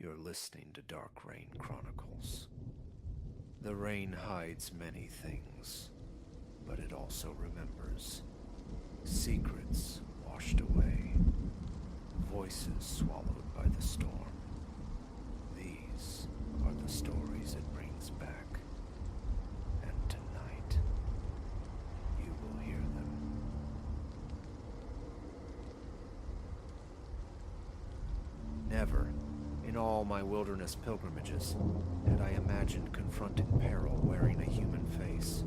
You're listening to Dark Rain Chronicles. The rain hides many things, but it also remembers. Secrets washed away, voices swallowed by the storm. These are the stories it brings back, and tonight you will hear them. Never, in all my wilderness pilgrimages, had I imagined confronting peril wearing a human face.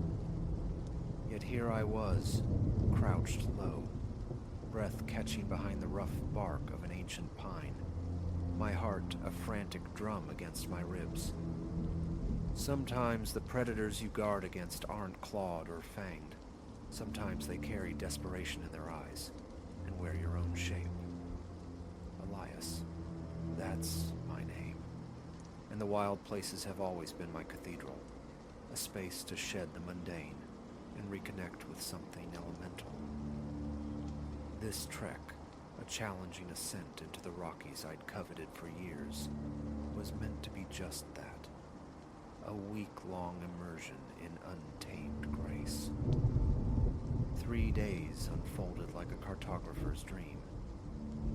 Yet here I was, crouched low, breath catching behind the rough bark of an ancient pine, my heart a frantic drum against my ribs. Sometimes the predators you guard against aren't clawed or fanged. Sometimes they carry desperation in their eyes and wear your own shape. Elias. That's my name. And the wild places have always been my cathedral, a space to shed the mundane and reconnect with something elemental. This trek, a challenging ascent into the Rockies I'd coveted for years, was meant to be just that, a week-long immersion in untamed grace. 3 days unfolded like a cartographer's dream,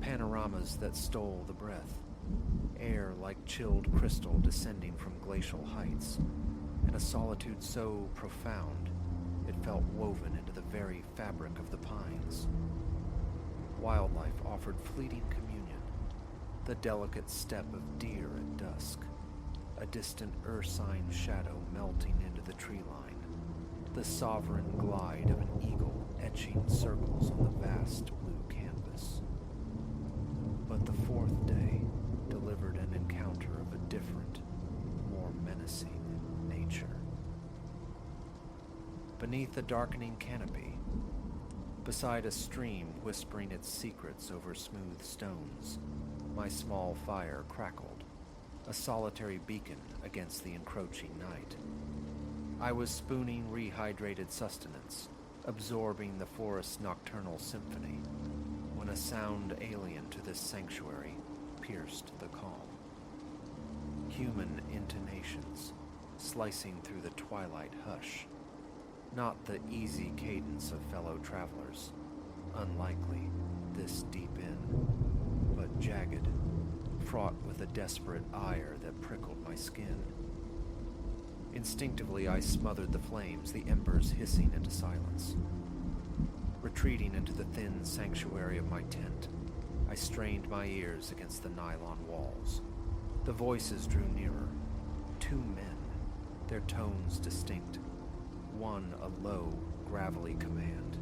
panoramas that stole the breath, air like chilled crystal descending from glacial heights, and a solitude so profound it felt woven into the very fabric of the pines. Wildlife offered fleeting communion, the delicate step of deer at dusk, a distant ursine shadow melting into the tree line, the sovereign glide of an eagle etching circles on the vast blue canvas. But the fourth day delivered an encounter of a different, more menacing nature. Beneath a darkening canopy, beside a stream whispering its secrets over smooth stones, my small fire crackled, a solitary beacon against the encroaching night. I was spooning rehydrated sustenance, absorbing the forest's nocturnal symphony, when a sound alien to this sanctuary pierced the calm. Human intonations slicing through the twilight hush, not the easy cadence of fellow travelers, unlikely this deep in, but jagged, fraught with a desperate ire that prickled my skin. Instinctively I smothered the flames, the embers hissing into silence. Retreating into the thin sanctuary of my tent, I strained my ears against the nylon walls. The voices drew nearer. 2 men, their tones distinct. One a low, gravelly command,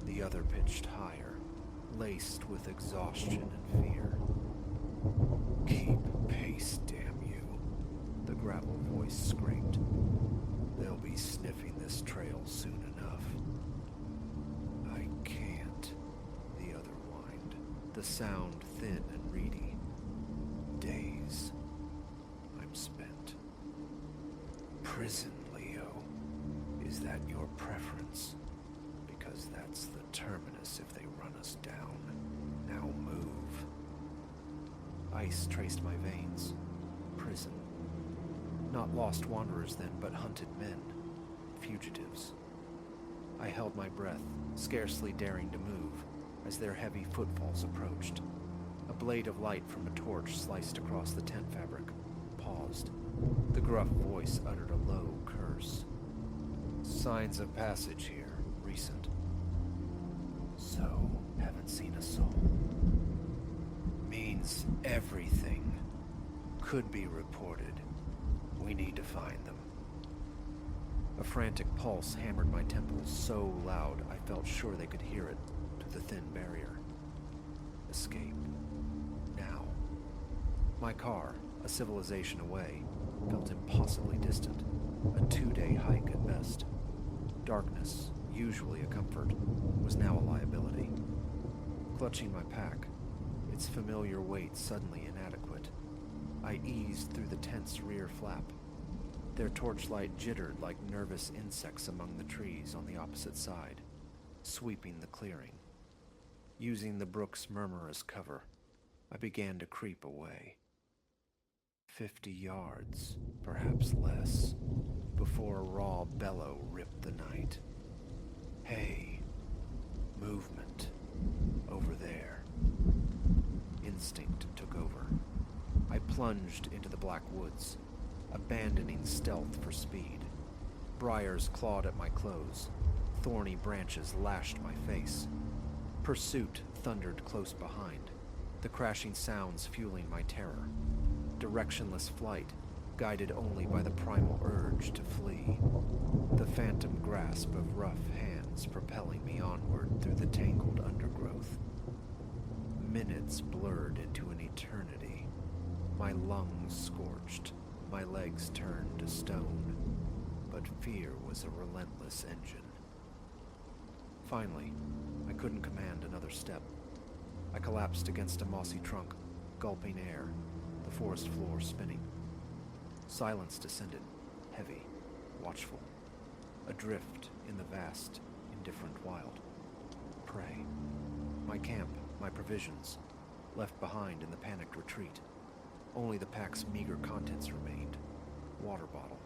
the other pitched higher, laced with exhaustion and fear. "Keep pace, damn you," the gravel voice scraped. "They'll be sniffing this trail soon enough." "I can't," the other whined, the sound thin and reedy. "Days. I'm spent." "Prison, Leo. Is that your preference? Because that's the terminus if they run us down. Now move." Ice traced my veins. Prison. Not lost wanderers then, but hunted men. Fugitives. I held my breath, scarcely daring to move, as their heavy footfalls approached. A blade of light from a torch sliced across the tent fabric, paused. The gruff voice uttered a low curse. "Signs of passage here, recent." "So, haven't seen a soul." "Means everything. Could be reported. We need to find them." A frantic pulse hammered my temples so loud I felt sure they could hear it through the thin barrier. Escape. Now. My car, a civilization away, felt impossibly distant. A 2-day hike at best. Darkness, usually a comfort, was now a liability. Clutching my pack, its familiar weight suddenly inadequate, I eased through the tent's rear flap. Their torchlight jittered like nervous insects among the trees on the opposite side, sweeping the clearing. Using the brook's murmur as cover, I began to creep away. 50 yards, perhaps less, before a raw bellow ripped the night. Hey, movement, over there. Instinct took over. I plunged into the black woods, abandoning stealth for speed. Briars clawed at my clothes. Thorny branches lashed my face. Pursuit thundered close behind, the crashing sounds fueling my terror. Directionless flight, guided only by the primal urge to flee. The phantom grasp of rough hands propelling me onward through the tangled undergrowth. Minutes blurred into an eternity. My lungs scorched, my legs turned to stone, but fear was a relentless engine. Finally, I couldn't command another step. I collapsed against a mossy trunk, gulping air, the forest floor spinning. Silence descended, heavy, watchful, adrift in the vast, indifferent wild. Prey. My camp, my provisions, left behind in the panicked retreat. Only the pack's meager contents remained. Water bottle,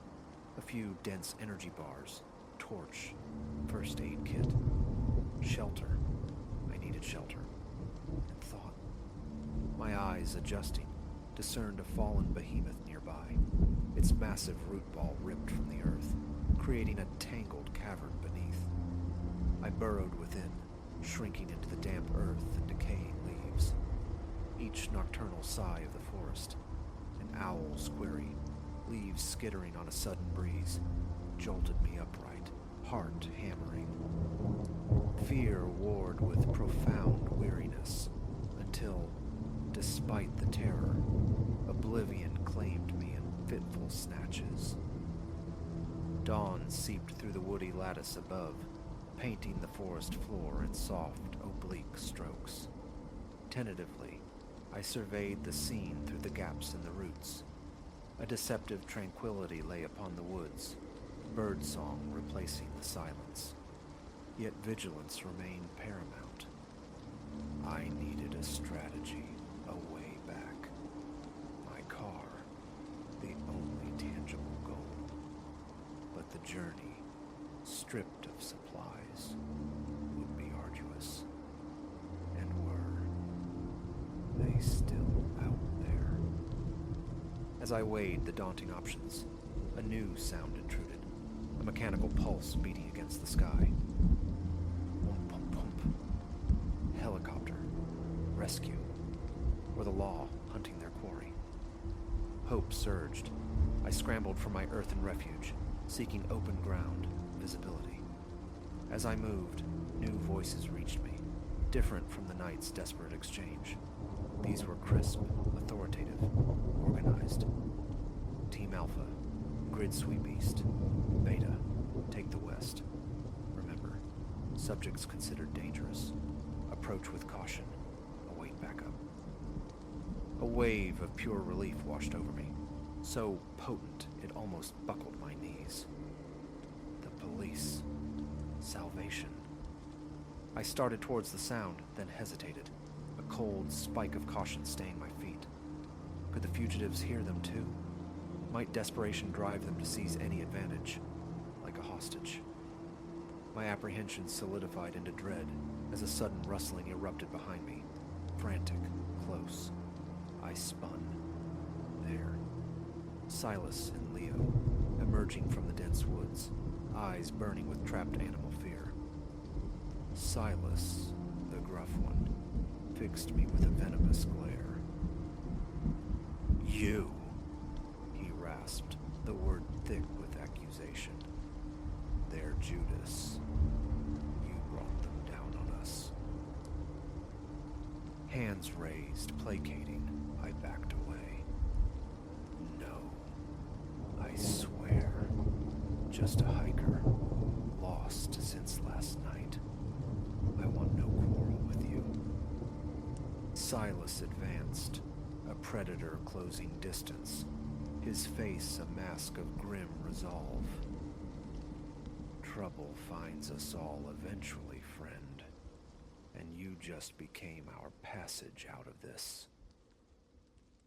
a few dense energy bars, torch, first aid kit. Shelter. I needed shelter. And thought. My eyes adjusting, discerned a fallen behemoth nearby, its massive root ball ripped from the earth, creating a tangled cavern beneath. I burrowed within, shrinking into the damp earth and decaying leaves. Each nocturnal sigh of the forest, an owl's query, leaves skittering on a sudden breeze, jolted me upright, heart hammering. Fear warred with profound weariness, until, despite the terror, oblivion claimed me in fitful snatches. Dawn seeped through the woody lattice above, painting the forest floor in soft, oblique strokes. Tentatively, I surveyed the scene through the gaps in the roots. A deceptive tranquility lay upon the woods, birdsong replacing the silence. Yet vigilance remained paramount. I needed a strategy, a way back. My car, the only tangible goal. But the journey, stripped of supplies, would be arduous. And were they still out there? As I weighed the daunting options, a new sound intruded, a mechanical pulse beating against the sky. Pump, pump, pump. Helicopter. Rescue. Or the law hunting their quarry. Hope surged. I scrambled for my earthen refuge, seeking open ground, visibility. As I moved, new voices reached me, different from the night's desperate exchange. These were crisp, authoritative, organized. Team Alpha, grid sweep east. Beta, take the west. Remember, subjects considered dangerous. Approach with caution. Await backup. A wave of pure relief washed over me, so potent it almost buckled my knees. The police. Salvation. I started towards the sound, then hesitated, a cold spike of caution staying my feet. Could the fugitives hear them too? Might desperation drive them to seize any advantage, like a hostage? My apprehension solidified into dread as a sudden rustling erupted behind me. Frantic, close. I spun. There. Silas and Leo, emerging from the dense woods, eyes burning with trapped animal fear. Silas, the gruff one, fixed me with a venomous glare. You, he rasped, the word thick with accusation. They're Judas. You brought them down on us. Hands raised, placating, I backed away. No, I swear, just a hiker, lost since last night. I want no quarrel with you. Silas advanced, a predator closing distance, his face a mask of grim resolve. Trouble finds us all eventually, friend, and you just became our passage out of this.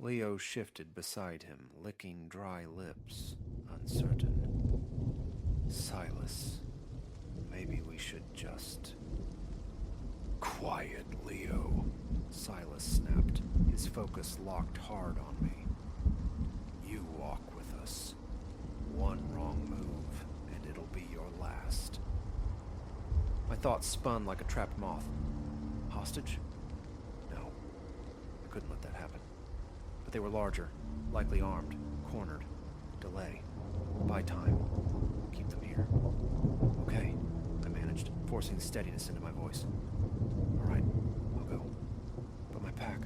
Leo shifted beside him, licking dry lips, uncertain. Silas, maybe we should just... Quiet, Leo, Silas snapped, his focus locked hard on me. You walk with us. One wrong move, and it'll be your last. My thoughts spun like a trapped moth. Hostage? No. I couldn't let that happen. But they were larger, likely armed, cornered. Delay. Buy time. Keep them here. Okay, I managed, forcing steadiness into my voice. All right, I'll go. But my pack,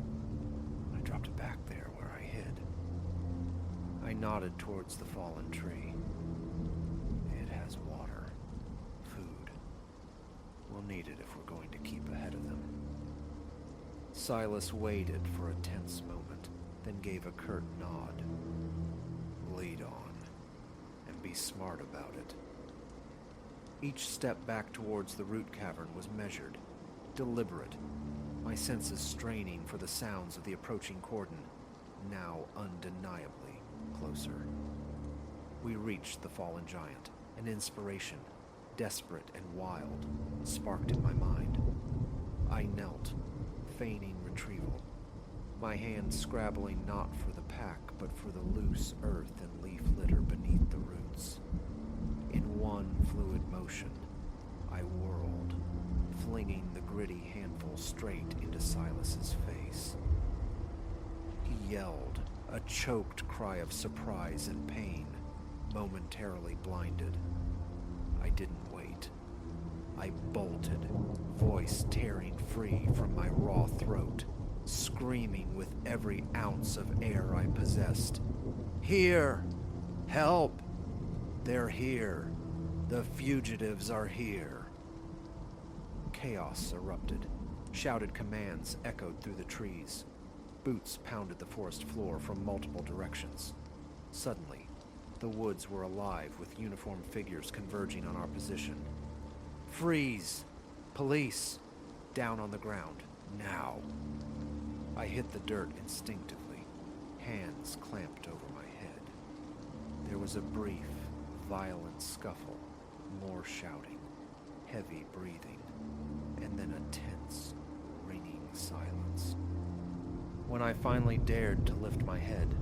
I dropped it back there where I hid. I nodded towards the fallen tree. It has water, food. We'll need it if we're going to keep ahead of them. Silas waited for a tense moment, then gave a curt nod. Lead on, and be smart about it. Each step back towards the root cavern was measured, deliberate, my senses straining for the sounds of the approaching cordon, now undeniably closer. We reached the fallen giant, an inspiration, desperate and wild, sparked in my mind. I knelt, feigning retrieval, my hand scrabbling not for the pack, but for the loose earth and leaf litter beneath the roots. In one fluid motion, I whirled, flinging the gritty handful straight into Silas's face. He yelled, a choked cry of surprise and pain, momentarily blinded. I didn't wait. I bolted, voice tearing free from my raw throat, screaming with every ounce of air I possessed. Here! Help! They're here. The fugitives are here. Chaos erupted. Shouted commands echoed through the trees. Boots pounded the forest floor from multiple directions. Suddenly, the woods were alive with uniformed figures converging on our position. Freeze! Police! Down on the ground. Now! I hit the dirt instinctively, hands clamped over my head. There was a brief, violent scuffle, more shouting, heavy breathing, and then a tense, ringing silence. When I finally dared to lift my head,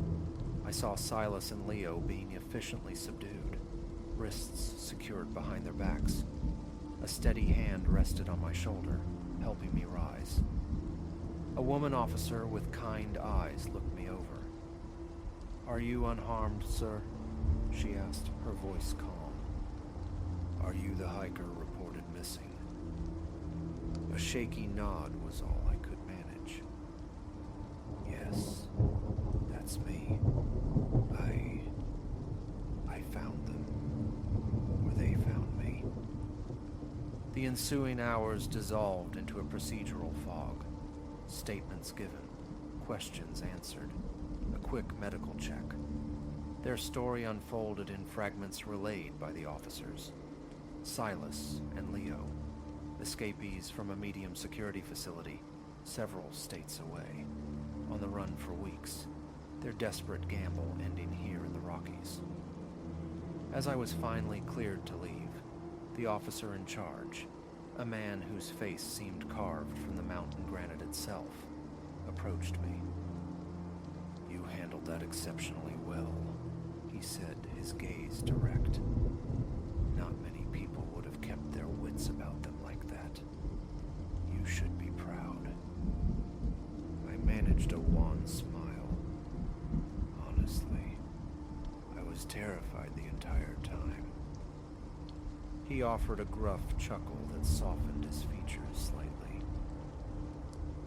I saw Silas and Leo being efficiently subdued, wrists secured behind their backs. A steady hand rested on my shoulder, helping me rise. A woman officer with kind eyes looked me over. "Are you unharmed, sir?" she asked, her voice calm. "Are you the hiker reported missing?" A shaky nod was all I could manage. "Yes, that's me. I found them. Or they found me." The ensuing hours dissolved into a procedural fog. Statements given, questions answered, a quick medical check. Their story unfolded in fragments relayed by the officers. Silas and Leo, escapees from a medium security facility several states away, on the run for weeks, their desperate gamble ending here in the Rockies. As I was finally cleared to leave, the officer in charge, a man whose face seemed carved from the mountain granite itself, approached me. "You handled that exceptionally well," he said, his gaze direct. "Not many people would have kept their wits about them like that. You should be proud." I managed a wan smile. Honestly, I was terrified the entire time. He offered a gruff chuckle that softened his features slightly.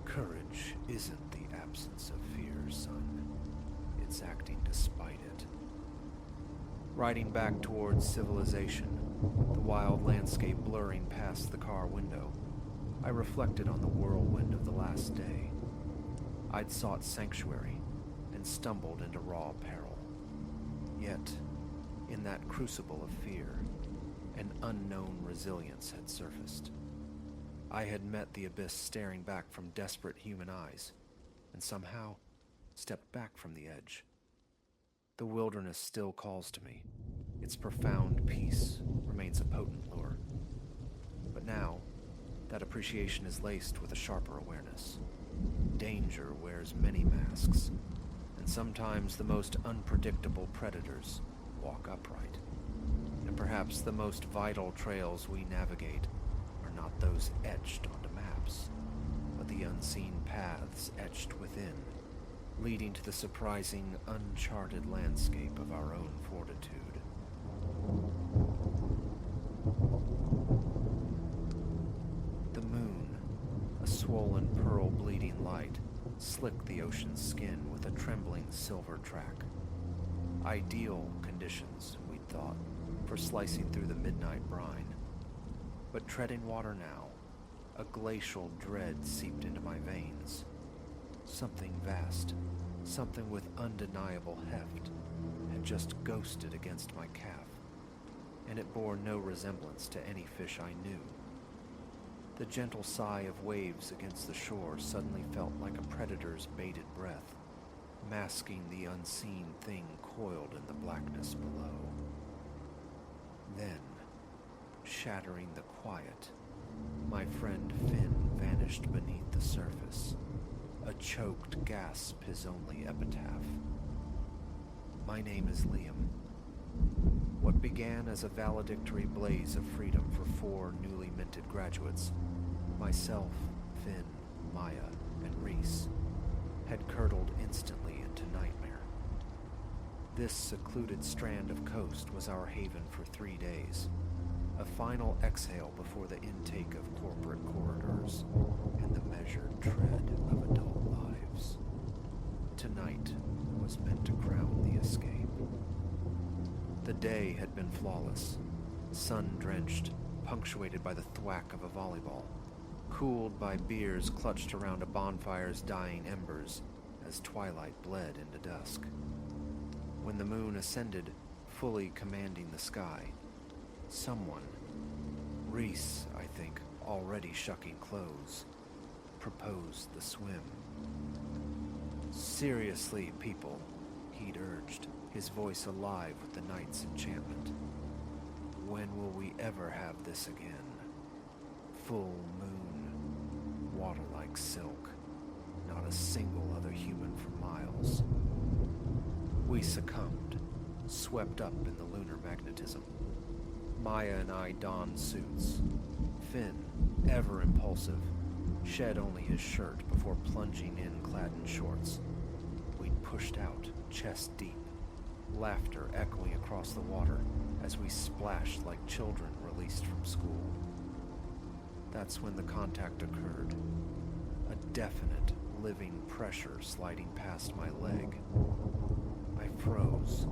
"Courage isn't the absence of fear, son. It's acting despite it." Riding back towards civilization, the wild landscape blurring past the car window, I reflected on the whirlwind of the last day. I'd sought sanctuary and stumbled into raw peril. Yet, in that crucible of fear, an unknown resilience had surfaced. I had met the abyss staring back from desperate human eyes, and somehow stepped back from the edge. The wilderness still calls to me. Its profound peace remains a potent lure. But now, that appreciation is laced with a sharper awareness. Danger wears many masks, and sometimes the most unpredictable predators walk upright. And perhaps the most vital trails we navigate are not those etched onto maps, but the unseen paths etched within, leading to the surprising, uncharted landscape of our own fortitude. The moon, a swollen pearl bleeding light, slicked the ocean's skin with a trembling silver track. Ideal conditions, we'd thought, for slicing through the midnight brine. But treading water now, a glacial dread seeped into my veins. Something vast, something with undeniable heft, had just ghosted against my calf, and it bore no resemblance to any fish I knew. The gentle sigh of waves against the shore suddenly felt like a predator's bated breath, masking the unseen thing coiled in the blackness below. Then, shattering the quiet, my friend Finn vanished beneath the surface, a choked gasp his only epitaph. My name is Liam. What began as a valedictory blaze of freedom for 4 newly minted graduates, myself, Finn, Maya, and Reese, had curdled instantly into nightmare. This secluded strand of coast was our haven for 3 days, a final exhale before the intake of corporate corridors and the measured tread of adult lives. Tonight was meant to crown the escape. The day had been flawless, sun-drenched, punctuated by the thwack of a volleyball, cooled by beers clutched around a bonfire's dying embers as twilight bled into dusk. When the moon ascended, fully commanding the sky, someone, Reese, I think, already shucking clothes, proposed the swim. "Seriously, people," he'd urged, his voice alive with the night's enchantment. "When will we ever have this again? Full moon, water like silk, not a single other human for miles." We succumbed, swept up in the lunar magnetism. Maya and I donned suits. Finn, ever impulsive, shed only his shirt before plunging in clad in shorts. We'd pushed out, chest deep, laughter echoing across the water as we splashed like children released from school. That's when the contact occurred. A definite, living pressure sliding past my leg. I froze,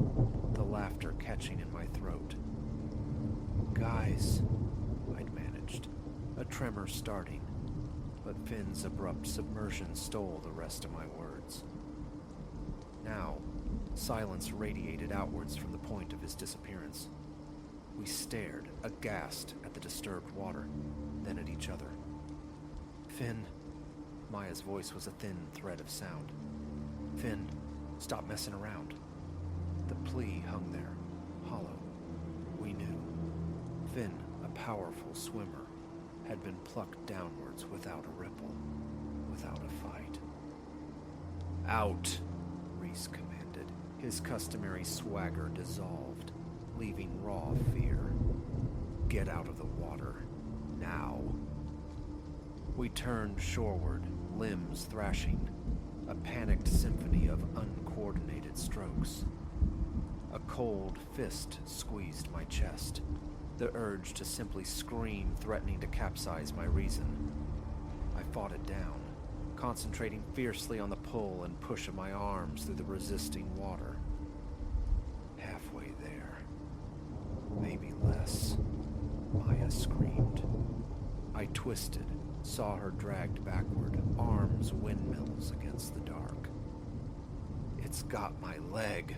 the laughter catching in my throat. "Guys," I'd managed, a tremor starting, but Finn's abrupt submersion stole the rest of my words. Now, silence radiated outwards from the point of his disappearance. We stared, aghast at the disturbed water, then at each other. "Finn," Maya's voice was a thin thread of sound. "Finn, stop messing around." The plea hung there, hollow. We knew. Finn, a powerful swimmer, had been plucked downwards without a ripple, without a fight. "Out," Reese commanded, his customary swagger dissolved, leaving raw fear. "Get out of the water, now." We turned shoreward, limbs thrashing, a panicked symphony of uncoordinated strokes. A cold fist squeezed my chest, the urge to simply scream threatening to capsize my reason. I fought it down, concentrating fiercely on the pull and push of my arms through the resisting water. Halfway there. Maybe less. Maya screamed. I twisted, saw her dragged backward, arms windmills against the dark. "It's got my leg,"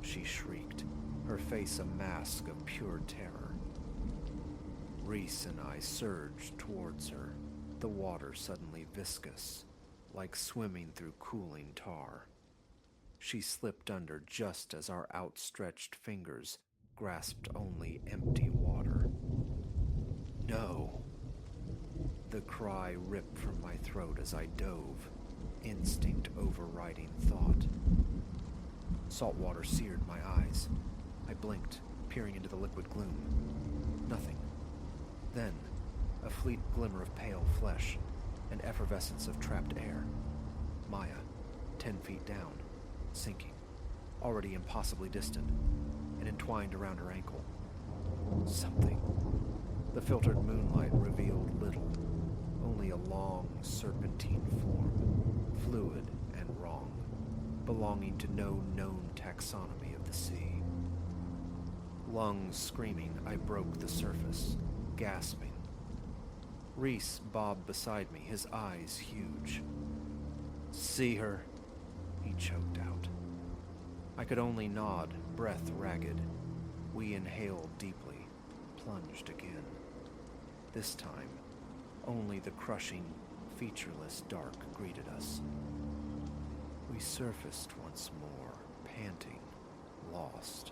she shrieked, her face a mask of pure terror. Reese and I surged towards her, the water suddenly viscous, like swimming through cooling tar. She slipped under just as our outstretched fingers grasped only empty water. No! The cry ripped from my throat as I dove, instinct overriding thought. Salt water seared my eyes. I blinked, peering into the liquid gloom. Nothing. Then, a fleet glimmer of pale flesh, an effervescence of trapped air. Maya, 10 feet down, sinking, already impossibly distant, and entwined around her ankle. Something. The filtered moonlight revealed little, only a long, serpentine form, fluid and wrong, belonging to no known taxonomy of the sea. Lungs screaming, I broke the surface, gasping. Reese bobbed beside me, his eyes huge. "See her?" he choked out. I could only nod, breath ragged. We inhaled deeply, plunged again. This time, only the crushing, featureless dark greeted us. We surfaced once more, panting, lost.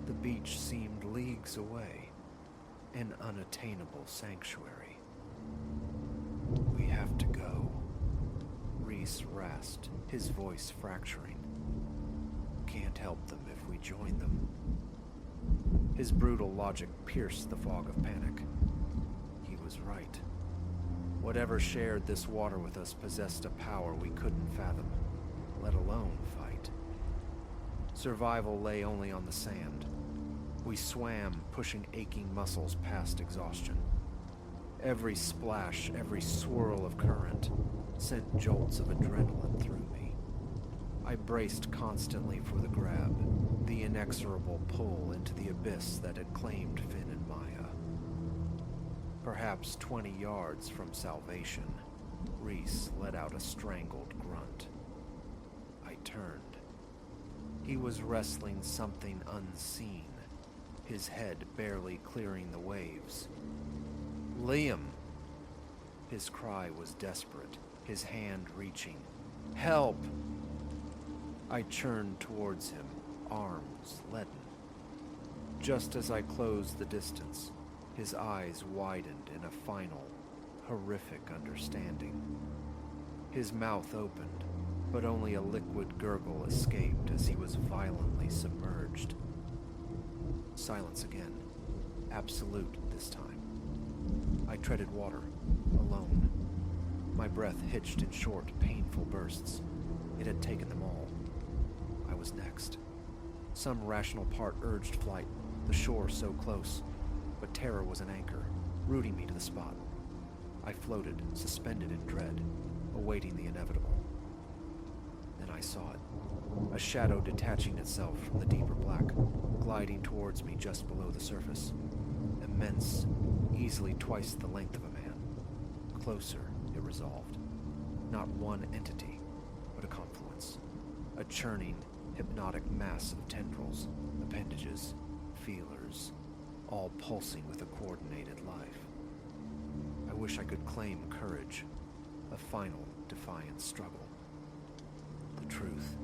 The beach seemed leagues away, an unattainable sanctuary. "We have to go," Reese rasped, his voice fracturing. "Can't help them if we join them." His brutal logic pierced the fog of panic. He was right. Whatever shared this water with us possessed a power we couldn't fathom, let alone fight. Survival lay only on the sand. We swam, pushing aching muscles past exhaustion. Every splash, every swirl of current sent jolts of adrenaline through me. I braced constantly for the grab, the inexorable pull into the abyss that had claimed Finn and Maya. Perhaps 20 yards from salvation, Reese let out a strangled grunt. I turned. He was wrestling something unseen, his head barely clearing the waves. "Liam!" His cry was desperate, his hand reaching. "Help!" I churned towards him, arms leaden. Just as I closed the distance, his eyes widened in a final, horrific understanding. His mouth opened, but only a liquid gurgle escaped as he was violently submerged. Silence again, absolute this time. I treaded water, alone. My breath hitched in short, painful bursts. It had taken them all. I was next. Some rational part urged flight, the shore so close, but terror was an anchor, rooting me to the spot. I floated, suspended in dread, awaiting the inevitable. Then I saw it, a shadow detaching itself from the deeper black, gliding towards me just below the surface. Immense, easily twice the length of a man. Closer, it resolved. Not one entity, but a confluence. A churning, hypnotic mass of tendrils, appendages, feelers, all pulsing with a coordinated life. I wish I could claim courage, a final, defiant struggle. The truth.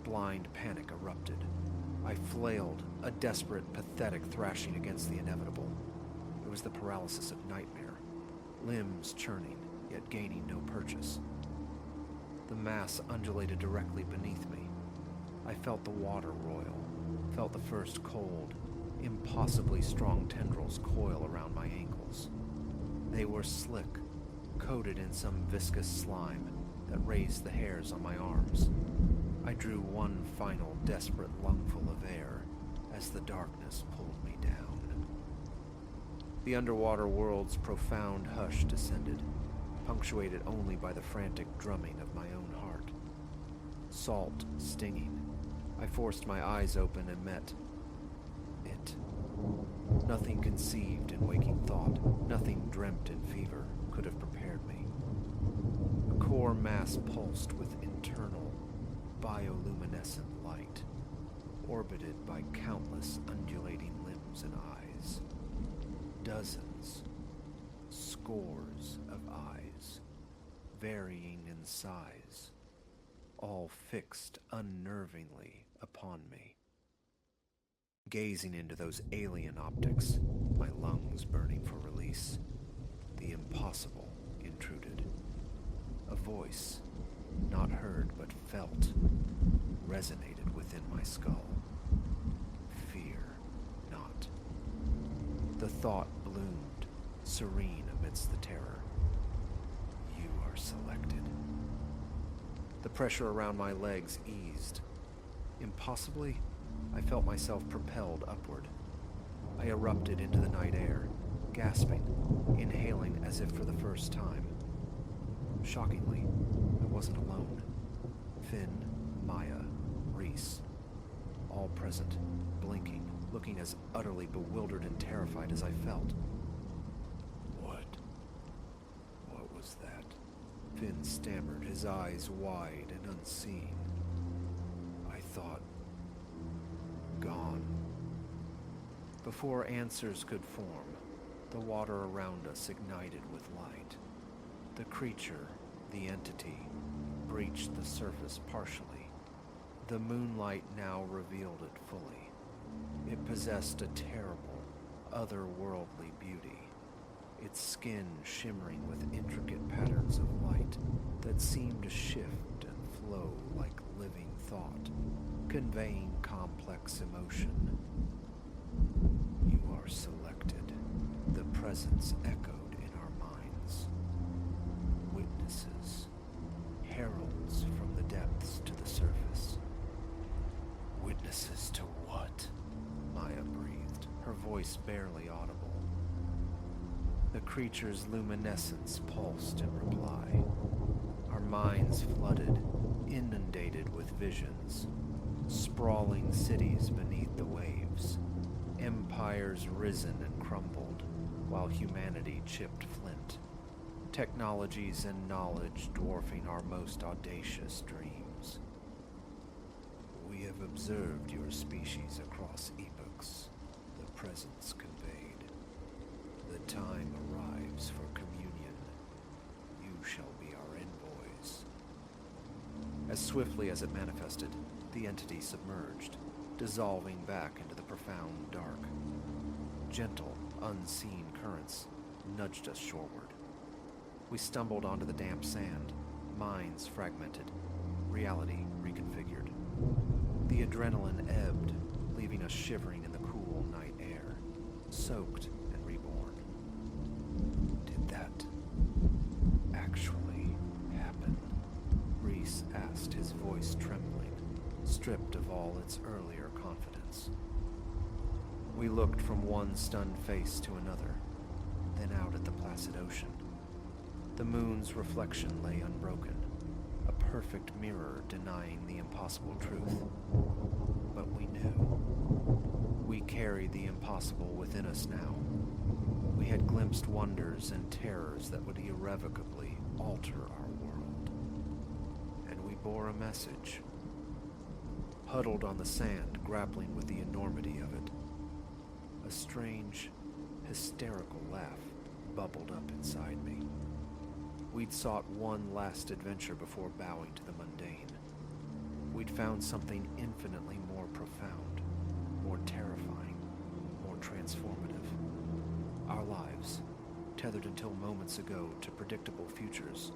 Blind panic erupted. I flailed, a desperate, pathetic thrashing against the inevitable. It was the paralysis of nightmare, limbs churning, yet gaining no purchase. The mass undulated directly beneath me. I felt the water roil, felt the first cold, impossibly strong tendrils coil around my ankles. They were slick, coated in some viscous slime that raised the hairs on my arms. I drew one final desperate lungful of air as the darkness pulled me down. The underwater world's profound hush descended, punctuated only by the frantic drumming of my own heart. Salt stinging, I forced my eyes open and met it. Nothing conceived in waking thought, nothing dreamt in fever could have prepared me. A core mass pulsed with internal, bioluminescent light, orbited by countless undulating limbs and eyes. Dozens, scores of eyes, varying in size, all fixed unnervingly upon me. Gazing into those alien optics, my lungs burning for release, the impossible intruded. A voice, not heard but felt, resonated within my skull. Fear not. The thought bloomed, serene amidst the terror. You are selected. The pressure around my legs eased. Impossibly, I felt myself propelled upward. I erupted into the night air, gasping, inhaling as if for the first time. Shockingly, I wasn't alone. Finn, Maya, Reese, all present, blinking, looking as utterly bewildered and terrified as I felt. What was that? Finn stammered, his eyes wide and unseeing. I thought, gone. Before answers could form, the water around us ignited with light. The creature, the entity, breached the surface partially. The moonlight now revealed it fully. It possessed a terrible, otherworldly beauty, its skin shimmering with intricate patterns of light that seemed to shift and flow like living thought, conveying complex emotion. You are selected. The presence echoed in our minds. Witnesses, heralds from the depths to the surface. Witnesses to what? Maya breathed, her voice barely audible. The creature's luminescence pulsed in reply. Our minds flooded, inundated with visions. Sprawling cities beneath the waves. Empires risen and crumbled, while humanity chipped flint. Technologies and knowledge dwarfing our most audacious dreams. We have observed your species across epochs, the presence conveyed. The time arrives for communion. You shall be our envoys. As swiftly as it manifested, the entity submerged, dissolving back into the profound dark. Gentle, unseen currents nudged us shoreward. We stumbled onto the damp sand, minds fragmented, reality reconfigured. The adrenaline ebbed, leaving us shivering in the cool night air, soaked and reborn. Did that actually happen? Reese asked, his voice trembling, stripped of all its earlier confidence. We looked from one stunned face to another, then out at the placid ocean. The moon's reflection lay unbroken, a perfect mirror denying the impossible truth. But we knew. We carried the impossible within us now. We had glimpsed wonders and terrors that would irrevocably alter our world. And we bore a message. Huddled on the sand, grappling with the enormity of it, a strange, hysterical laugh bubbled up inside me. We'd sought one last adventure before bowing to the mundane. We'd found something infinitely more profound, more terrifying, more transformative. Our lives, tethered until moments ago to predictable futures,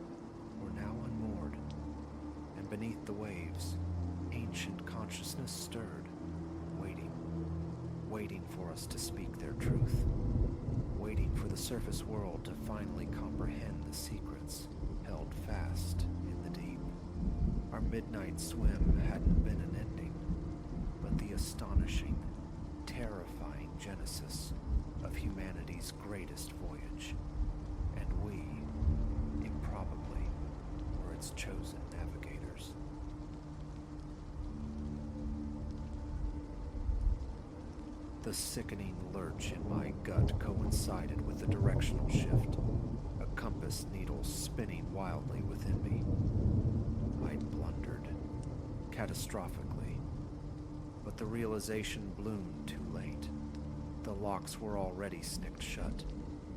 were now unmoored, and beneath the waves, ancient consciousness stirred, waiting for us to speak their truth, waiting for the surface world to finally comprehend the secrets held fast in the deep. Our midnight swim hadn't been an ending, but the astonishing, terrifying genesis of humanity's greatest voyage, and we, improbably, were its chosen navigators. The sickening lurch in my gut coincided with the directional shift, a compass needle spinning wildly within me. I'd blundered, catastrophically, but the realization bloomed too late. The locks were already snicked shut.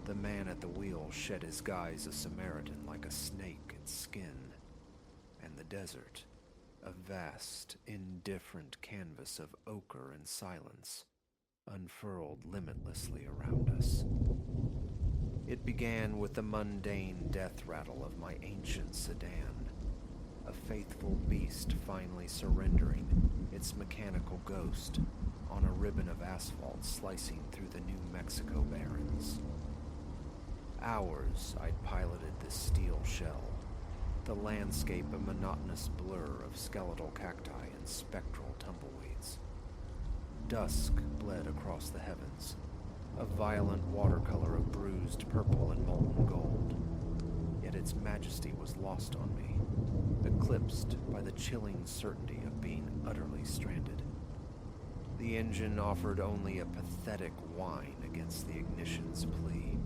The man at the wheel shed his guise of Samaritan like a snake in skin, and the desert a vast, indifferent canvas of ochre and silence unfurled limitlessly around us. It began with the mundane death rattle of my ancient sedan, a faithful beast finally surrendering its mechanical ghost on a ribbon of asphalt slicing through the New Mexico barrens. Hours I'd piloted this steel shell, the landscape a monotonous blur of skeletal cacti and spectral tumbleweeds. Dusk bled across the heavens, a violent watercolor of bruised purple and molten gold. Yet its majesty was lost on me, eclipsed by the chilling certainty of being utterly stranded. The engine offered only a pathetic whine against the ignition's plea.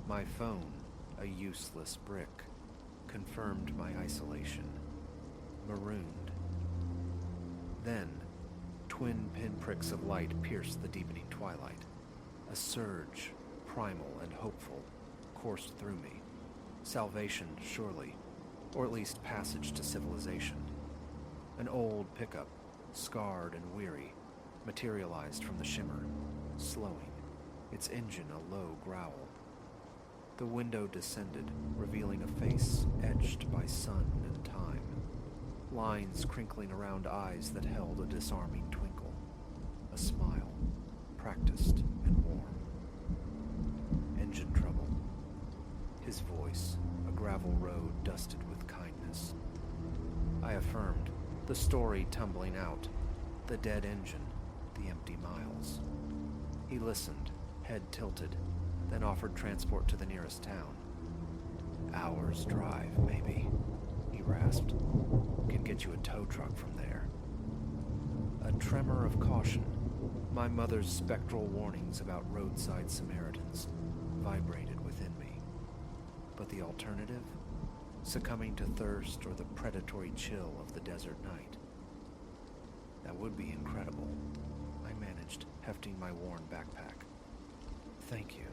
My phone, a useless brick, confirmed my isolation, marooned. Then, twin pinpricks of light pierced the deepening twilight. A surge, primal and hopeful, coursed through me. Salvation, surely, or at least passage to civilization. An old pickup, scarred and weary, materialized from the shimmer, slowing, its engine a low growl. The window descended, revealing a face etched by sun and time, lines crinkling around eyes that held a disarming twinkle, a smile, practiced and warm. Engine trouble. His voice, a gravel road dusted with kindness. I affirmed, the story tumbling out, the dead engine, the empty miles. He listened, head tilted, then offered transport to the nearest town. Hour's drive, maybe, he rasped. Can get you a tow truck from there. A tremor of caution, my mother's spectral warnings about roadside Samaritans, vibrated within me. But the alternative? Succumbing to thirst or the predatory chill of the desert night. That would be incredible, I managed, hefting my worn backpack. Thank you.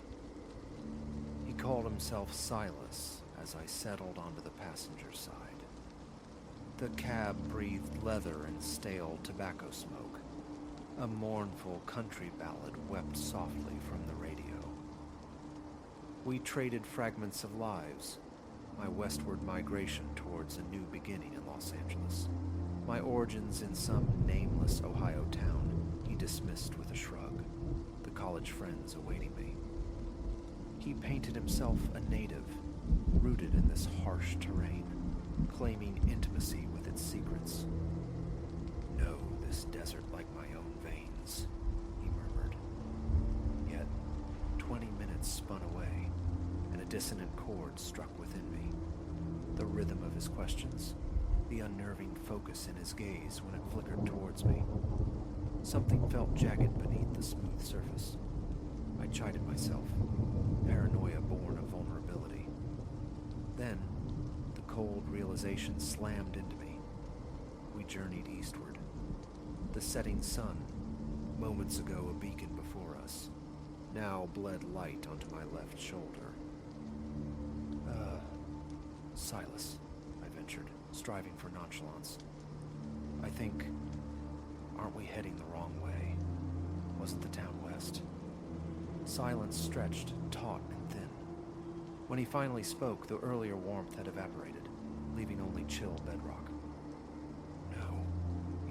He called himself Silas as I settled onto the passenger side. The cab breathed leather and stale tobacco smoke. A mournful country ballad wept softly from the radio. We traded fragments of lives, my westward migration towards a new beginning in Los Angeles, my origins in some nameless Ohio town he dismissed with a shrug, the college friends awaiting me. He painted himself a native, rooted in this harsh terrain, claiming intimacy with its secrets. Know this desert like my own veins, he murmured. Yet, 20 minutes spun away, and a dissonant chord struck within me. The rhythm of his questions, the unnerving focus in his gaze when it flickered towards me. Something felt jagged beneath the smooth surface. I chided myself, paranoia born of vulnerability. Then, the cold realization slammed into me. We journeyed eastward. The setting sun, moments ago a beacon before us, now bled light onto my left shoulder. Silas, I ventured, striving for nonchalance. I think, aren't we heading the wrong way? Wasn't the town west? Silence stretched, taut and thin. When he finally spoke, the earlier warmth had evaporated, leaving only chill bedrock. No,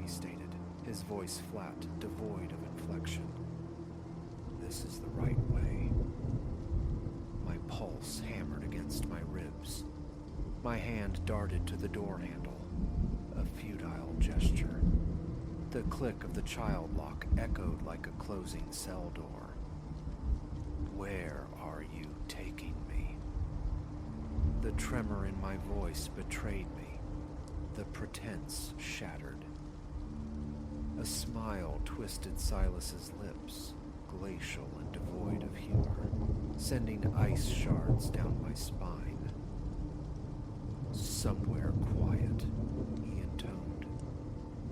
he stated, his voice flat, devoid of inflection. This is the right way. My pulse hammered against my ribs. My hand darted to the door handle, a futile gesture. The click of the child lock echoed like a closing cell door. Where are you taking me? The tremor in my voice betrayed me. The pretense shattered. A smile twisted Silas's lips, glacial and devoid of humor, sending ice shards down my spine. Somewhere quiet, he intoned,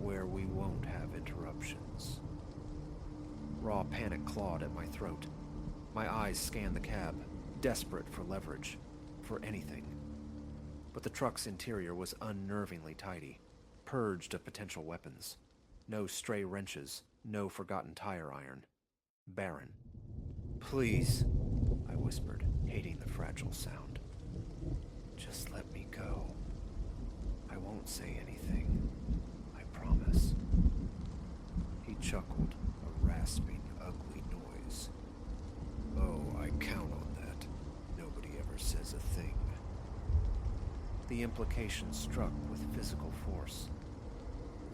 where we won't have interruptions. Raw panic clawed at my throat. My eyes scanned the cab, desperate for leverage, for anything. But the truck's interior was unnervingly tidy. purged of potential weapons. No stray wrenches, no forgotten tire iron. Barren. "Please," I whispered, hating the fragile sound. "Just let me go. I won't say anything. I promise." He chuckled, a rasping, ugly noise. "Oh, I count on that. Nobody ever says a thing." The implication struck with physical force.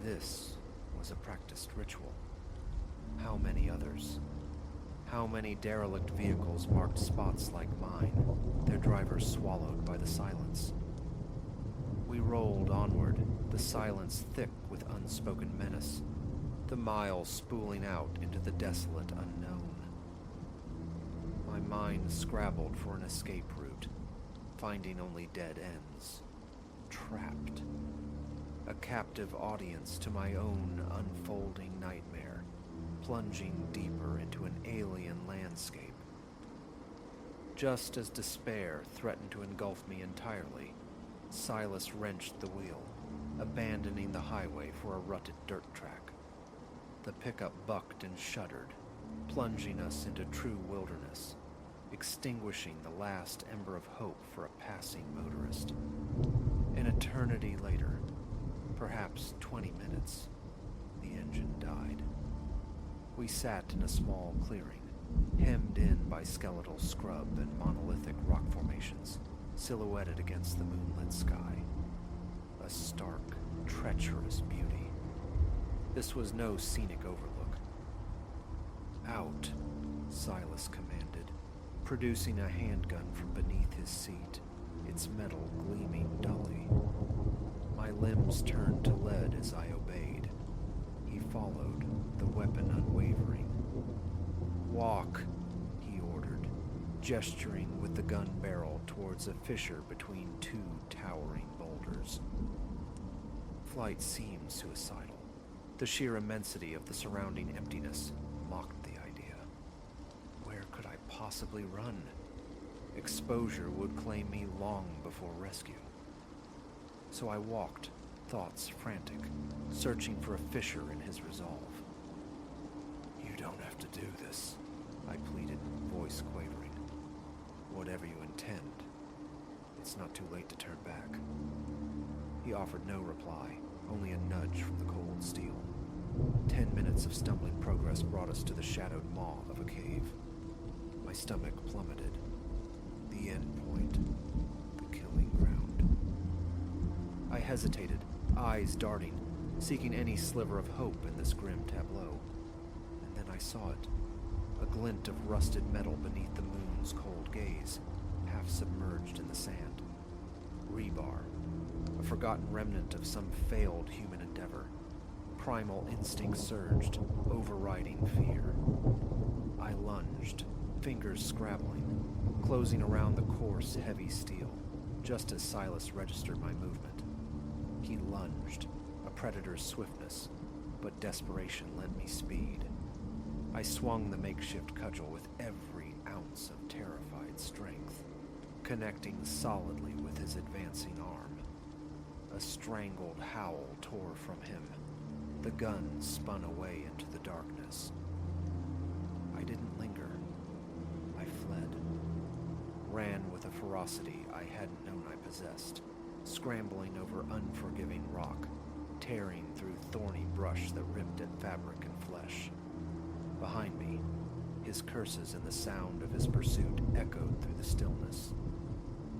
This was a practiced ritual. How many others? How many derelict vehicles marked spots like mine, their drivers swallowed by the silence? We rolled onward, the silence thick with unspoken menace, the miles spooling out into the desolate unknown. My mind scrabbled for an escape route, finding only dead ends. Trapped. A captive audience to my own unfolding nightmare, plunging deeper into an alien landscape. Just as despair threatened to engulf me entirely, Silas wrenched the wheel, abandoning the highway for a rutted dirt track. The pickup bucked and shuddered, plunging us into true wilderness, extinguishing the last ember of hope for a passing motorist. An eternity later, perhaps 20 minutes, the engine died. We sat in a small clearing, hemmed in by skeletal scrub and monolithic rock formations, silhouetted against the moonlit sky. A stark, treacherous beauty. This was no scenic overlook. "Out," Silas commanded, producing a handgun from beneath his seat, its metal gleaming dully. My limbs turned to lead as I obeyed. He followed, the weapon unwavering. "Walk," he ordered, gesturing with the gun barrel towards a fissure between two towering boulders. Flight seemed suicidal. The sheer immensity of the surrounding emptiness mocked the idea. Where could I possibly run? Exposure would claim me long before rescue. So I walked, thoughts frantic, searching for a fissure in his resolve. "You don't have to do this," I pleaded, voice quavering. "Whatever you intend, it's not too late to turn back." He offered no reply, only a nudge from the cold steel. 10 minutes of stumbling progress brought us to the shadowed maw of a cave. My stomach plummeted. The end point, the killing ground. I hesitated, eyes darting, seeking any sliver of hope in this grim tableau. And then I saw it, a glint of rusted metal beneath the moon's cold gaze, half submerged in the sand. Rebar, a forgotten remnant of some failed human endeavor. Primal instinct surged, overriding fear. I lunged, fingers scrabbling, closing around the coarse, heavy steel, just as Silas registered my movement. He lunged, a predator's swiftness, but desperation lent me speed. I swung the makeshift cudgel with every ounce of terrified strength, connecting solidly with his advancing arm. A strangled howl tore from him. The gun spun away into the darkness. I didn't linger. I fled. Ran with a ferocity I hadn't known I possessed, scrambling over unforgiving rock, tearing through thorny brush that ripped at fabric and flesh. Behind me, his curses and the sound of his pursuit echoed through the stillness.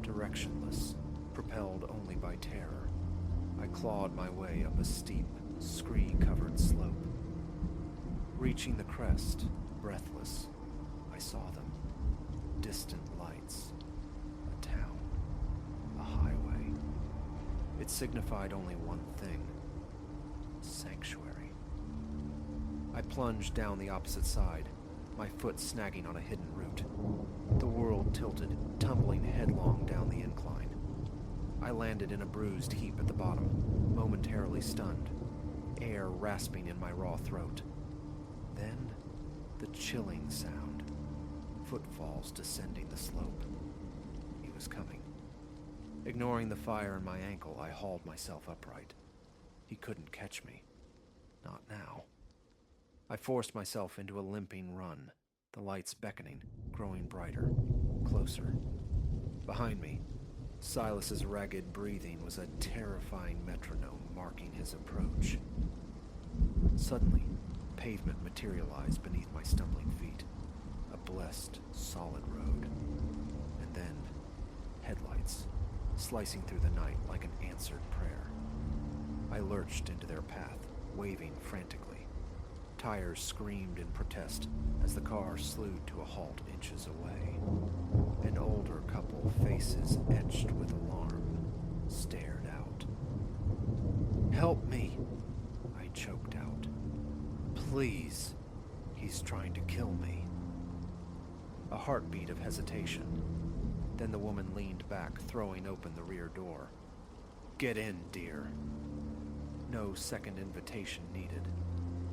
Directionless, propelled only by terror, I clawed my way up a steep, scree-covered slope. Reaching the crest, breathless, I saw them. Distant lights. A town. A highway. It signified only one thing. Sanctuary. I plunged down the opposite side, my foot snagging on a hidden root. The world tilted, tumbling headlong down the incline. I landed in a bruised heap at the bottom, momentarily stunned, air rasping in my raw throat. Then, the chilling sound. Footfalls descending the slope. He was coming. Ignoring the fire in my ankle, I hauled myself upright. He couldn't catch me. Not now. I forced myself into a limping run, the lights beckoning, growing brighter, closer. Behind me, Silas's ragged breathing was a terrifying metronome marking his approach. Suddenly, pavement materialized beneath my stumbling feet, a blessed, solid road. And then, headlights, slicing through the night like an answered prayer. I lurched into their path, waving frantically. Tires screamed in protest as the car slewed to a halt inches away. An older couple, faces etched with alarm, stared out. "Help me," I choked out. "Please, he's trying to kill me." A heartbeat of hesitation. Then the woman leaned back, throwing open the rear door. "Get in, dear." No second invitation needed.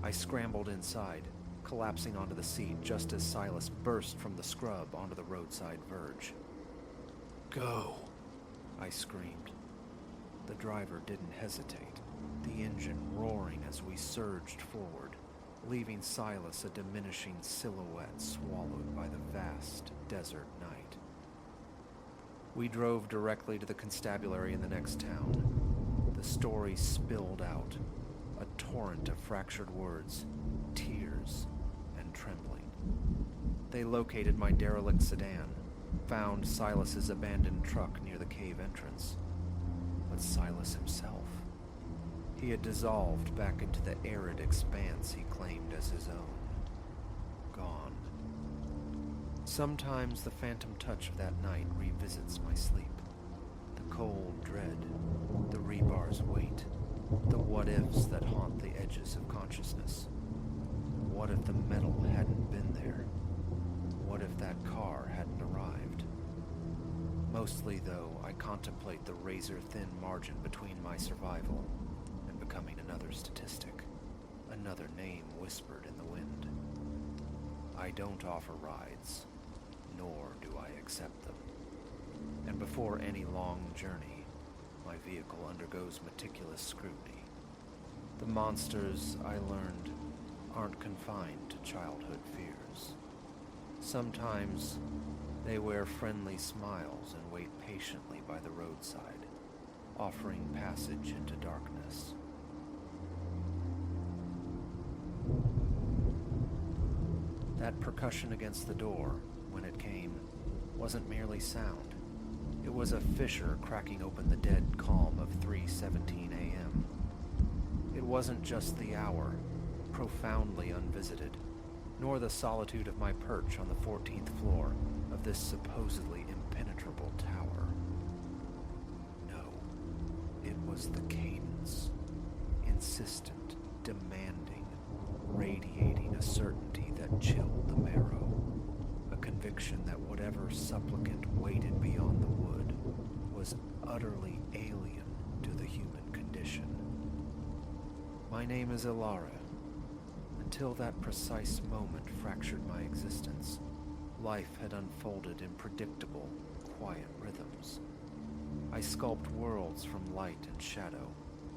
I scrambled inside, collapsing onto the seat just as Silas burst from the scrub onto the roadside verge. "Go!" I screamed. The driver didn't hesitate, the engine roaring as we surged forward, leaving Silas a diminishing silhouette swallowed by the vast desert night. We drove directly to the constabulary in the next town. The story spilled out, a torrent of fractured words, tears, and trembling. They located my derelict sedan, found Silas's abandoned truck near the cave entrance. But Silas himself, he had dissolved back into the arid expanse he claimed as his own. Gone. Sometimes the phantom touch of that night revisits my sleep. The cold dread, the rebar's weight, the what-ifs that haunt the edges of consciousness. What if the metal hadn't been there? What if that car hadn't arrived? Mostly, though, I contemplate the razor-thin margin between my survival and becoming another statistic, another name whispered in the wind. I don't offer rides, nor do I accept them. And before any long journey, my vehicle undergoes meticulous scrutiny. The monsters, I learned, aren't confined to childhood fears. Sometimes they wear friendly smiles and wait patiently by the roadside, offering passage into darkness. That percussion against the door, when it came, wasn't merely sound. It was a fissure cracking open the dead calm of 3:17 a.m. It wasn't just the hour, profoundly unvisited, nor the solitude of my perch on the 14th floor of this supposedly impenetrable tower. No, it was the cadence, insistent, demanding, radiating a certainty that chilled the marrow, a conviction that whatever supplicant waited beyond the wood was utterly alien to the human condition. My name is Ilara. Until that precise moment fractured my existence, life had unfolded in predictable, quiet rhythms. I sculpt worlds from light and shadow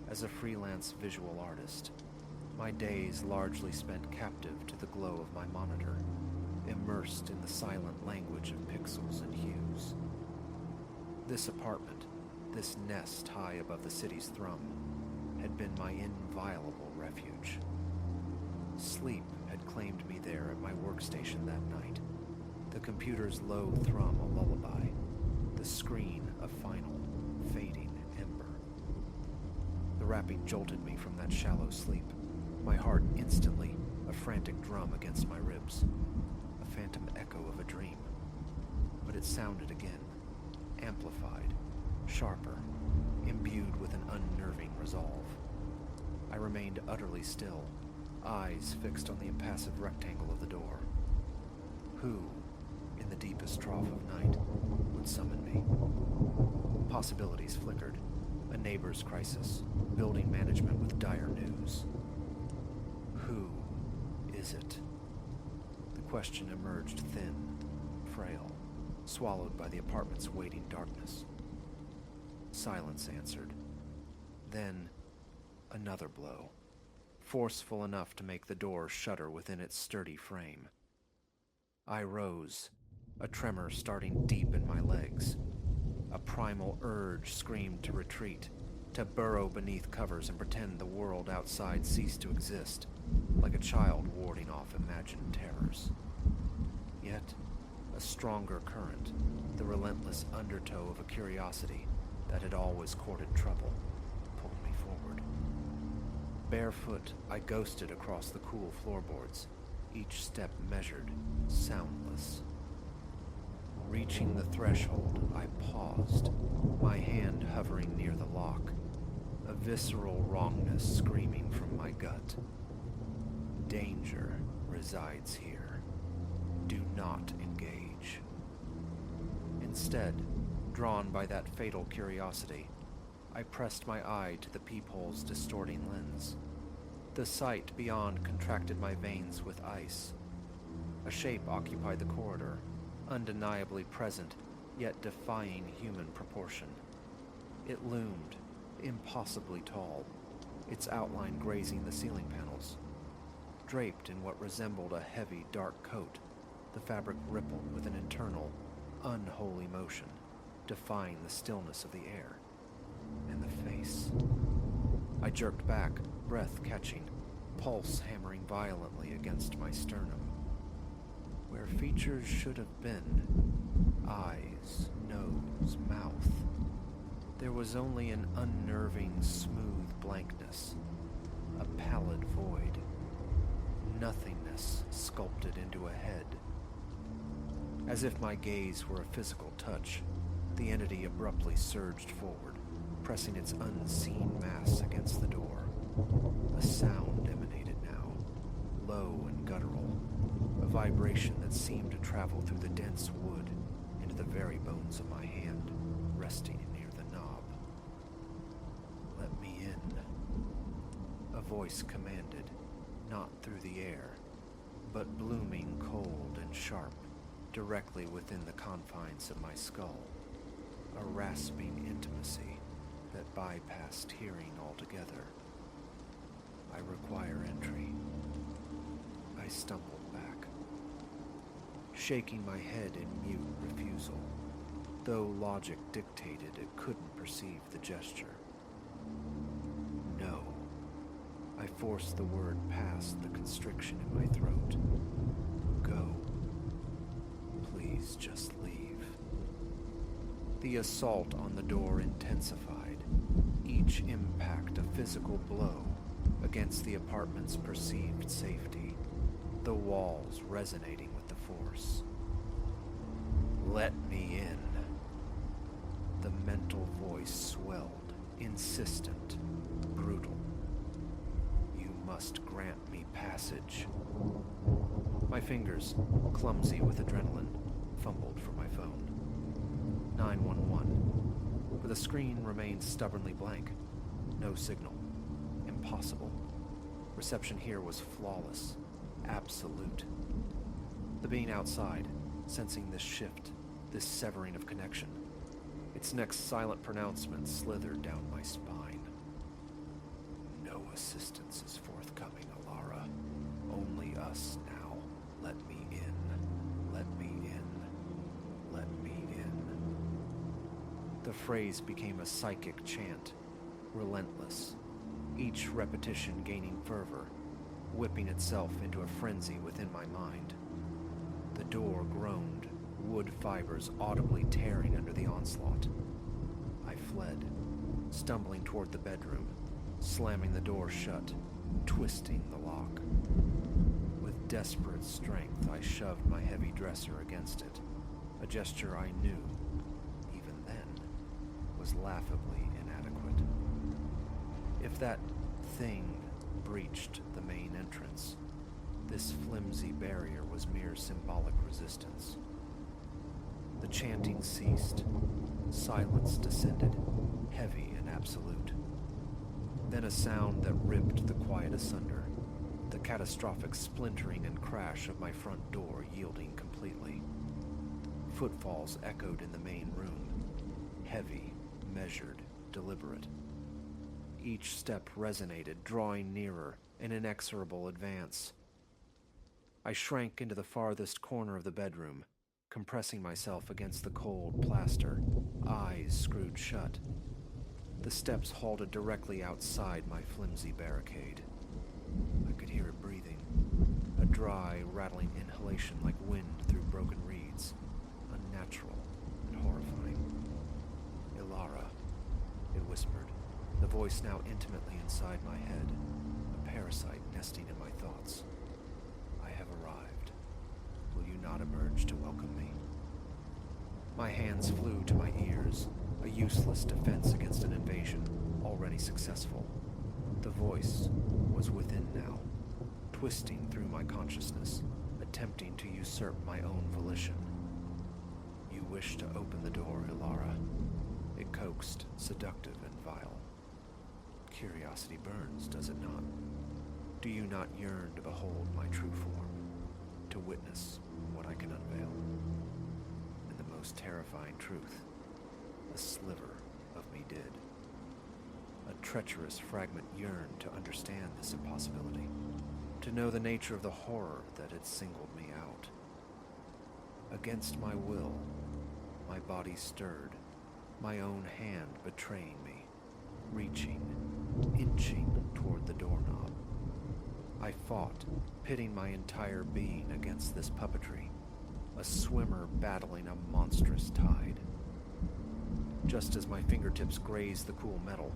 as a freelance visual artist, my days largely spent captive to the glow of my monitor, immersed in the silent language of pixels and hues. This apartment, this nest high above the city's thrum, had been my inviolable refuge. Sleep had claimed me there at my workstation that night, the computer's low thrum a lullaby, the screen a final, fading ember. The rapping jolted me from that shallow sleep, my heart instantly a frantic drum against my ribs, a phantom echo of a dream. But it sounded again, amplified, sharper, imbued with an unnerving resolve. I remained utterly still, eyes fixed on the impassive rectangle of the door. Who, in the deepest trough of night, would summon me? Possibilities flickered. A neighbor's crisis, building management with dire news. Who is it? The question emerged thin, frail, swallowed by the apartment's waiting darkness. Silence answered. Then, Another blow, forceful enough to make the door shudder within its sturdy frame. I rose, a tremor starting deep in my legs. A primal urge screamed to retreat, to burrow beneath covers and pretend the world outside ceased to exist, like a child warding off imagined terrors. Yet, a stronger current, the relentless undertow of a curiosity that had always courted trouble, pulled me forward. Barefoot, I ghosted across the cool floorboards, each step measured, soundless. Reaching the threshold, I paused, my hand hovering near the lock, a visceral wrongness screaming from my gut. Danger resides here. Do not engage. Instead, drawn by that fatal curiosity, I pressed my eye to the peephole's distorting lens. The sight beyond contracted my veins with ice. A shape occupied the corridor, undeniably present, yet defying human proportion. It loomed, impossibly tall, its outline grazing the ceiling panels. Draped in what resembled a heavy, dark coat, the fabric rippled with an internal, unholy motion, defying the stillness of the air. And the face. I jerked back, breath catching, pulse hammering violently against my sternum. Where features should have been, eyes, nose, mouth, there was only an unnerving, smooth blankness, a pallid void, nothingness sculpted into a head. As if my gaze were a physical touch, the entity abruptly surged forward, pressing its unseen mass against the door. A sound emanated now, low and guttural, a vibration that seemed to travel through the dense wood into the very bones of my hand, resting near the knob. Let me in, a voice commanded, not through the air, but blooming cold and sharp, directly within the confines of my skull. A rasping intimacy that bypassed hearing altogether. I require entry. I stumbled back, shaking my head in mute refusal, though logic dictated it couldn't perceive the gesture. No. I forced the word past the constriction in my throat. Go. Please just leave. The assault on the door intensified, each impact a physical blow against the apartment's perceived safety, the walls resonating with the force. Let me in. The mental voice swelled, insistent, brutal. You must grant me passage. My fingers, clumsy with adrenaline, fumbled for my phone. 911. But the screen remained stubbornly blank. No signal. Impossible. Reception here was flawless. Absolute. The being outside, sensing this shift, this severing of connection, its next silent pronouncement slithered down my spine. No assistance is forthcoming, Alara. Only us now. Let me in. Let me in. Let me in. The phrase became a psychic chant, relentless, each repetition gaining fervor, whipping itself into a frenzy within my mind. The door groaned, wood fibers audibly tearing under the onslaught. I fled, stumbling toward the bedroom, slamming the door shut, twisting the lock. With desperate strength, I shoved my heavy dresser against it, a gesture I knew, even then, was laughably inadequate. If that thing breached the main entrance, this flimsy barrier was mere symbolic resistance. The chanting ceased. Silence descended, heavy and absolute. Then a sound that ripped the quiet asunder, the catastrophic splintering and crash of my front door yielding completely. Footfalls echoed in the main room, heavy, measured, deliberate. Each step resonated, drawing nearer, an inexorable advance. I shrank into the farthest corner of the bedroom, compressing myself against the cold plaster, eyes screwed shut. The steps halted directly outside my flimsy barricade. I could hear it breathing, a dry, rattling inhalation like wind through broken reeds, unnatural and horrifying. "Ilara," it whispered, the voice now intimately inside my head, a parasite nesting in my thoughts. "I have arrived. Will you not emerge to welcome me?" My hands flew to my ears, a useless defense against an invasion, already successful. The voice was within now, twisting through my consciousness, attempting to usurp my own volition. "You wish to open the door, Ilara," it coaxed, seductive and vile. "Curiosity burns, does it not? Do you not yearn to behold my true form, to witness what I can unveil? And the most terrifying truth, a sliver of me did. A treacherous fragment yearned to understand this impossibility, to know the nature of the horror that had singled me out. Against my will, my body stirred, my own hand betraying me, reaching, inching toward the doorknob. I fought, pitting my entire being against this puppetry, a swimmer battling a monstrous tide. Just as my fingertips grazed the cool metal,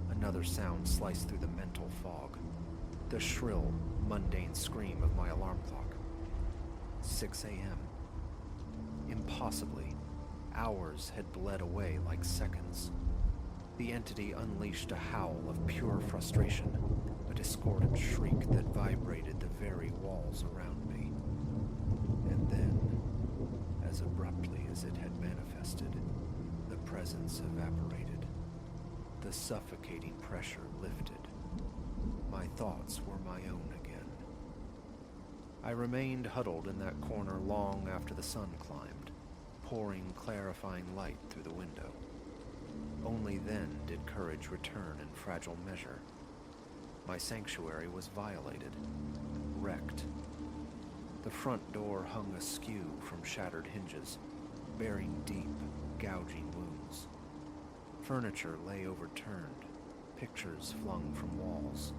another sound sliced through the mental fog. The shrill, mundane scream of my alarm clock. 6 a.m. Impossibly, hours had bled away like seconds. The entity unleashed a howl of pure frustration, a discordant shriek that vibrated the very walls around me. And then, as abruptly as it had manifested, the presence evaporated. The suffocating pressure lifted. My thoughts were my own again. I remained huddled in that corner long after the sun climbed, pouring clarifying light through the window. Only then did courage return in fragile measure. My sanctuary was violated, wrecked. The front door hung askew from shattered hinges, bearing deep, gouging wounds. Furniture lay overturned, pictures flung from walls.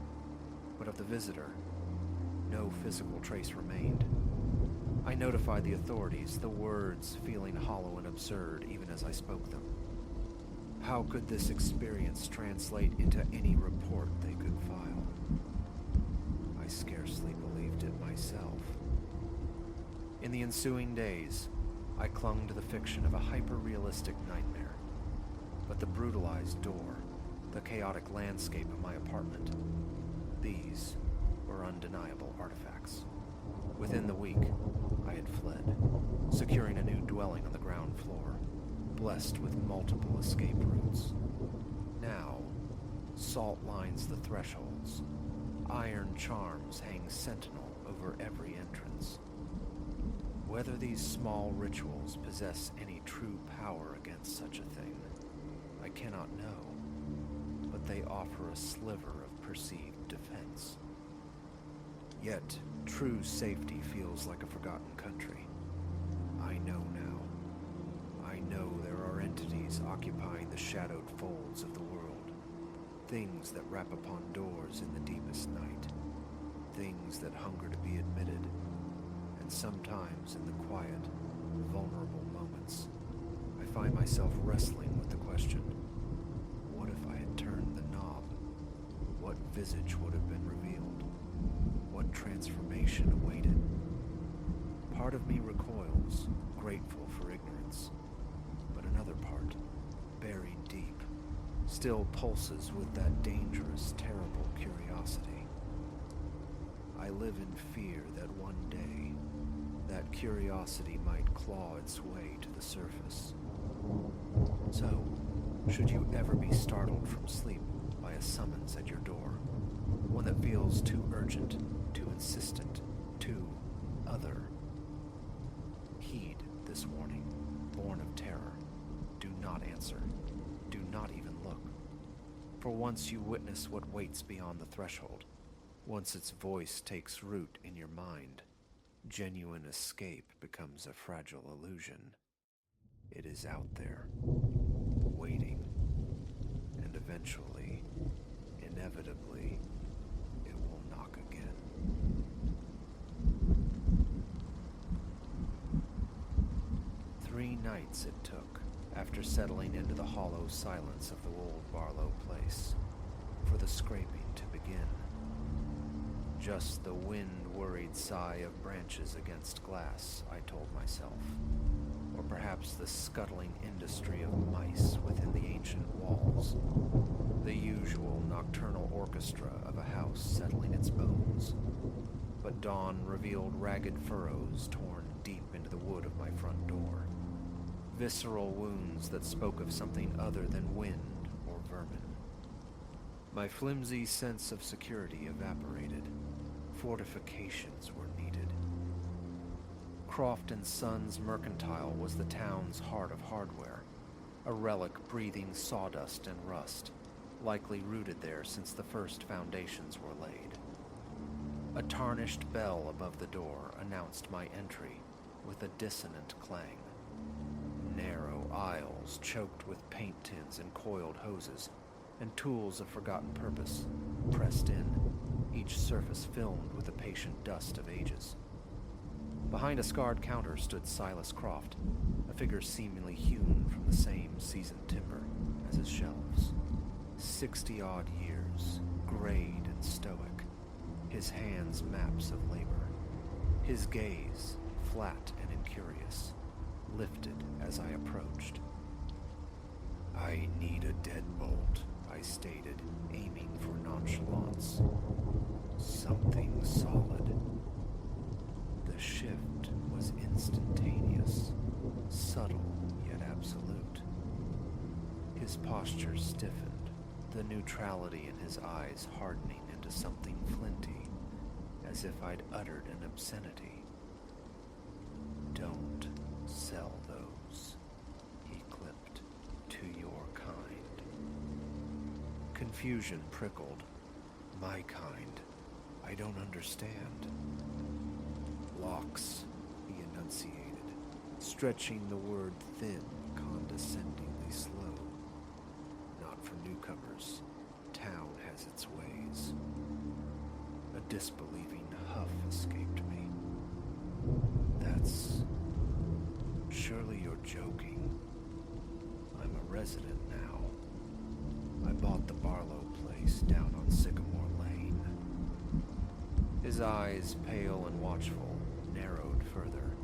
But of the visitor, no physical trace remained. I notified the authorities, the words feeling hollow and absurd even as I spoke them. How could this experience translate into any report they could file? I scarcely believed it myself. In the ensuing days, I clung to the fiction of a hyper-realistic nightmare. But the brutalized door, the chaotic landscape of my apartment, these were undeniable artifacts. Within the week, I had fled, securing a new dwelling on the ground floor, blessed with multiple escape routes. Now, salt lines the thresholds. Iron charms hang sentinel over every entrance. Whether these small rituals possess any true power against such a thing, I cannot know, but they offer a sliver of perceived defense. Yet, true safety feels like a forgotten country. I know now. I know there are entities occupying the shadowed folds of the world, things that rap upon doors in the deepest night, things that hunger to be admitted, and sometimes in the quiet, vulnerable moments, I find myself wrestling with the question, what if I had turned the knob? What visage would have been revealed? What transformation awaited? Part of me recoils, grateful for ignorance, but another part, buried deep, still pulses with that dangerous, terrible curiosity. I live in fear that one day, that curiosity might claw its way to the surface. So, should you ever be startled from sleep by a summons at your door, one that feels too urgent, too insistent, too other, heed this warning, born of terror. Do not answer. Do not even look. For once you witness what waits beyond the threshold, once its voice takes root in your mind, genuine escape becomes a fragile illusion. It is out there, waiting, and eventually, inevitably, it will knock again. 3 nights it took, after settling into the hollow silence of the old Barlow place, for the scraping to begin. Just the wind-worried sigh of branches against glass, I told myself. Or perhaps the scuttling industry of mice within the ancient walls. The usual nocturnal orchestra of a house settling its bones. But dawn revealed ragged furrows torn deep into the wood of my front door. Visceral wounds that spoke of something other than wind or vermin. My flimsy sense of security evaporated. Fortifications were needed. Croft & Sons Mercantile was the town's heart of hardware, a relic breathing sawdust and rust, likely rooted there since the first foundations were laid. A tarnished bell above the door announced my entry with a dissonant clang. Narrow aisles choked with paint tins and coiled hoses, and tools of forgotten purpose, pressed in, each surface filmed with the patient dust of ages. Behind a scarred counter stood Silas Croft, a figure seemingly hewn from the same seasoned timber as his shelves. 60-odd years, grayed and stoic, his hands maps of labor, his gaze, flat and incurious, lifted as I approached. "I need a deadbolt," I stated, aiming for nonchalance. "Something solid." The shift was instantaneous, subtle yet absolute. His posture stiffened, the neutrality in his eyes hardening into something flinty, as if I'd uttered an obscenity. "Don't sell those," he clipped, "to your kind." Confusion prickled. "My kind? I don't understand." "Locks," he enunciated, stretching the word thin, condescendingly slow. "Not for newcomers. Town has its ways." A disbelieving huff escaped me. "That's... surely you're joking. I'm a resident now. I bought the Barlow place down on Sycamore Lane." His eyes, pale and watchful, narrowed further.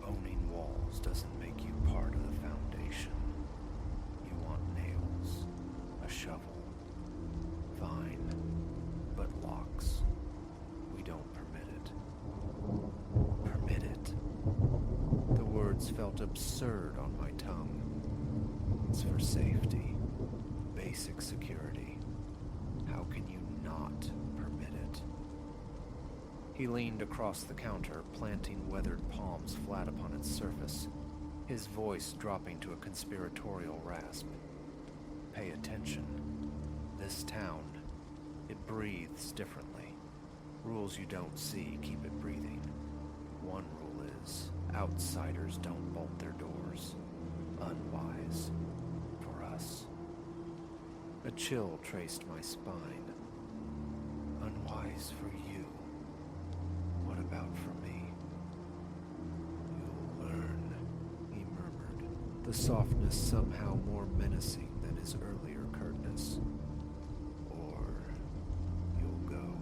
"Owning walls doesn't make you part of the foundation. You want nails, a shovel. Fine, but locks. We don't permit it." Permit it? The words felt absurd on my tongue. It's for safety, basic security. How can you not permit it? He leaned across the counter, planting weathered palms flat upon its surface, his voice dropping to a conspiratorial rasp. "Pay attention. This town, it breathes differently. Rules you don't see keep it breathing. One rule is, outsiders don't bolt their doors. Unwise. For us." A chill traced my spine. "Unwise for you. What about for me?" "You'll learn," he murmured, the softness somehow more menacing than his earlier curtness. "Or you'll go.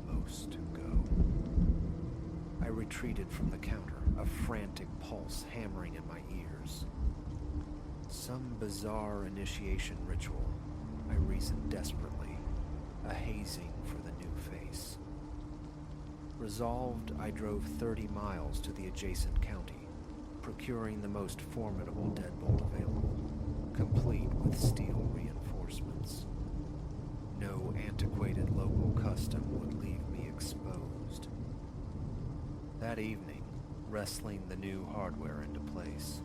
Most go." I retreated from the counter, a frantic pulse hammering in my ears. Some bizarre initiation ritual, I reasoned desperately, a hazing for the new face. Resolved, I drove 30 miles to the adjacent county, procuring the most formidable deadbolt available, complete with steel reinforcements. No antiquated local custom would leave me exposed. That evening, wrestling the new hardware into place,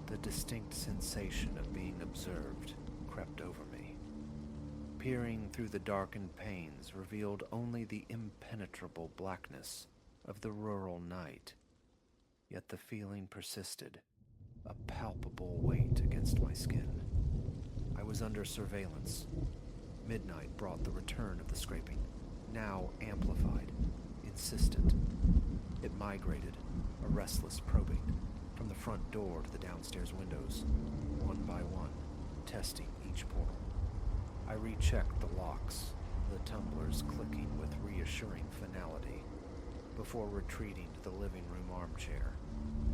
the distinct sensation of being observed crept over me. Peering through the darkened panes revealed only the impenetrable blackness of the rural night. Yet the feeling persisted, a palpable weight against my skin. I was under surveillance. Midnight brought the return of the scraping, now amplified, insistent. It migrated, a restless probing, from the front door to the downstairs windows, one by one, testing each portal. I rechecked the locks, the tumblers clicking with reassuring finality, before retreating to the living room armchair,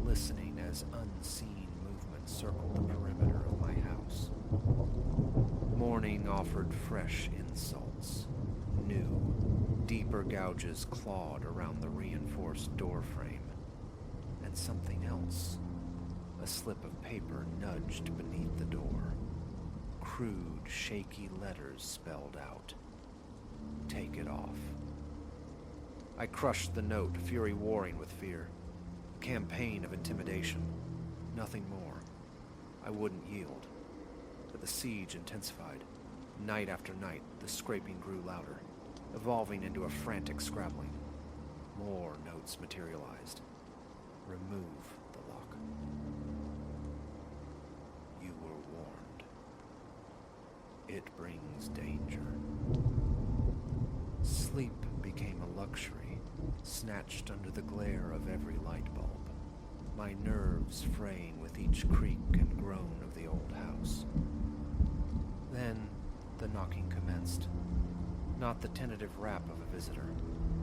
listening as unseen movement circled the perimeter of my house. Morning offered fresh insults. New, deeper gouges clawed around the reinforced door frame. And something else. A slip of paper nudged beneath the door. Crude, shaky letters spelled out. Take it off. I crushed the note, fury warring with fear. A campaign of intimidation. Nothing more. I wouldn't yield. But the siege intensified. Night after night, the scraping grew louder, evolving into a frantic scrabbling. More notes materialized. Remove the lock. You were warned. It brings danger. Sleep became a luxury, snatched under the glare of every light bulb, my nerves fraying with each creak and groan of the old house. Then the knocking commenced. Not the tentative rap of a visitor,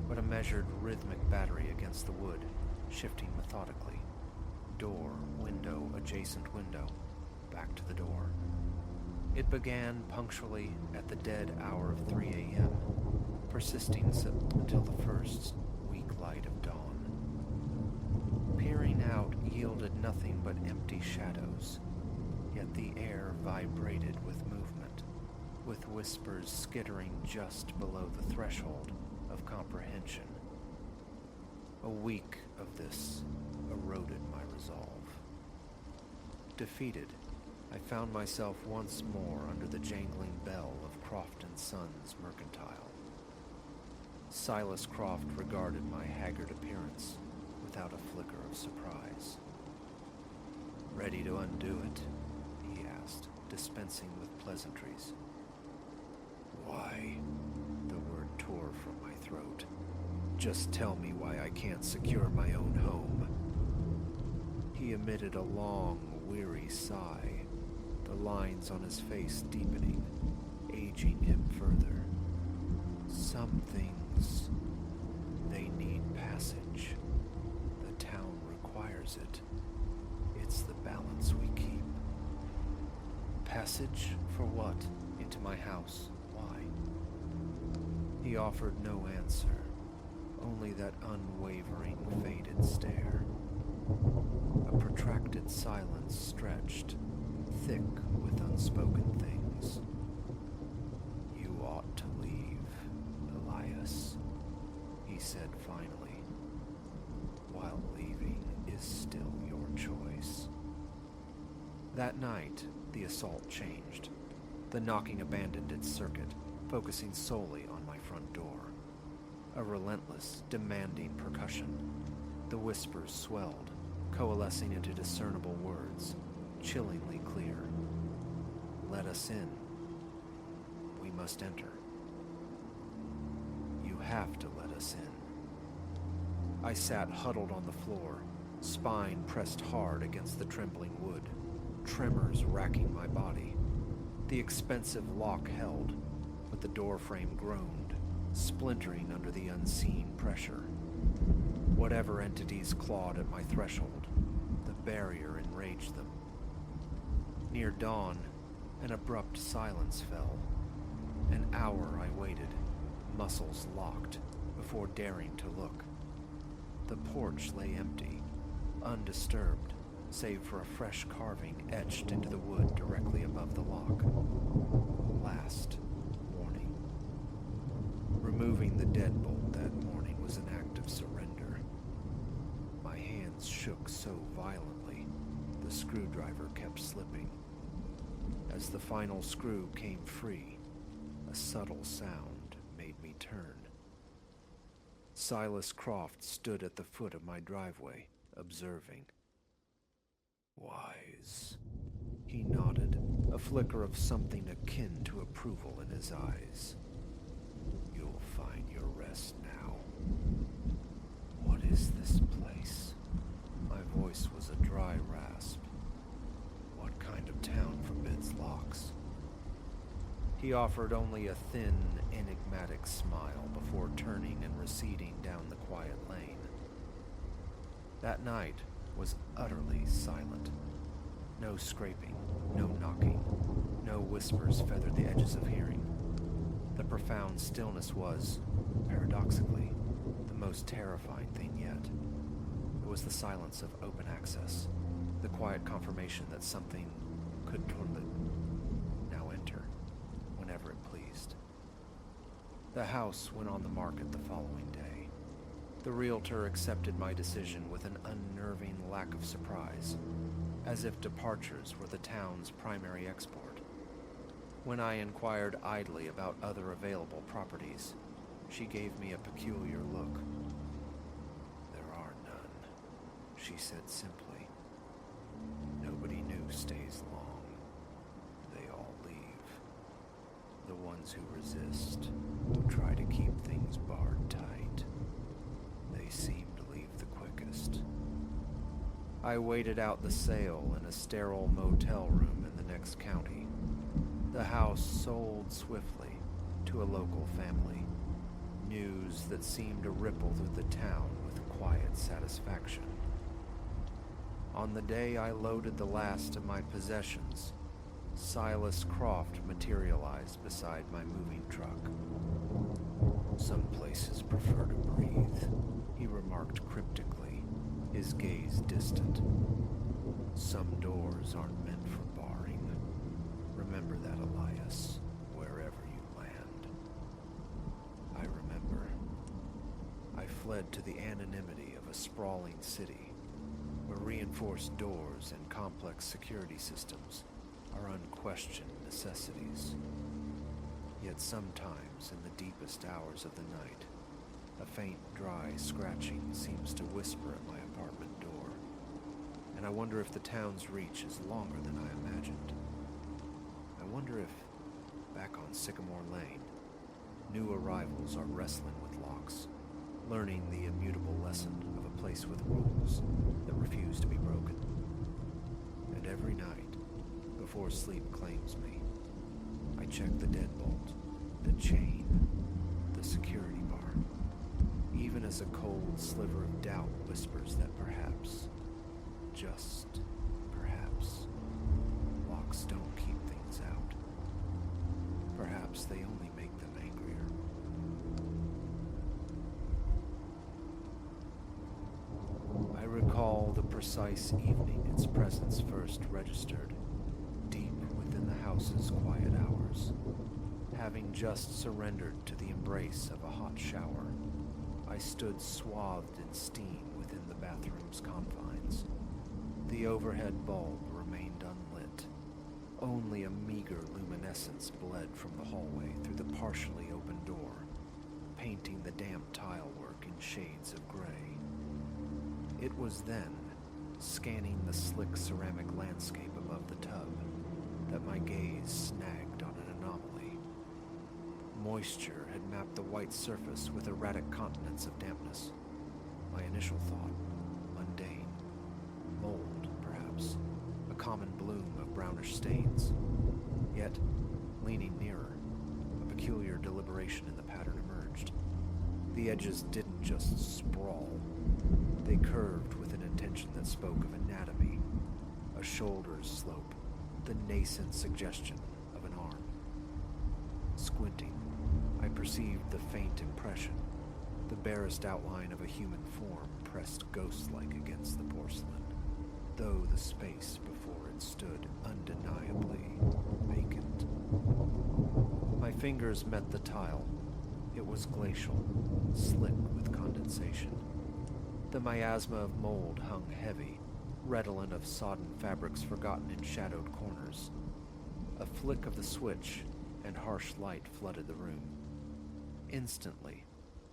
but a measured rhythmic battery against the wood, shifting methodically. Door, window, adjacent window, back to the door. It began punctually at the dead hour of 3 a.m., persisting until the first weak light of dawn. Peering out yielded nothing but empty shadows, yet the air vibrated with movement, with whispers skittering just below the threshold of comprehension. A week of this eroded my resolve. Defeated, I found myself once more under the jangling bell of Croft & Sons Mercantile. Silas Croft regarded my haggard appearance without a flicker of surprise. "Ready to undo it?" he asked, dispensing with pleasantries. "Why?" The word tore from my throat. "Just tell me why I can't secure my own home." He emitted a long, weary sigh, the lines on his face deepening, aging him further. "Some things, they need passage. The town requires it. It's the balance we keep." "Passage for what? Into my house? Why?" He offered no answer, only that unwavering, faded stare. A protracted silence stretched, thick with unspoken things. "You ought to leave, Elias," he said finally, "while leaving is still your choice." That night, the assault changed. The knocking abandoned its circuit, focusing solely on my front door. A relentless, demanding percussion. The whispers swelled, coalescing into discernible words, chillingly clear. "Let us in. We must enter. You have to let us in." I sat huddled on the floor, spine pressed hard against the trembling wood, tremors racking my body. The expensive lock held, but the door frame groaned, splintering under the unseen pressure. Whatever entities clawed at my threshold, the barrier enraged them. Near dawn, an abrupt silence fell. An hour I waited, muscles locked, before daring to look. The porch lay empty, undisturbed, save for a fresh carving etched into the wood directly above the lock. Last warning. Removing the deadbolt that morning was an act of surrender. My hands shook so violently, the screwdriver kept slipping. As the final screw came free, a subtle sound made me turn. Silas Croft stood at the foot of my driveway, observing. Wise. He nodded, a flicker of something akin to approval in his eyes. You'll find your rest now. What is this place? My voice was a dry rasp. What kind of town forbids locks? He offered only a thin, enigmatic smile before turning and receding down the quiet lane. That night was utterly silent. No scraping, no knocking, no whispers feathered the edges of hearing. The profound stillness was, paradoxically, the most terrifying thing yet. It was the silence of open access, the quiet confirmation that something could now enter, whenever it pleased. The house went on the market the following day. The realtor accepted my decision with an unnerving lack of surprise, as if departures were the town's primary export. When I inquired idly about other available properties, she gave me a peculiar look. There are none, she said simply. Nobody new stays long. They all leave. The ones who resist, who try to keep things barred tight, they seem to leave the quickest. I waited out the sale in a sterile motel room in the next county. The house sold swiftly to a local family, news that seemed to ripple through the town with quiet satisfaction. On the day I loaded the last of my possessions, Silas Croft materialized beside my moving truck. Some places prefer to breathe, he remarked cryptically, his gaze distant. Some doors aren't meant for barring. Remember that, Elias, wherever you land. I remember. I fled to the anonymity of a sprawling city, where reinforced doors and complex security systems are unquestioned necessities. Yet sometimes, in the deepest hours of the night, a faint, dry scratching seems to whisper at my apartment door, and I wonder if the town's reach is longer than I imagined. I wonder if, back on Sycamore Lane, new arrivals are wrestling with locks, learning the immutable lesson of a place with rules that refuse to be broken. And every night, before sleep claims me, I check the deadbolt, the chain, the security bar, even as a cold sliver of doubt whispers that perhaps, just perhaps, locks don't keep things out. Perhaps they only make them angrier. I recall the precise evening its presence first registered, deep within the house's quiet hours. Having just surrendered to the embrace of a hot shower, I stood swathed in steam within the bathroom's confines. The overhead bulb remained unlit. Only a meager luminescence bled from the hallway through the partially open door, painting the damp tilework in shades of gray. It was then, scanning the slick ceramic landscape above the tub, that my gaze snagged on an anomaly. Moisture had mapped the white surface with erratic continents of dampness. My initial thought, mundane. Mold, perhaps. A common bloom of brownish stains. Yet, leaning nearer, a peculiar deliberation in the pattern emerged. The edges didn't just sprawl. They curved with an intention that spoke of anatomy. A shoulder's slope, the nascent suggestion of an arm. Squinting, I perceived the faint impression, the barest outline of a human form pressed ghost-like against the porcelain, though the space before it stood undeniably vacant. My fingers met the tile. It was glacial, slick with condensation. The miasma of mold hung heavy, redolent of sodden fabrics forgotten in shadowed corners. A flick of the switch, and harsh light flooded the room. Instantly,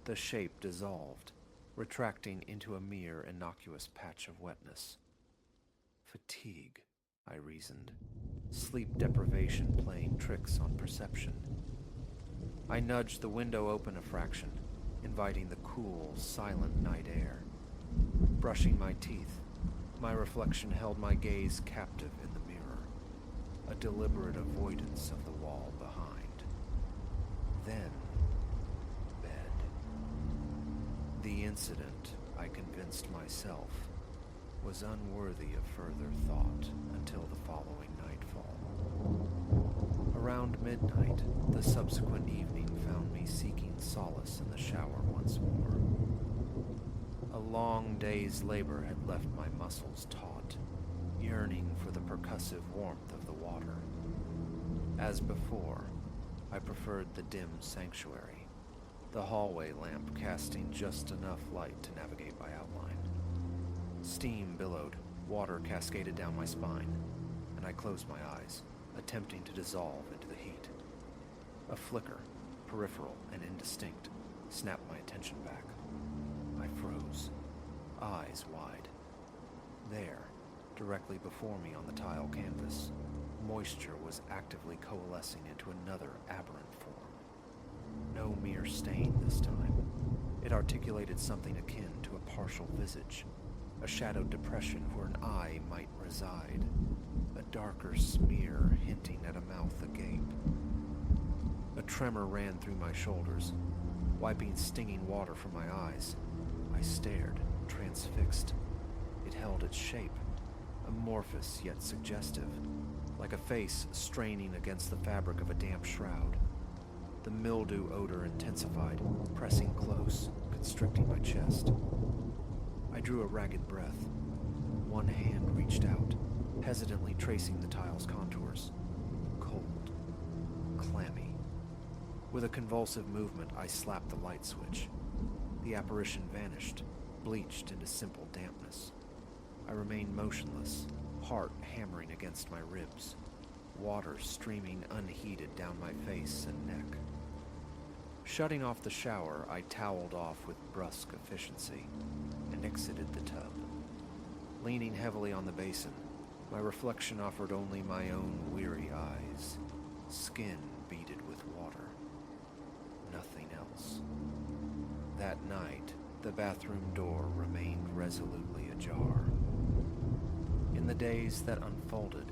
the shape dissolved, retracting into a mere innocuous patch of wetness. Fatigue, I reasoned. Sleep deprivation playing tricks on perception. I nudged the window open a fraction, inviting the cool, silent night air. Brushing my teeth, my reflection held my gaze captive in the mirror, a deliberate avoidance of the wall behind. Then, bed. The incident, I convinced myself, was unworthy of further thought until the following nightfall. Around midnight, the subsequent evening found me seeking solace in the shower once more. A long day's labor had left my muscles taut, yearning for the percussive warmth of the water. As before, I preferred the dim sanctuary, the hallway lamp casting just enough light to navigate by outline. Steam billowed, water cascaded down my spine, and I closed my eyes, attempting to dissolve into the heat. A flicker, peripheral and indistinct, snapped my attention back. I froze, eyes wide. There, directly before me on the tile canvas, moisture was actively coalescing into another aberrant form. No mere stain this time. It articulated something akin to a partial visage, a shadowed depression where an eye might reside, a darker smear hinting at a mouth agape. A tremor ran through my shoulders, wiping stinging water from my eyes. I stared, transfixed. It held its shape, amorphous yet suggestive, like a face straining against the fabric of a damp shroud. The mildew odor intensified, pressing close, constricting my chest. I drew a ragged breath. One hand reached out, hesitantly tracing the tile's contours. Cold, clammy. With a convulsive movement, I slapped the light switch. The apparition vanished, bleached into simple dampness. I remained motionless, heart hammering against my ribs, water streaming unheeded down my face and neck. Shutting off the shower, I toweled off with brusque efficiency and exited the tub. Leaning heavily on the basin, my reflection offered only my own weary eyes, skin beaded with water. Nothing else. That night, the bathroom door remained resolutely ajar. In the days that unfolded,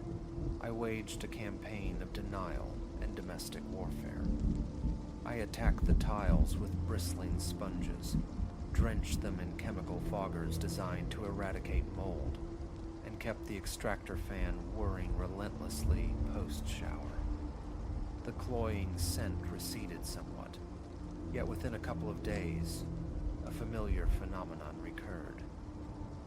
I waged a campaign of denial and domestic warfare. I attacked the tiles with bristling sponges, drenched them in chemical foggers designed to eradicate mold, and kept the extractor fan whirring relentlessly post-shower. The cloying scent receded somewhat, yet within a couple of days, a familiar phenomenon recurred.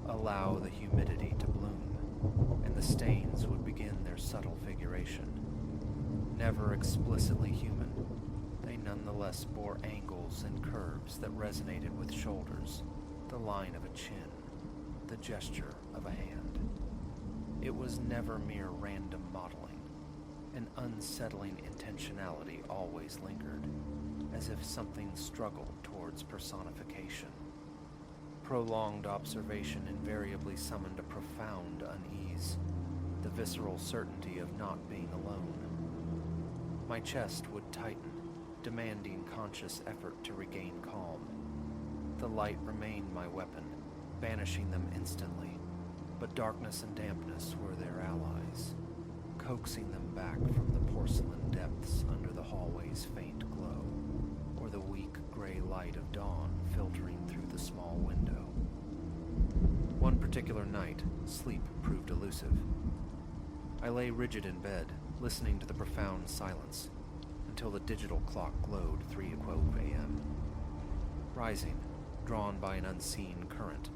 Allow the humidity to bloom, and the stains would begin their subtle figuration. Never explicitly human, they nonetheless bore angles and curves that resonated with shoulders, the line of a chin, the gesture of a hand. It was never mere random modeling. An unsettling intentionality always lingered, as if something struggled towards personification. Prolonged observation invariably summoned a profound unease, the visceral certainty of not being alone. My chest would tighten, demanding conscious effort to regain calm. The light remained my weapon, banishing them instantly, but darkness and dampness were their allies, coaxing them back from the porcelain depths under the hallway's faint glow, or the weak gray light of dawn filtering through the small window. One particular night, sleep proved elusive. I lay rigid in bed, listening to the profound silence, until the digital clock glowed 3:12 a.m. Rising, drawn by an unseen current,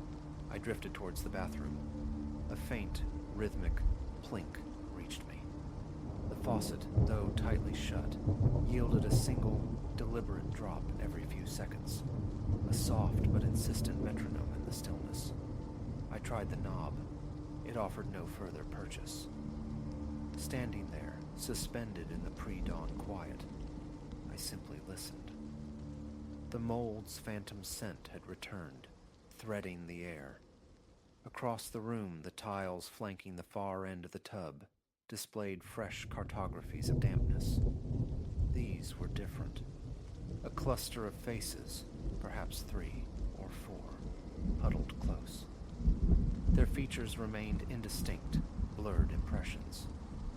I drifted towards the bathroom. A faint, rhythmic plink reached me. The faucet, though tightly shut, yielded a single, deliberate drop every few seconds, a soft but insistent metronome in the stillness. I tried the knob. It offered no further purchase. Standing there, suspended in the pre-dawn quiet. I simply listened. The mold's phantom scent had returned, threading the air. Across the room, the tiles flanking the far end of the tub displayed fresh cartographies of dampness. These were different. A cluster of faces, perhaps 3 or 4, huddled close. Their features remained indistinct, blurred impressions.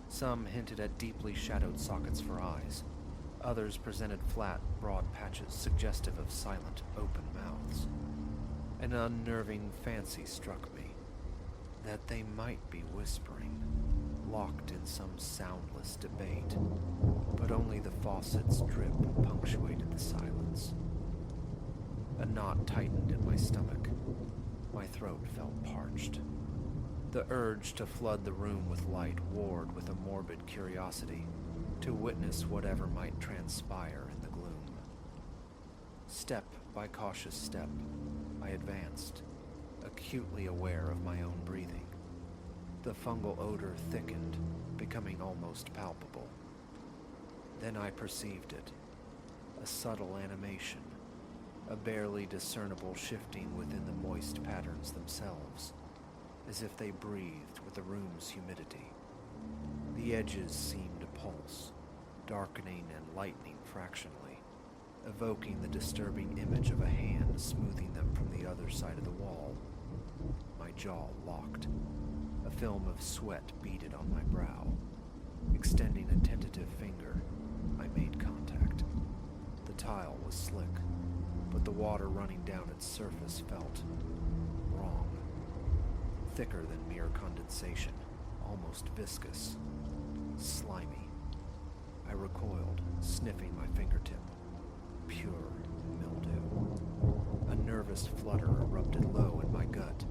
Some hinted at deeply shadowed sockets for eyes. Others presented flat, broad patches suggestive of silent, open mouths. An unnerving fancy struck me, that they might be whispering, locked in some soundless debate, but only the faucet's drip punctuated the silence. A knot tightened in my stomach. My throat felt parched. The urge to flood the room with light warred with a morbid curiosity to witness whatever might transpire in the gloom. Step by cautious step, I advanced, acutely aware of my own breathing. The fungal odor thickened, becoming almost palpable. Then I perceived it, a subtle animation, a barely discernible shifting within the moist patterns themselves, as if they breathed with the room's humidity. The edges seemed to pulse, darkening and lightening fractionally, evoking the disturbing image of a hand smoothing them from the other side of the wall. My jaw locked. A film of sweat beaded on my brow. Extending a tentative finger, I made contact. The tile was slick, but the water running down its surface felt wrong. Thicker than mere condensation, almost viscous, slimy. I recoiled, sniffing my fingertip. Pure mildew. A nervous flutter erupted low in my gut.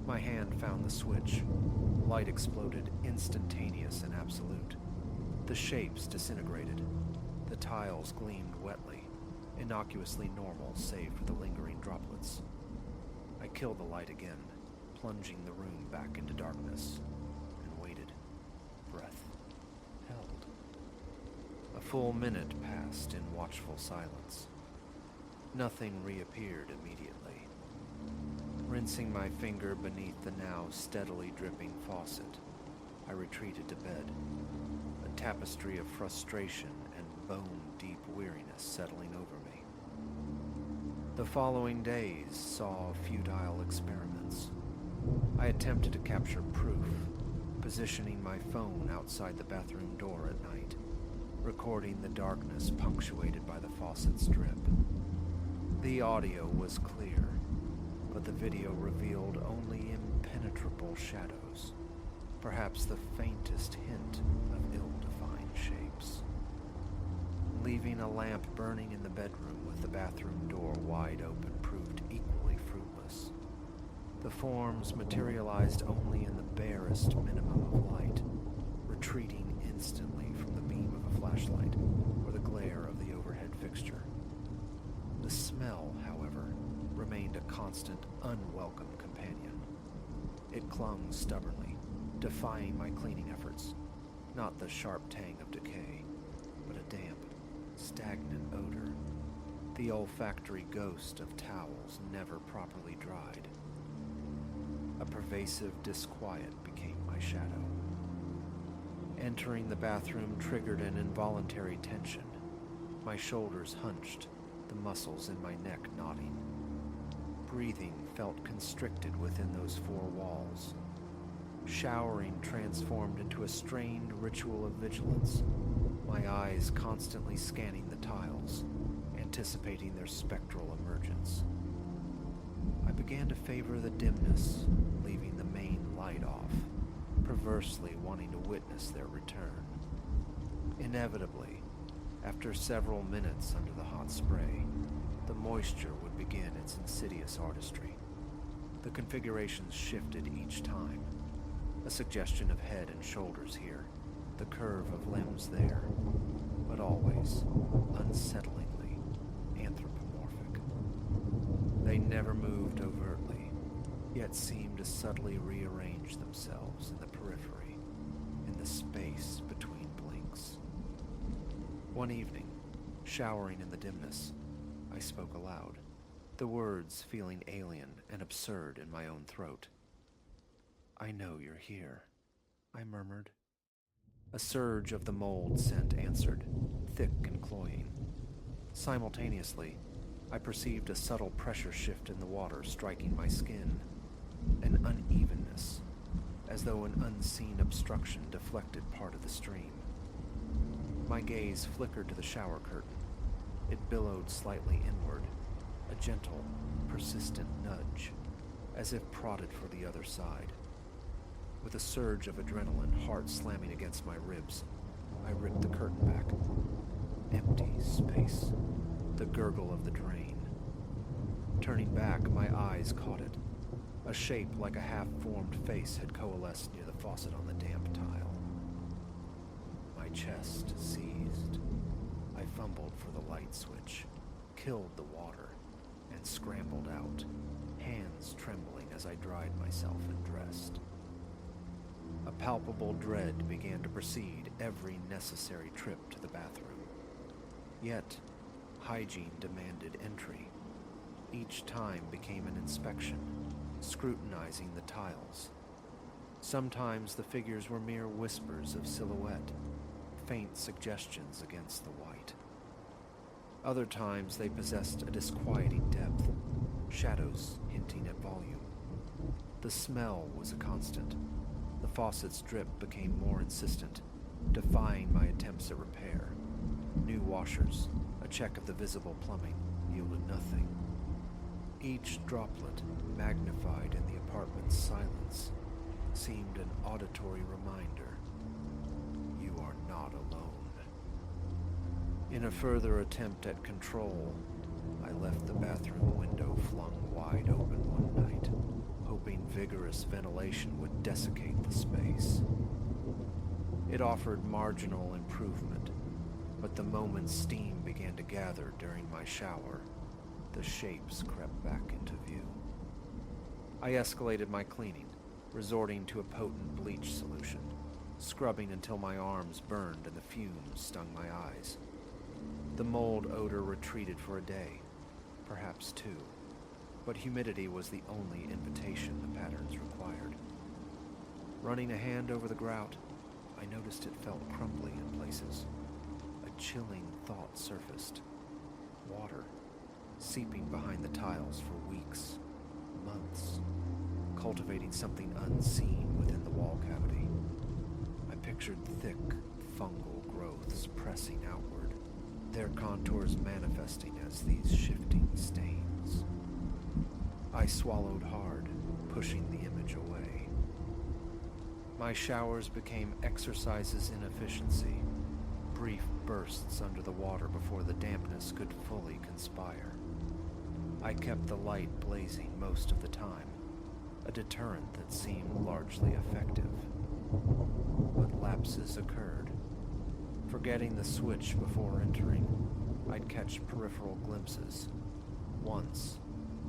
My hand found the switch. Light exploded, instantaneous and absolute. The shapes disintegrated. The tiles gleamed wetly, innocuously normal save for the lingering droplets. I killed the light again, plunging the room back into darkness, and waited. Breath held. A full minute passed in watchful silence. Nothing reappeared immediately. Rinsing my finger beneath the now steadily dripping faucet, I retreated to bed, a tapestry of frustration and bone-deep weariness settling over me. The following days saw futile experiments. I attempted to capture proof, positioning my phone outside the bathroom door at night, recording the darkness punctuated by the faucet's drip. The audio was clear, but the video revealed only impenetrable shadows, perhaps the faintest hint of ill-defined shapes. Leaving a lamp burning in the bedroom with the bathroom door wide open proved equally fruitless. The forms materialized only in the barest minimum of light, retreating instantly from the beam of a flashlight or the glare of the overhead fixture. The smell, however, remained a constant, unwelcome companion. It clung stubbornly, defying my cleaning efforts. Not the sharp tang of decay, but a damp, stagnant odor. The olfactory ghost of towels never properly dried. A pervasive disquiet became my shadow. Entering the bathroom triggered an involuntary tension. My shoulders hunched, the muscles in my neck knotting. Breathing felt constricted within those 4 walls. Showering transformed into a strained ritual of vigilance, my eyes constantly scanning the tiles, anticipating their spectral emergence. I began to favor the dimness, leaving the main light off, perversely wanting to witness their return. Inevitably, after several minutes under the hot spray, the moisture would begin its insidious artistry. The configurations shifted each time. A suggestion of head and shoulders here, the curve of limbs there, but always, unsettlingly, anthropomorphic. They never moved overtly, yet seemed to subtly rearrange themselves in the periphery, in the space between blinks. One evening, showering in the dimness, I spoke aloud, the words feeling alien and absurd in my own throat. "I know you're here," I murmured. A surge of the mold scent answered, thick and cloying. Simultaneously, I perceived a subtle pressure shift in the water striking my skin, an unevenness, as though an unseen obstruction deflected part of the stream. My gaze flickered to the shower curtain. It billowed slightly inward, a gentle, persistent nudge, as if prodded for the other side. With a surge of adrenaline, heart slamming against my ribs, I ripped the curtain back. Empty space, the gurgle of the drain. Turning back, my eyes caught it. A shape like a half-formed face had coalesced near the faucet on the damp tile. My chest seized. I fumbled for the light switch, killed the water, and scrambled out, hands trembling as I dried myself and dressed. A palpable dread began to precede every necessary trip to the bathroom. Yet, hygiene demanded entry. Each time became an inspection, scrutinizing the tiles. Sometimes the figures were mere whispers of silhouette, faint suggestions against the white. Other times they possessed a disquieting depth, shadows hinting at volume. The smell was a constant. The faucet's drip became more insistent, defying my attempts at repair. New washers, a check of the visible plumbing, yielded nothing. Each droplet, magnified in the apartment's silence, seemed an auditory reminder. You are not alone. In a further attempt at control, I left the bathroom window flung wide open one night, hoping vigorous ventilation would desiccate the space. It offered marginal improvement, but the moment steam began to gather during my shower, the shapes crept back into view. I escalated my cleaning, resorting to a potent bleach solution, scrubbing until my arms burned and the fumes stung my eyes. The mold odor retreated for a day, perhaps two, but humidity was the only invitation the patterns required. Running a hand over the grout, I noticed it felt crumbly in places. A chilling thought surfaced. Water, seeping behind the tiles for weeks, months, cultivating something unseen within the wall cavity. I pictured thick, fungal growths pressing outward, their contours manifesting as these shifting stains. I swallowed hard, pushing the image away. My showers became exercises in efficiency, brief bursts under the water before the dampness could fully conspire. I kept the light blazing most of the time, a deterrent that seemed largely effective. But lapses occurred. Forgetting the switch before entering, I'd catch peripheral glimpses. Once,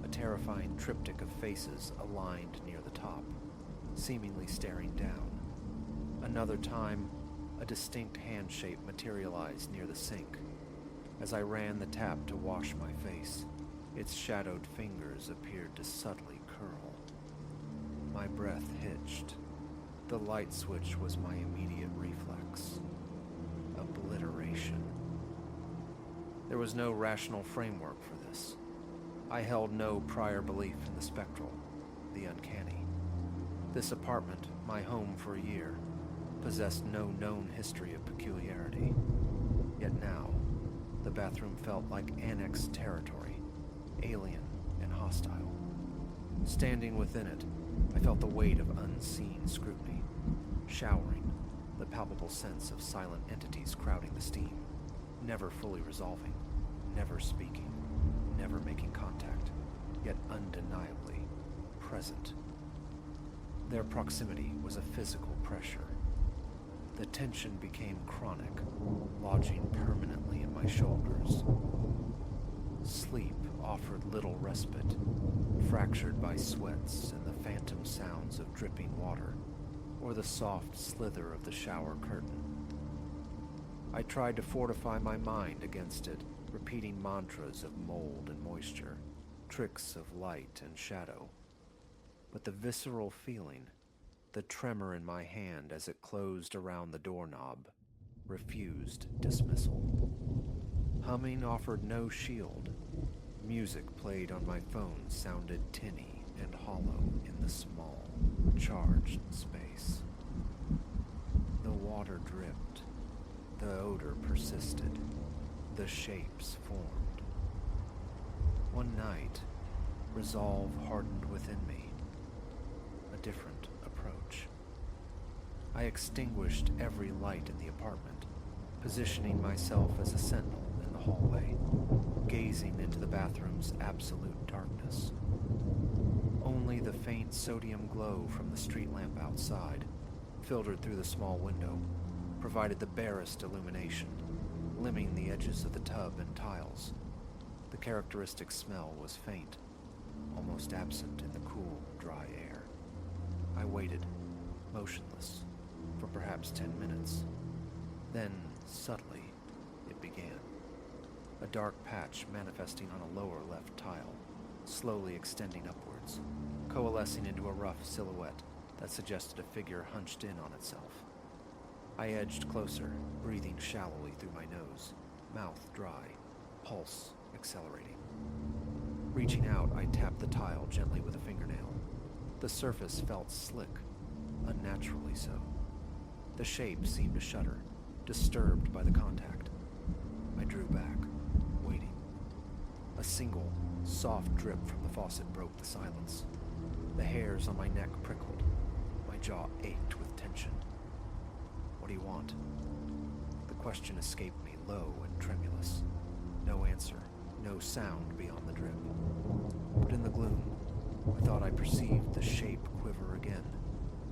a terrifying triptych of faces aligned near the top, seemingly staring down. Another time, a distinct hand shape materialized near the sink. As I ran the tap to wash my face, its shadowed fingers appeared to subtly curl. My breath hitched. The light switch was my immediate reflex. Obliteration. There was no rational framework for this. I held no prior belief in the spectral, the uncanny. This apartment, my home for a year, possessed no known history of peculiarity. Yet now, the bathroom felt like annexed territory, alien and hostile. Standing within it, I felt the weight of unseen scrutiny. Showering, the palpable sense of silent entities crowding the steam, never fully resolving, never speaking, never making contact, yet undeniably present. Their proximity was a physical pressure. The tension became chronic, lodging permanently in my shoulders. Sleep offered little respite, fractured by sweats and the phantom sounds of dripping water, or the soft slither of the shower curtain. I tried to fortify my mind against it, repeating mantras of mold and moisture, tricks of light and shadow. But the visceral feeling, the tremor in my hand as it closed around the doorknob, refused dismissal. Humming offered no shield. Music played on my phone sounded tinny and hollow in the small, charged space. The water dripped. The odor persisted. The shapes formed. One night, resolve hardened within me. A different approach. I extinguished every light in the apartment, positioning myself as a sentinel in the hallway, gazing into the bathroom's absolute darkness. Only the faint sodium glow from the street lamp outside, filtered through the small window, provided the barest illumination, limning the edges of the tub and tiles. The characteristic smell was faint, almost absent in the cool, dry air. I waited, motionless, for perhaps 10 minutes. Then, subtly, it began. A dark patch manifesting on a lower left tile, slowly extending upwards, coalescing into a rough silhouette that suggested a figure hunched in on itself. I edged closer, breathing shallowly through my nose, mouth dry, pulse accelerating. Reaching out, I tapped the tile gently with a fingernail. The surface felt slick, unnaturally so. The shape seemed to shudder, disturbed by the contact. I drew back, waiting. A single, soft drip from the faucet broke the silence. The hairs on my neck prickled. My jaw ached with tension. "What do you want?" The question escaped me, low and tremulous. No answer, no sound beyond the drip. But in the gloom, I thought I perceived the shape quiver again,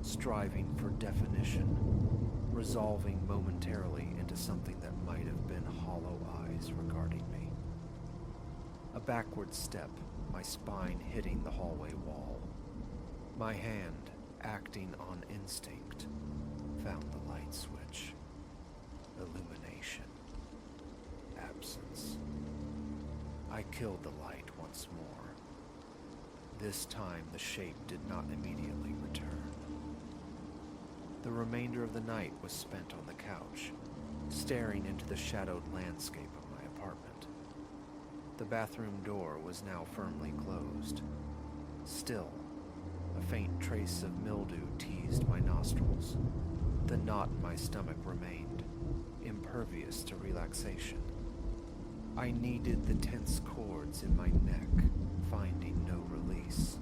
striving for definition, resolving momentarily into something that might have been hollow eyes regarding me. A backward step, my spine hitting the hallway wall. My hand, acting on instinct, found the light switch. Illumination. Absence. I killed the light once more. This time the shape did not immediately return. The remainder of the night was spent on the couch, staring into the shadowed landscape of my apartment. The bathroom door was now firmly closed. Still, a faint trace of mildew teased my nostrils. The knot in my stomach remained, impervious to relaxation. I kneaded the tense cords in my neck, finding no release.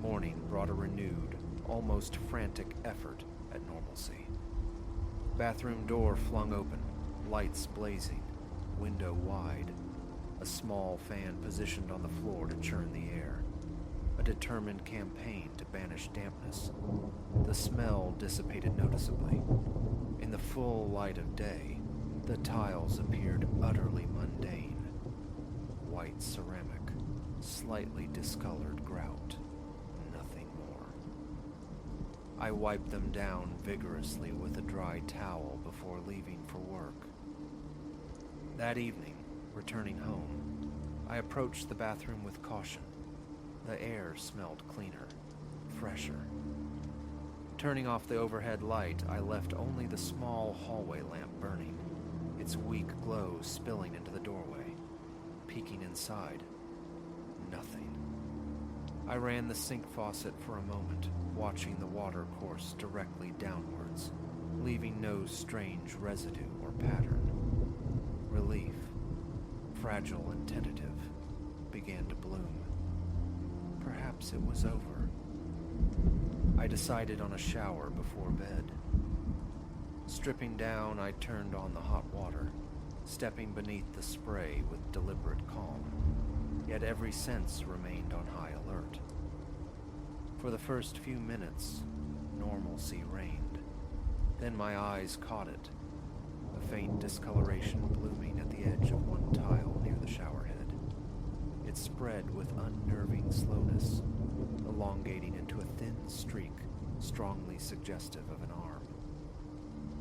Morning brought a renewed, almost frantic effort at normalcy. Bathroom door flung open, lights blazing, window wide, a small fan positioned on the floor to churn the air, a determined campaign to banish dampness. The smell dissipated noticeably. In the full light of day, the tiles appeared utterly mundane. White ceramic, slightly discolored grout, nothing more. I wiped them down vigorously with a dry towel before leaving for work. That evening, returning home, I approached the bathroom with caution. The air smelled cleaner, fresher. Turning off the overhead light, I left only the small hallway lamp burning, its weak glow spilling into the doorway. Peeking inside, nothing. I ran the sink faucet for a moment, watching the water course directly downwards, leaving no strange residue or pattern. Relief, fragile and tentative, began to bloom. Perhaps it was over. I decided on a shower before bed. Stripping down, I turned on the hot water, stepping beneath the spray with deliberate calm, yet every sense remained on high alert. For the first few minutes, normalcy reigned. Then my eyes caught it, a faint discoloration blooming at the edge of one tile near the shower head. It spread with unnerving slowness, elongating into a thin streak strongly suggestive of an arm.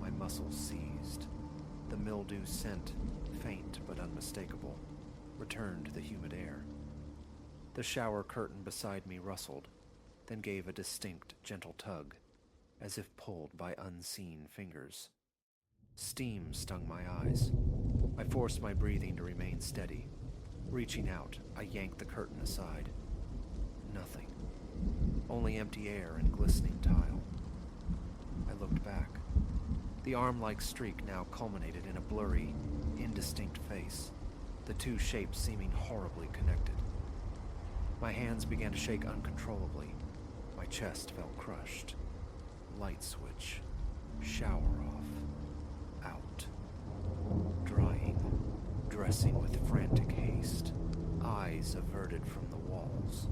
My muscles seized. The mildew scent, faint but unmistakable, returned to the humid air. The shower curtain beside me rustled, then gave a distinct, gentle tug, as if pulled by unseen fingers. Steam stung my eyes. I forced my breathing to remain steady. Reaching out, I yanked the curtain aside. Nothing. Only empty air and glistening tile. I looked back. The arm-like streak now culminated in a blurry, indistinct face, the two shapes seeming horribly connected. My hands began to shake uncontrollably. My chest felt crushed. Light switch. Shower off. Out. Drying. Dressing with frantic haste. Eyes averted from the walls.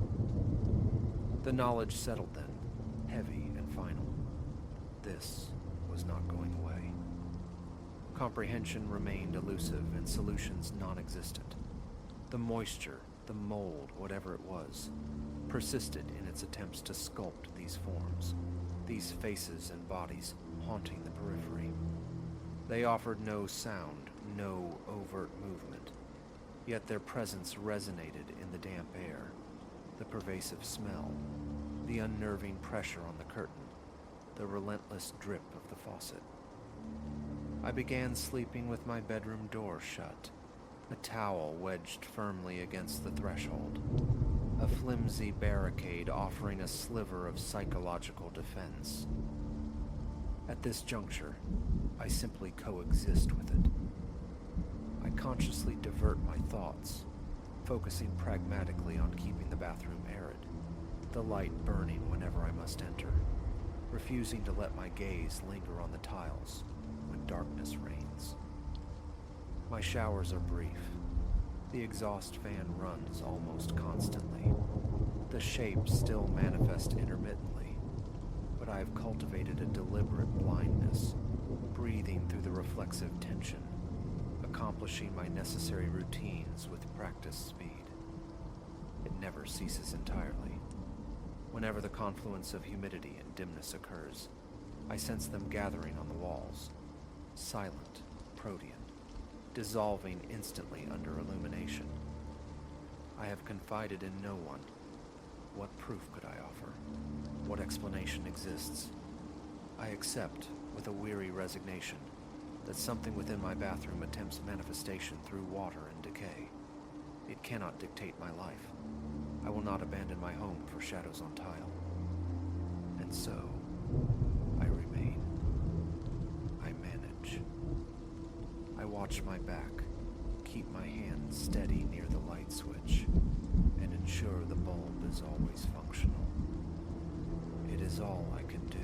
The knowledge settled then, heavy and final. This was not going away. Comprehension remained elusive and solutions non-existent. The moisture, the mold, whatever it was, persisted in its attempts to sculpt these forms, these faces and bodies haunting the periphery. They offered no sound, no overt movement, yet their presence resonated in the damp air, the pervasive smell, the unnerving pressure on the curtain, the relentless drip of the faucet. I began sleeping with my bedroom door shut, a towel wedged firmly against the threshold, a flimsy barricade offering a sliver of psychological defense. At this juncture, I simply coexist with it. I consciously divert my thoughts, focusing pragmatically on keeping the bathroom arid, the light burning whenever I must enter, refusing to let my gaze linger on the tiles when darkness reigns. My showers are brief. The exhaust fan runs almost constantly. The shapes still manifest intermittently, but I have cultivated a deliberate blindness, breathing through the reflexive tension, accomplishing my necessary routines with practiced speed. It never ceases entirely. Whenever the confluence of humidity and dimness occurs, I sense them gathering on the walls, silent, protean, dissolving instantly under illumination. I have confided in no one. What proof could I offer? What explanation exists? I accept, with a weary resignation, that something within my bathroom attempts manifestation through water and decay. It cannot dictate my life. I will not abandon my home for shadows on tile. And so, I remain. I manage. I watch my back, keep my hand steady near the light switch, and ensure the bulb is always functional. It is all I can do.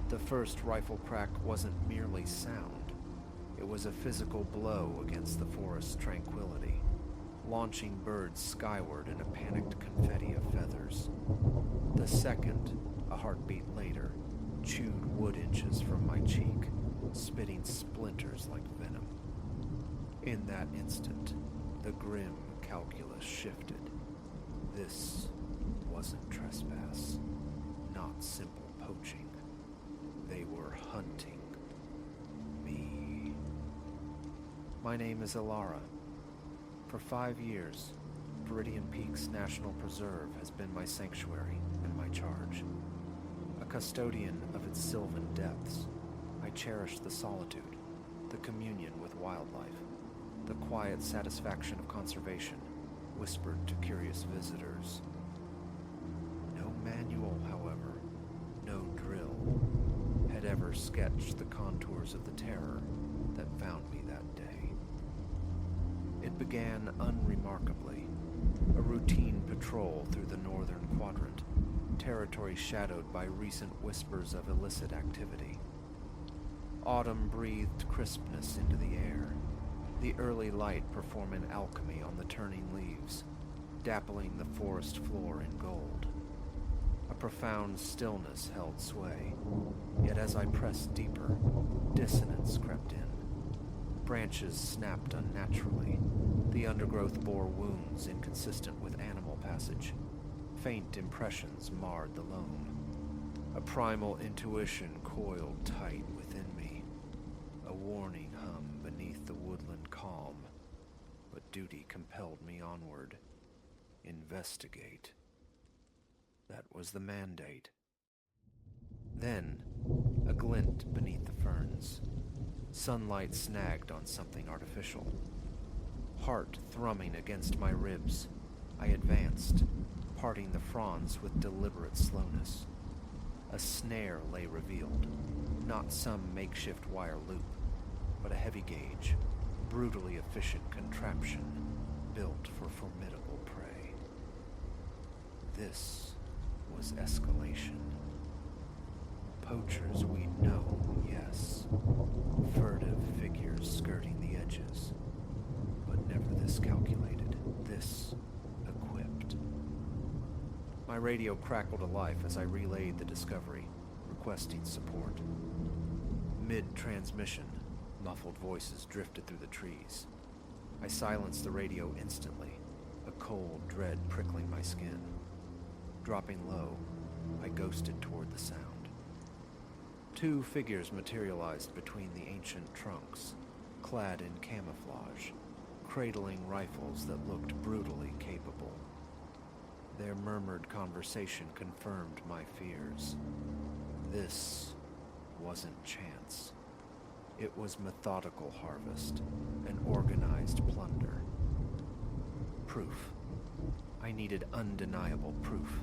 The first rifle crack wasn't merely sound. It was a physical blow against the forest's tranquility, launching birds skyward in a panicked confetti of feathers. The second, a heartbeat later, chewed wood inches from my cheek, spitting splinters like venom. In that instant, the grim calculus shifted. This wasn't trespass, not simple poaching. They were hunting me. My name is Alara. For 5 years, Viridian Peaks National Preserve has been my sanctuary and my charge. A custodian of its sylvan depths, I cherish the solitude, the communion with wildlife, the quiet satisfaction of conservation, whispered to curious visitors. No manual, however, no drill, had ever sketched the contours of the terror that found me that day. It began unremarkably, a routine patrol through the northern quadrant, territory shadowed by recent whispers of illicit activity. Autumn breathed crispness into the air, the early light performing alchemy on the turning leaves, dappling the forest floor in gold. A profound stillness held sway, yet as I pressed deeper, dissonance crept in. Branches snapped unnaturally, the undergrowth bore wounds inconsistent with animal passage. Faint impressions marred the loam. A primal intuition coiled tight within me. A warning hum beneath the woodland calm. But duty compelled me onward. Investigate. That was the mandate. Then, a glint beneath the ferns. Sunlight snagged on something artificial. Heart thrumming against my ribs, I advanced, parting the fronds with deliberate slowness. A snare lay revealed, not some makeshift wire loop, but a heavy gauge, brutally efficient contraption built for formidable prey. This was escalation. Poachers we know, yes. Furtive figures skirting the edges. But never this calculated, this equipped. My radio crackled to life as I relayed the discovery, requesting support. Mid-transmission, muffled voices drifted through the trees. I silenced the radio instantly, a cold dread prickling my skin. Dropping low, I ghosted toward the sound. Two figures materialized between the ancient trunks, clad in camouflage, cradling rifles that looked brutally capable. Their murmured conversation confirmed my fears. This wasn't chance. It was methodical harvest, an organized plunder. Proof. I needed undeniable proof.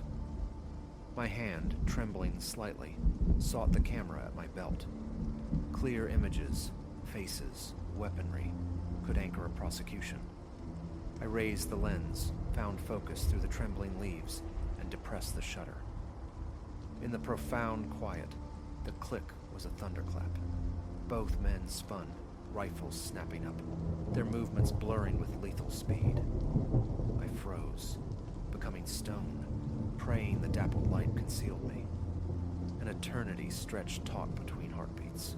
My hand, trembling slightly, sought the camera at my belt. Clear images, faces, weaponry could anchor a prosecution. I raised the lens, found focus through the trembling leaves, and depressed the shutter. In the profound quiet, the click was a thunderclap. Both men spun, rifles snapping up, their movements blurring with lethal speed. I froze, becoming stone, praying the dappled light concealed me. An eternity stretched taut between heartbeats.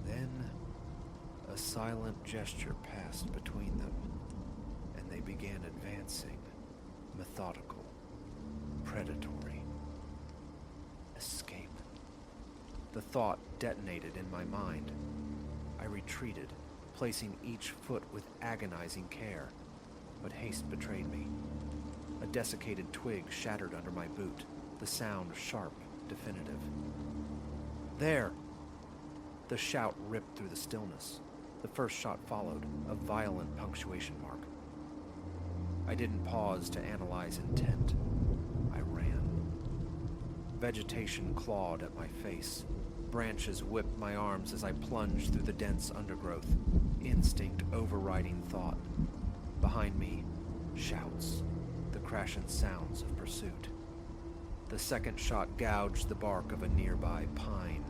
Then, a silent gesture passed between them, and they began advancing, methodical, predatory. Escape. The thought detonated in my mind. I retreated, placing each foot with agonizing care, but haste betrayed me. A desiccated twig shattered under my boot, the sound sharp, definitive. There! The shout ripped through the stillness. The first shot followed, a violent punctuation mark. I didn't pause to analyze intent. I ran. Vegetation clawed at my face. Branches whipped my arms as I plunged through the dense undergrowth, instinct overriding thought. Behind me, shouts, the crashing sounds of pursuit. The second shot gouged the bark of a nearby pine,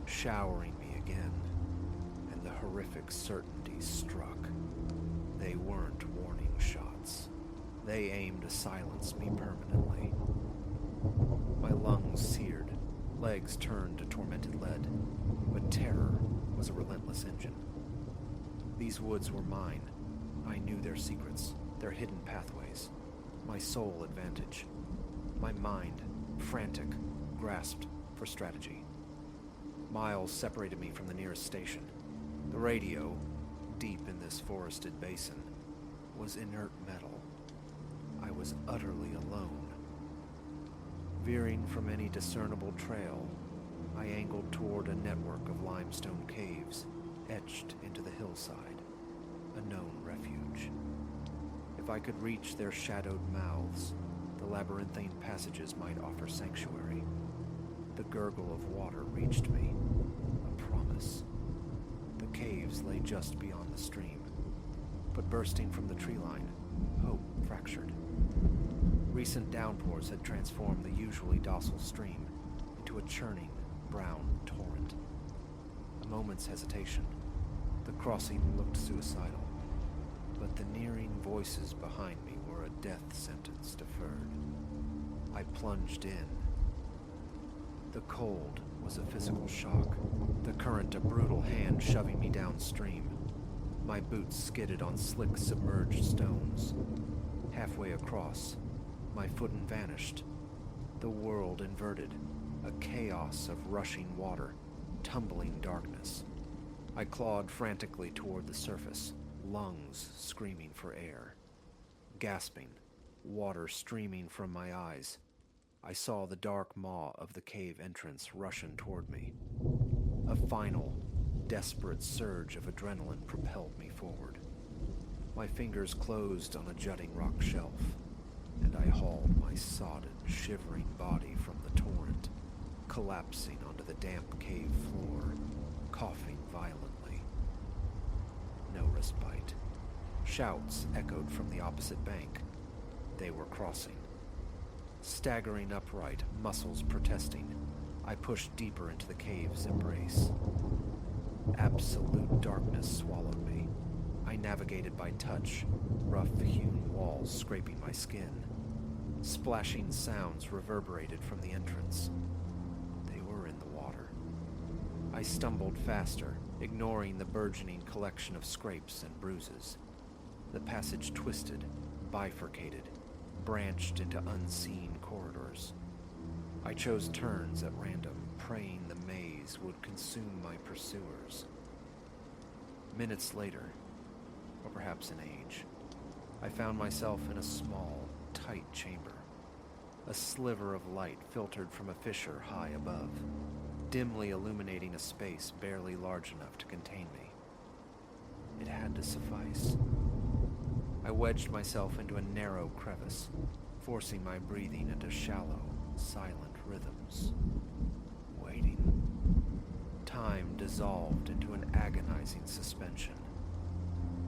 showering me again, and the horrific certainty struck. They weren't warning shots. They aimed to silence me permanently. My lungs seared, legs turned to tormented lead, but terror was a relentless engine. These woods were mine. I knew their secrets, their hidden pathways, my sole advantage. My mind, frantic, grasped for strategy. Miles separated me from the nearest station. The radio, deep in this forested basin, was inert metal. I was utterly alone. Veering from any discernible trail, I angled toward a network of limestone caves etched into the hillside, a known refuge. If I could reach their shadowed mouths, the labyrinthine passages might offer sanctuary. The gurgle of water reached me, a promise. The caves lay just beyond the stream, but bursting from the tree line, hope fractured. Recent downpours had transformed the usually docile stream into a churning, brown torrent. A moment's hesitation. The crossing looked suicidal, but the nearing voices behind me were a death sentence deferred. I plunged in. The cold was a physical shock, the current a brutal hand shoving me downstream. My boots skidded on slick, submerged stones. Halfway across, My footing vanished. The world inverted, a chaos of rushing water, tumbling darkness. I clawed frantically toward the surface, lungs screaming for air. Gasping, water streaming from my eyes, I saw the dark maw of the cave entrance rushing toward me. A final, desperate surge of adrenaline propelled me forward. My fingers closed on a jutting rock shelf, and I hauled my sodden, shivering body from the torrent, collapsing onto the damp cave floor, coughing violently. No respite. Shouts echoed from the opposite bank. They were crossing. Staggering upright, muscles protesting, I pushed deeper into the cave's embrace. Absolute darkness swallowed me. I navigated by touch, rough-hewn walls scraping my skin. Splashing sounds reverberated from the entrance. They were in the water. I stumbled faster, ignoring the burgeoning collection of scrapes and bruises. The passage twisted, bifurcated, branched into unseen corridors. I chose turns at random, praying the maze would consume my pursuers. Minutes later, or perhaps an age, I found myself in a small, tight chamber. A sliver of light filtered from a fissure high above, dimly illuminating a space barely large enough to contain me. It had to suffice. I wedged myself into a narrow crevice, forcing my breathing into shallow, silent rhythms. Waiting. Time dissolved into an agonizing suspension.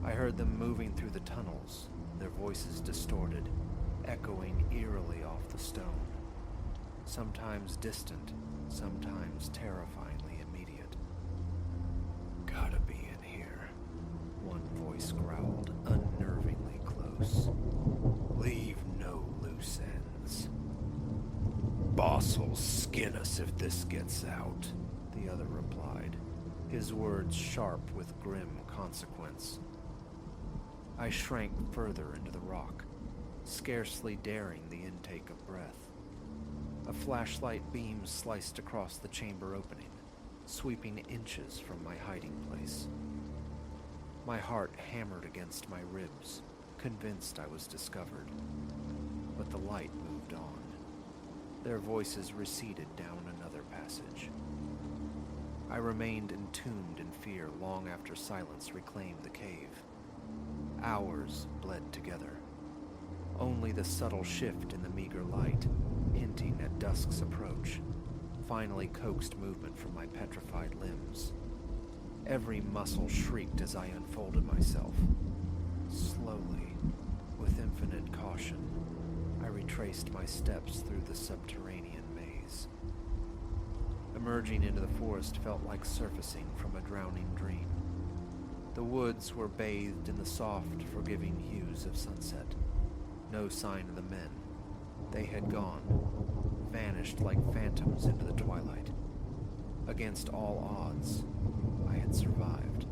I heard them moving through the tunnels, their voices distorted, echoing eerily off the stone. Sometimes distant, sometimes terrifyingly immediate. Gotta be in here, one voice growled, unnervingly close. Leave no loose ends. Boss'll skin us if this gets out, the other replied, his words sharp with grim consequence. I shrank further into the rock, scarcely daring the intake of breath. A flashlight beam sliced across the chamber opening, sweeping inches from my hiding place. My heart hammered against my ribs, convinced I was discovered. But the light moved on. Their voices receded down another passage. I remained entombed in fear long after silence reclaimed the cave. Hours bled together. Only the subtle shift in the meager light, hinting at dusk's approach, finally coaxed movement from my petrified limbs. Every muscle shrieked as I unfolded myself. Slowly, with infinite caution, I retraced my steps through the subterranean maze. Emerging into the forest felt like surfacing from a drowning dream. The woods were bathed in the soft, forgiving hues of sunset. No sign of the men. They had gone, vanished like phantoms into the twilight. Against all odds, I had survived.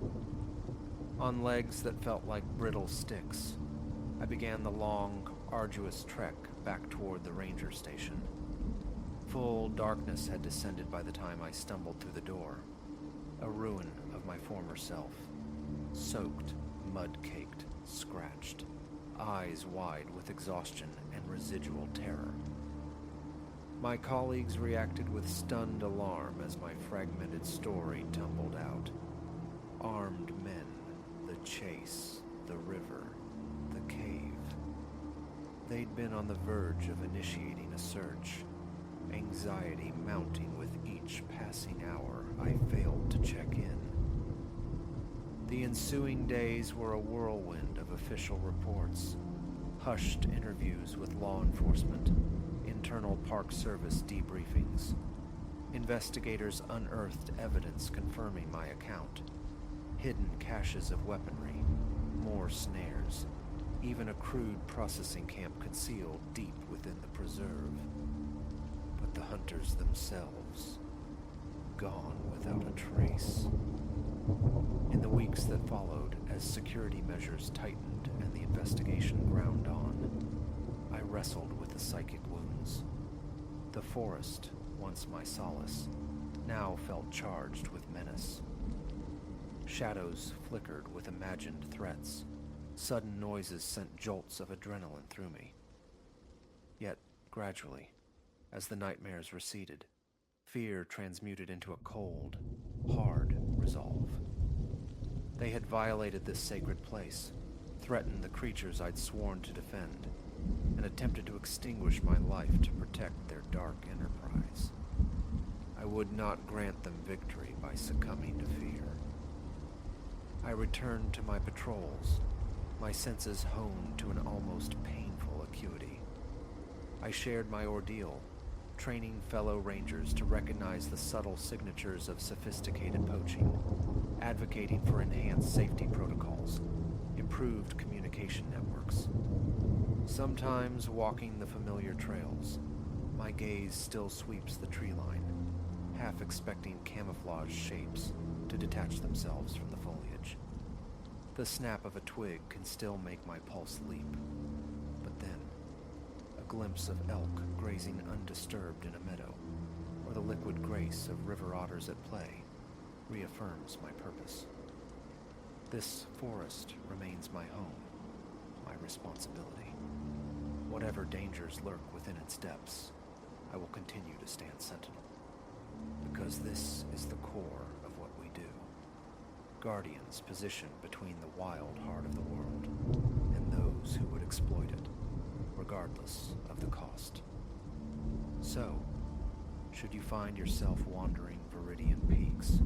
On legs that felt like brittle sticks, I began the long, arduous trek back toward the ranger station. Full darkness had descended by the time I stumbled through the door, a ruin of my former self, soaked, mud-caked, scratched, eyes wide with exhaustion and residual terror. My colleagues reacted with stunned alarm as my fragmented story tumbled out. Armed men, the chase, the river, the cave. They'd been on the verge of initiating a search, anxiety mounting with each passing hour I failed to check in. The ensuing days were a whirlwind of official reports, hushed interviews with law enforcement, internal Park Service debriefings. Investigators unearthed evidence confirming my account. Hidden caches of weaponry, more snares, even a crude processing camp concealed deep within the preserve. But the hunters themselves, gone without a trace. In the weeks that followed, as security measures tightened and the investigation ground on, I wrestled with the psychic wounds. The forest, once my solace, now felt charged with menace. Shadows flickered with imagined threats. Sudden noises sent jolts of adrenaline through me. Yet, gradually, as the nightmares receded, fear transmuted into a cold, hard resolve. They had violated this sacred place, threatened the creatures I'd sworn to defend, and attempted to extinguish my life to protect their dark enterprise. I would not grant them victory by succumbing to fear. I returned to my patrols, my senses honed to an almost painful acuity. I shared my ordeal, training fellow rangers to recognize the subtle signatures of sophisticated poaching, advocating for enhanced safety protocols, improved communication networks. Sometimes walking the familiar trails, my gaze still sweeps the tree line, half expecting camouflage shapes to detach themselves from the foliage. The snap of a twig can still make my pulse leap, but then a glimpse of elk grazing undisturbed in a meadow, or the liquid grace of river otters at play, reaffirms my purpose. This forest remains my home, my responsibility. Whatever dangers lurk within its depths, I will continue to stand sentinel, because this is the core of what we do. Guardians positioned between the wild heart of the world and those who would exploit it, regardless of the cost. So, should you find yourself wandering Viridian peaks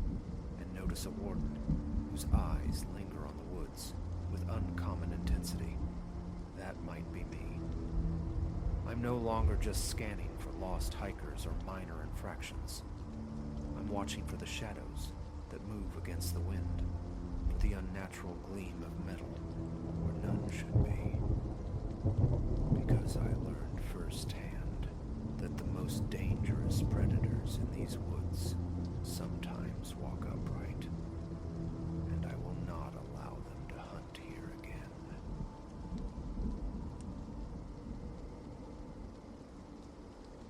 and notice a warden whose eyes linger on the woods with uncommon intensity, that might be me. I'm no longer just scanning for lost hikers or minor infractions. I'm watching for the shadows that move against the wind, for the unnatural gleam of metal where none should be. Because I learned firsthand that the most dangerous predators in these woods sometimes walk upright, and I will not allow them to hunt here again.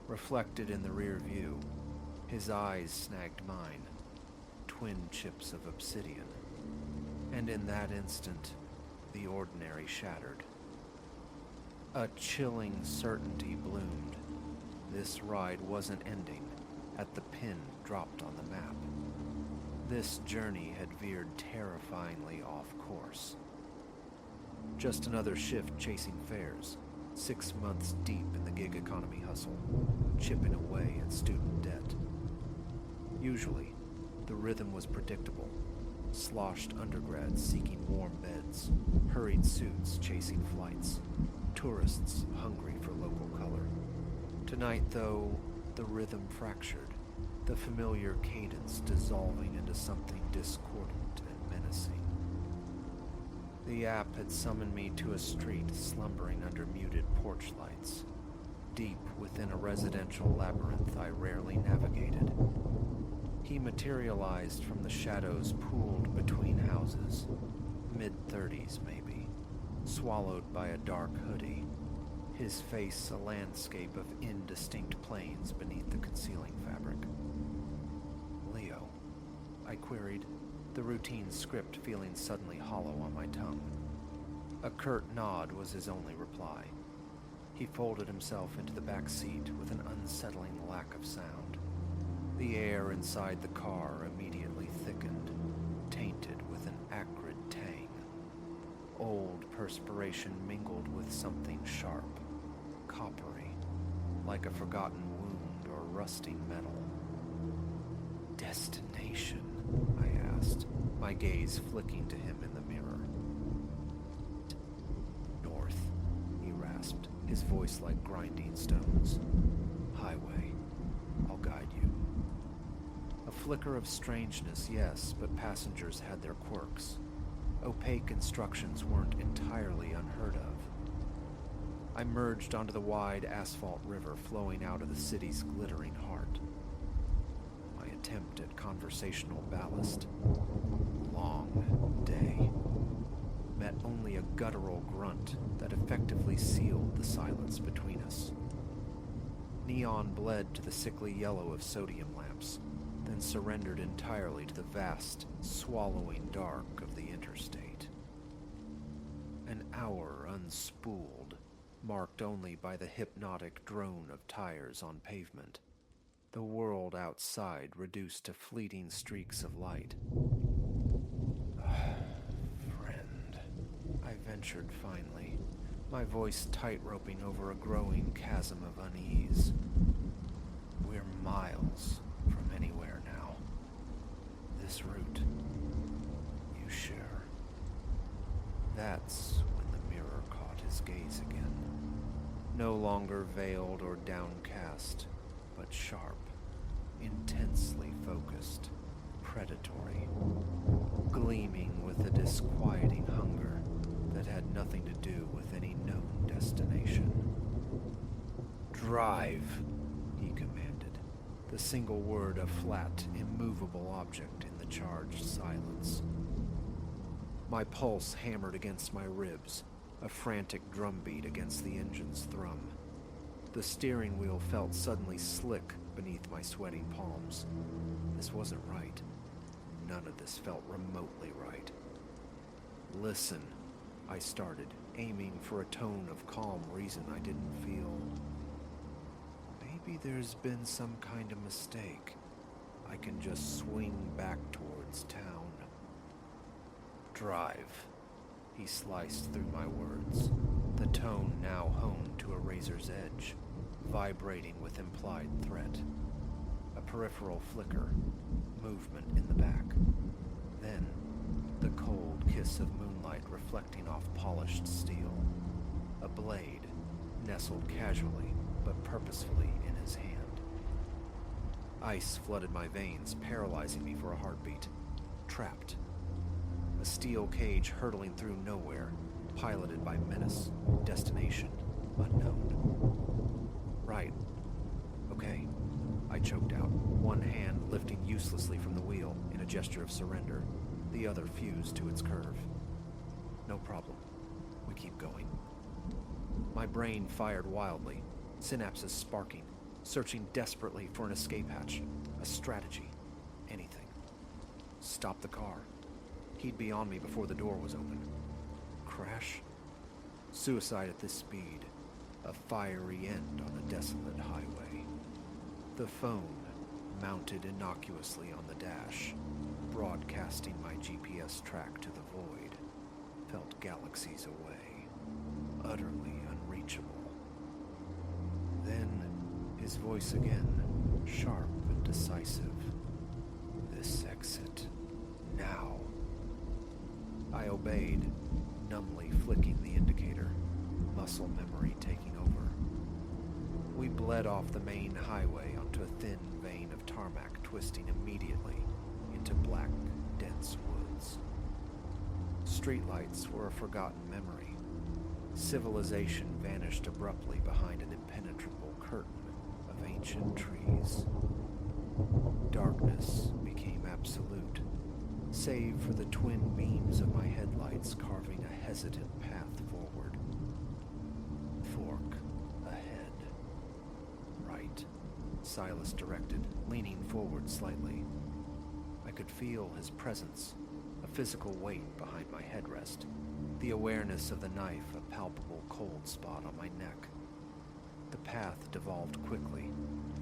Reflected in the rear view, his eyes snagged mine, twin chips of obsidian, and in that instant, the ordinary shattered. A chilling certainty bloomed. This ride wasn't ending at the pin dropped on the map. This journey had veered terrifyingly off course. Just another shift chasing fares, 6 months deep in the gig economy hustle, chipping away at student debt. Usually, the rhythm was predictable. Sloshed undergrads seeking warm beds, hurried suits chasing flights, tourists hungry for local color. Tonight, though, the rhythm fractured, the familiar cadence dissolving into something discordant and menacing. The app had summoned me to a street slumbering under muted porch lights, deep within a residential labyrinth I rarely navigated. He materialized from the shadows pooled between houses, mid-30s maybe, swallowed by a dark hoodie, his face a landscape of indistinct planes beneath the concealing fabric. "Leo," I queried, the routine script feeling suddenly hollow on my tongue. A curt nod was his only reply. He folded himself into the back seat with an unsettling lack of sound. The air inside the car immediately thickened, tainted with an acrid tang. Old perspiration mingled with something sharp, coppery, like a forgotten wound or rusting metal. "Destination?" I asked, my gaze flicking to him in the mirror. "North," he rasped, his voice like grinding stones. "Highway. I'll guide you." A flicker of strangeness, yes, but passengers had their quirks. Opaque instructions weren't entirely unheard of. I merged onto the wide asphalt river flowing out of the city's glittering heart. My attempt at conversational ballast, long day, met only a guttural grunt that effectively sealed the silence between us. Neon bled to the sickly yellow of sodium lamps, then surrendered entirely to the vast, swallowing dark of the interstate. An hour unspooled, marked only by the hypnotic drone of tires on pavement. The world outside reduced to fleeting streaks of light. Friend, I ventured finally, my voice tight-roping over a growing chasm of unease. We're miles from anywhere now. This route, you share. That's when the mirror caught his gaze again. No longer veiled or downcast, but sharp, intensely focused, predatory, gleaming with a disquieting hunger that had nothing to do with any known destination. Drive, he commanded, the single word a flat, immovable object in the charged silence. My pulse hammered against my ribs, a frantic drumbeat against the engine's thrum. The steering wheel felt suddenly slick beneath my sweating palms. This wasn't right. None of this felt remotely right. Listen, I started, aiming for a tone of calm reason I didn't feel. Maybe there's been some kind of mistake. I can just swing back towards town. Drive. He sliced through my words, the tone now honed to a razor's edge, vibrating with implied threat. A peripheral flicker, movement in the back. Then, the cold kiss of moonlight reflecting off polished steel. A blade, nestled casually but purposefully in his hand. Ice flooded my veins, paralyzing me for a heartbeat. Trapped. A steel cage hurtling through nowhere, piloted by menace, destination unknown. Right. Okay. I choked out, one hand lifting uselessly from the wheel in a gesture of surrender, the other fused to its curve. No problem. We keep going. My brain fired wildly, synapses sparking, searching desperately for an escape hatch, a strategy, anything. Stop the car. He'd be on me before the door was open. Crash? Suicide at this speed. A fiery end on a desolate highway. The phone, mounted innocuously on the dash, broadcasting my GPS track to the void, felt galaxies away, utterly unreachable. Then, his voice again, sharp and decisive. This exit. Now. I obeyed, numbly flicking the indicator, muscle memory taking over. We bled off the main highway onto a thin vein of tarmac twisting immediately into black, dense woods. Streetlights were a forgotten memory. Civilization vanished abruptly behind an impenetrable curtain of ancient trees. Darkness became absolute, save for the twin beams of my headlights carving a hesitant path forward. Fork ahead. Right, Silas directed, leaning forward slightly. I could feel his presence, a physical weight behind my headrest, the awareness of the knife a palpable cold spot on my neck. The path devolved quickly,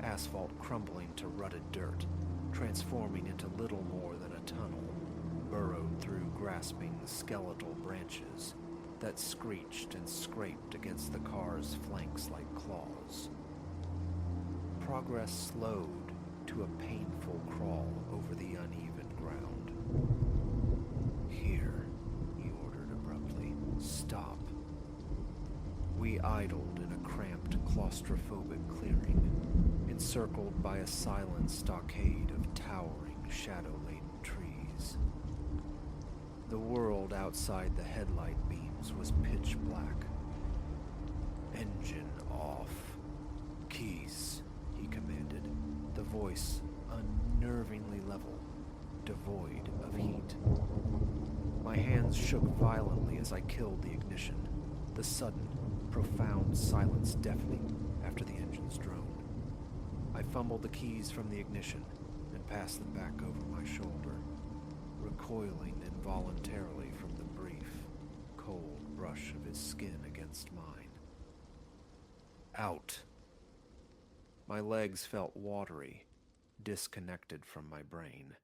asphalt crumbling to rutted dirt, transforming into little more than a tunnel, burrowed through grasping skeletal branches that screeched and scraped against the car's flanks like claws. Progress slowed to a painful crawl over the uneven ground. Here, he ordered abruptly, stop. We idled in a cramped, claustrophobic clearing, encircled by a silent stockade of towering, shadow-laden trees. The world outside the headlight beams was pitch black. Engine off. Keys, he commanded, the voice unnervingly level, devoid of heat. My hands shook violently as I killed the ignition, the sudden, profound silence deafening after the engine's drone. I fumbled the keys from the ignition and passed them back over my shoulder, recoiling involuntarily from the brief, cold brush of his skin against mine. Out! My legs felt watery, disconnected from my brain,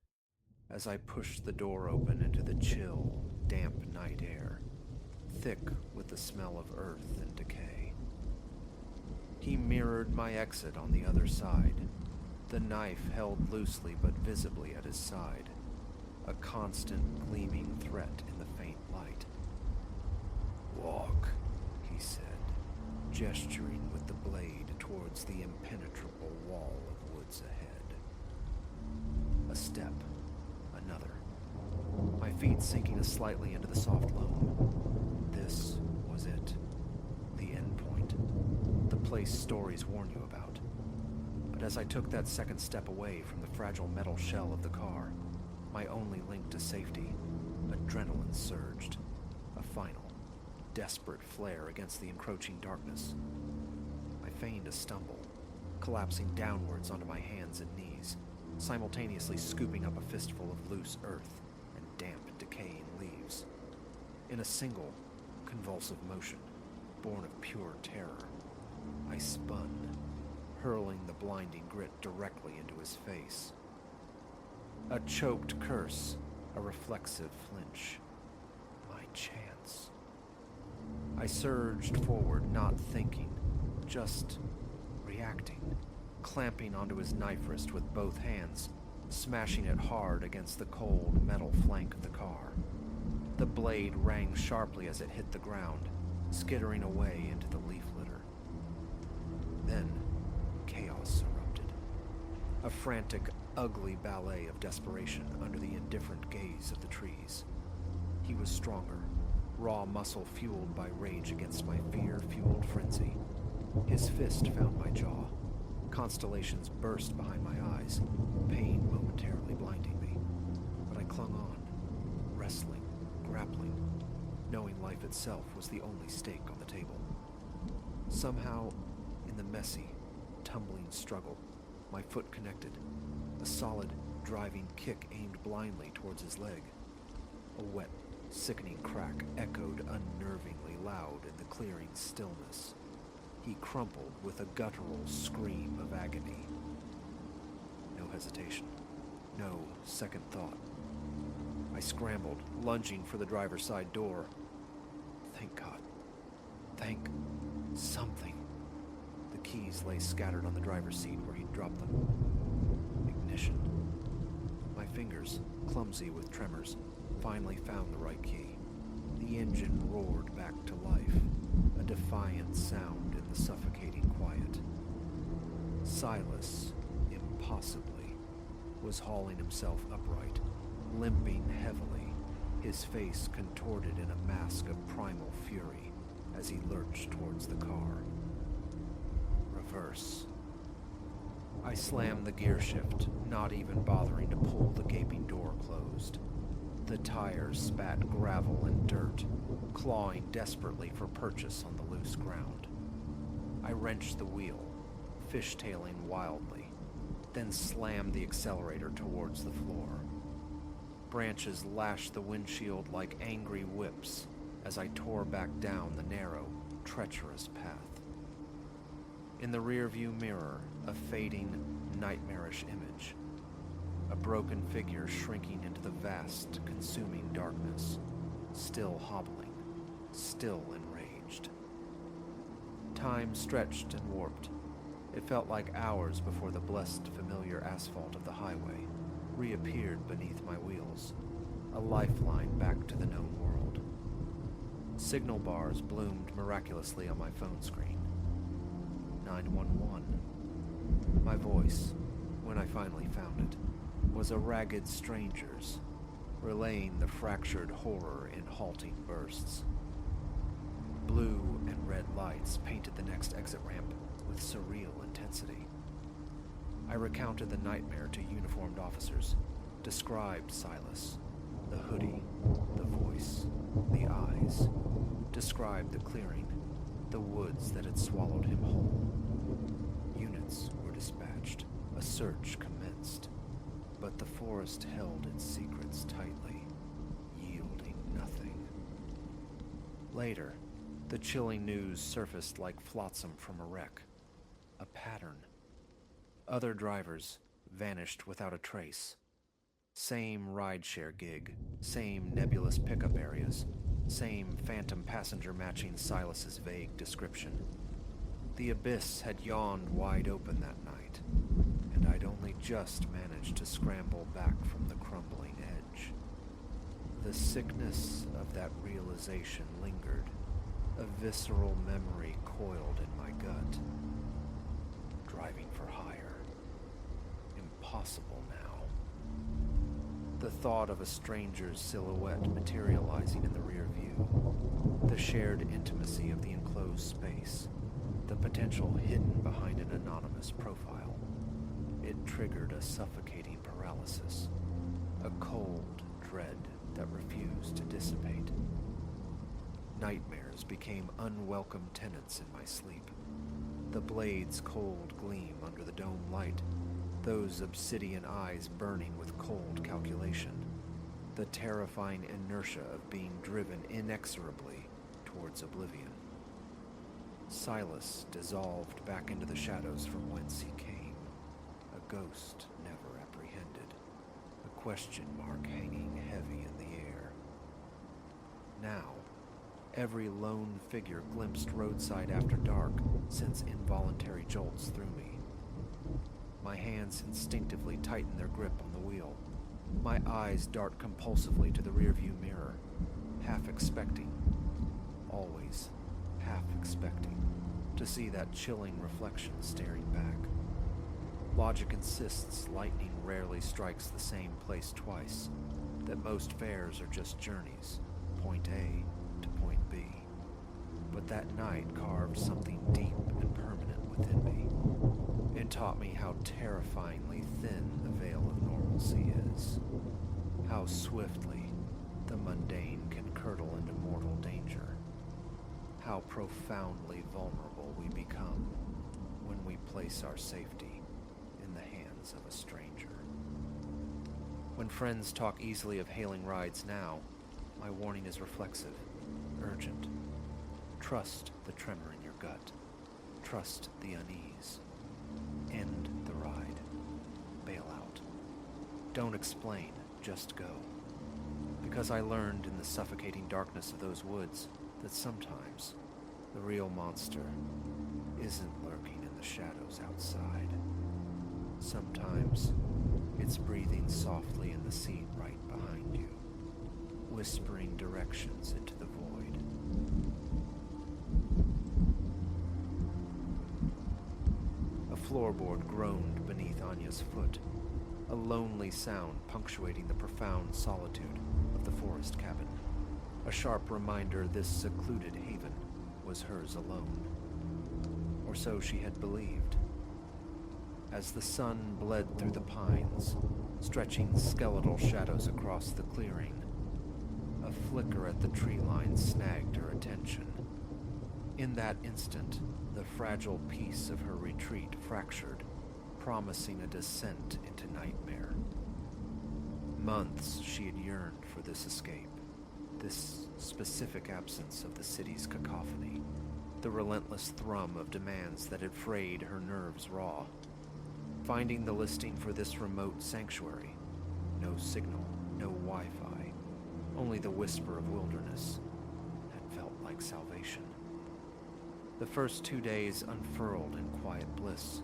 as I pushed the door open into the chill, damp night air, thick with the smell of earth and decay. He mirrored my exit on the other side, the knife held loosely but visibly at his side, a constant gleaming threat in the faint light. "Walk," he said, gesturing with the blade towards the impenetrable wall of woods ahead. A step, another, my feet sinking slightly into the soft loam. This was it, the end point, the place stories warn you about. But as I took that second step away from the fragile metal shell of the car, my only link to safety, adrenaline surged, a final, desperate flare against the encroaching darkness. I feigned a stumble, collapsing downwards onto my hands and knees, simultaneously scooping up a fistful of loose earth and damp, decaying leaves. In a single, convulsive motion, born of pure terror, I spun, hurling the blinding grit directly into his face. A choked curse, a reflexive flinch. My chance. I surged forward, not thinking, just reacting, clamping onto his knife wrist with both hands, smashing it hard against the cold metal flank of the car. The blade rang sharply as it hit the ground, skittering away into the leaf litter. Then, chaos erupted. A frantic, ugly ballet of desperation under the indifferent gaze of the trees. He was stronger, raw muscle fueled by rage against my fear-fueled frenzy. His fist found my jaw. Constellations burst behind my eyes, pain momentarily blinding me. But I clung on, wrestling, grappling, knowing life itself was the only stake on the table. Somehow, in the messy, tumbling struggle, my foot connected, a solid, driving kick aimed blindly towards his leg. A wet, sickening crack echoed unnervingly loud in the clearing stillness. He crumpled with a guttural scream of agony. No hesitation, no second thought. I scrambled, lunging for the driver's side door. Thank God. Thank something. The keys lay scattered on the driver's seat where he'd dropped them. Ignition. My fingers, clumsy with tremors, finally found the right key. The engine roared back to life, a defiant sound in the suffocating quiet. Silas, impossibly, was hauling himself upright, limping heavily, his face contorted in a mask of primal fury as he lurched towards the car. Reverse. I slammed the gear shift, not even bothering to pull the gaping door closed. The tires spat gravel and dirt, clawing desperately for purchase on the loose ground. I wrenched the wheel, fishtailing wildly, then slammed the accelerator towards the floor. Branches lashed the windshield like angry whips as I tore back down the narrow, treacherous path. In the rearview mirror, a fading, nightmarish image. A broken figure shrinking into the vast, consuming darkness, still hobbling, still enraged. Time stretched and warped. It felt like hours before the blessed, familiar asphalt of the highway reappeared beneath my wheels, a lifeline back to the known world. Signal bars bloomed miraculously on my phone screen. 911. My voice, when I finally found it, was a ragged stranger's, relaying the fractured horror in halting bursts. Blue and red lights painted the next exit ramp with surreal intensity. I recounted the nightmare to uniformed officers, described Silas, the hoodie, the voice, the eyes, described the clearing, the woods that had swallowed him whole. Units were dispatched. A search commenced, but the forest held its secrets tightly, yielding nothing. Later, the chilling news surfaced like flotsam from a wreck. A pattern. Other drivers vanished without a trace. Same rideshare gig, same nebulous pickup areas, same phantom passenger matching Silas's vague description. The abyss had yawned wide open that night, and I'd only just managed to scramble back from the crumbling edge. The sickness of that realization lingered, a visceral memory coiled in my gut. Driving for hire. Impossible now. The thought of a stranger's silhouette materializing in the rear view, the shared intimacy of the enclosed space, the potential hidden behind an anonymous profile. It triggered a suffocating paralysis, a cold dread that refused to dissipate. Nightmares became unwelcome tenants in my sleep. The blade's cold gleam under the dome light, those obsidian eyes burning with cold calculation, the terrifying inertia of being driven inexorably towards oblivion. Silas dissolved back into the shadows from whence he came, a ghost never apprehended, a question mark hanging heavy in the air. Now, every lone figure glimpsed roadside after dark sends involuntary jolts through me. My hands instinctively tighten their grip on the wheel. My eyes dart compulsively to the rearview mirror, half expecting, always half expecting, to see that chilling reflection staring back. Logic insists lightning rarely strikes the same place twice, that most fares are just journeys, point A to point B. But that night carved something deep and permanent within me. It taught me how terrifyingly thin the veil of normalcy is, how swiftly the mundane can curdle into mortal danger, how profoundly vulnerable we become when we place our safety in the hands of a stranger. When friends talk easily of hailing rides now, my warning is reflexive, urgent. Trust the tremor in your gut. Trust the unease. End the ride. Bail out. Don't explain, just go. Because I learned in the suffocating darkness of those woods that sometimes the real monster isn't lurking in the shadows outside. Sometimes it's breathing softly in the seat right behind you, whispering directions into the void. A floorboard groaned beneath Anya's foot, a lonely sound punctuating the profound solitude of the forest cabin, a sharp reminder this secluded haven was hers alone. Or so she had believed. As the sun bled through the pines, stretching skeletal shadows across the clearing, a flicker at the tree line snagged her attention. In that instant, the fragile peace of her retreat fractured, promising a descent into nightmare. Months she had yearned for this escape, this specific absence of the city's cacophony, the relentless thrum of demands that had frayed her nerves raw. Finding the listing for this remote sanctuary, no signal, no Wi-Fi, only the whisper of wilderness, had felt like salvation. The first 2 days unfurled in quiet bliss.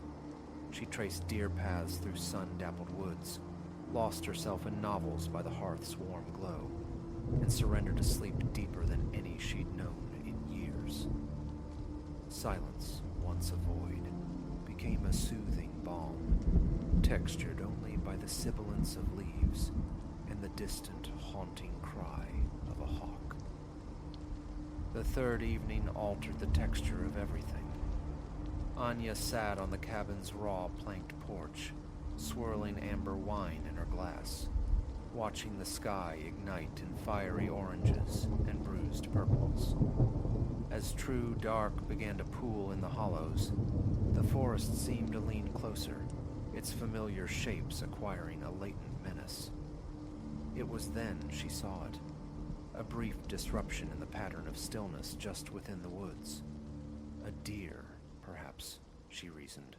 She traced deer paths through sun-dappled woods, lost herself in novels by the hearth's warm glow, and surrendered to sleep deeper than any she'd known in years. Silence, once a void, became a soothing balm, textured only by the sibilance of leaves and the distant haunting cry of a hawk. The third evening altered the texture of everything. Anya sat on the cabin's raw planked porch, swirling amber wine in her glass, watching the sky ignite in fiery oranges and bruised purples. As true dark began to pool in the hollows, the forest seemed to lean closer, its familiar shapes acquiring a latent menace. It was then she saw it, a brief disruption in the pattern of stillness just within the woods. A deer, perhaps, she reasoned,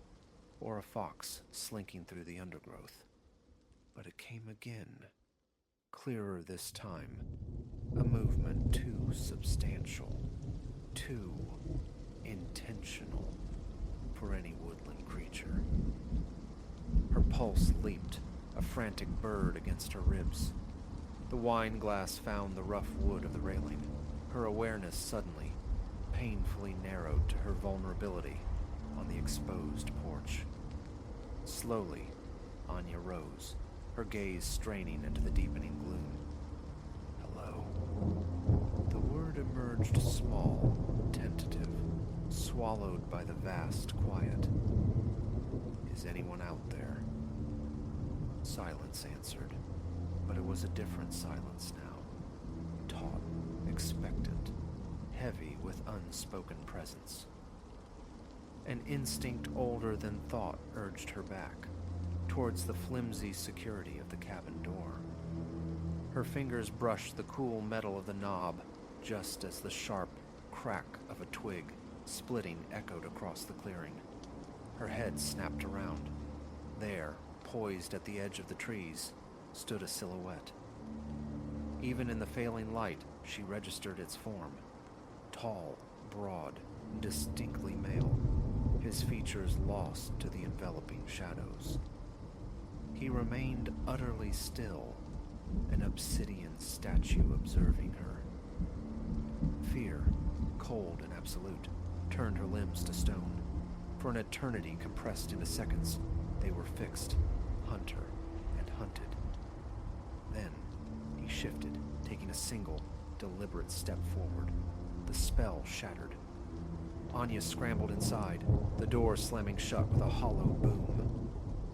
or a fox slinking through the undergrowth. But it came again, clearer this time, a movement too substantial, too intentional for any woodland creature. Her pulse leaped, a frantic bird against her ribs. The wine glass found the rough wood of the railing. Her awareness suddenly, painfully narrowed to her vulnerability on the exposed porch. Slowly, Anya rose, her gaze straining into the deepening gloom. Hello. The word emerged small, tentative, swallowed by the vast quiet. Is anyone out there? Silence answered, but it was a different silence now. Taut, expectant, heavy with unspoken presence. An instinct older than thought urged her back, towards the flimsy security of the cabin door. Her fingers brushed the cool metal of the knob just as the sharp crack of a twig splitting echoed across the clearing. Her head snapped around. There, poised at the edge of the trees, stood a silhouette. Even in the failing light, she registered its form. Tall, broad, distinctly male, his features lost to the enveloping shadows. He remained utterly still, an obsidian statue observing her. Fear, cold and absolute, turned her limbs to stone. For an eternity compressed into seconds, they were fixed, hunter and hunted. Then, he shifted, taking a single, deliberate step forward. The spell shattered. Anya scrambled inside, the door slamming shut with a hollow boom.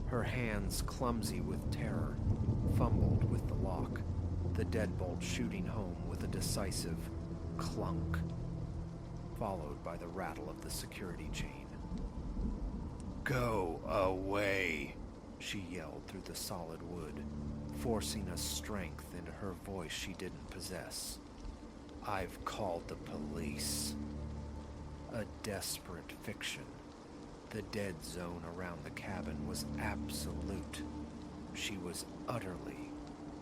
Her hands, clumsy with terror, fumbled with the lock, the deadbolt shooting home with a decisive clunk, followed by the rattle of the security chain. "Go away," she yelled through the solid wood, forcing a strength into her voice she didn't possess. "I've called the police." A desperate fiction. The dead zone around the cabin was absolute. She was utterly,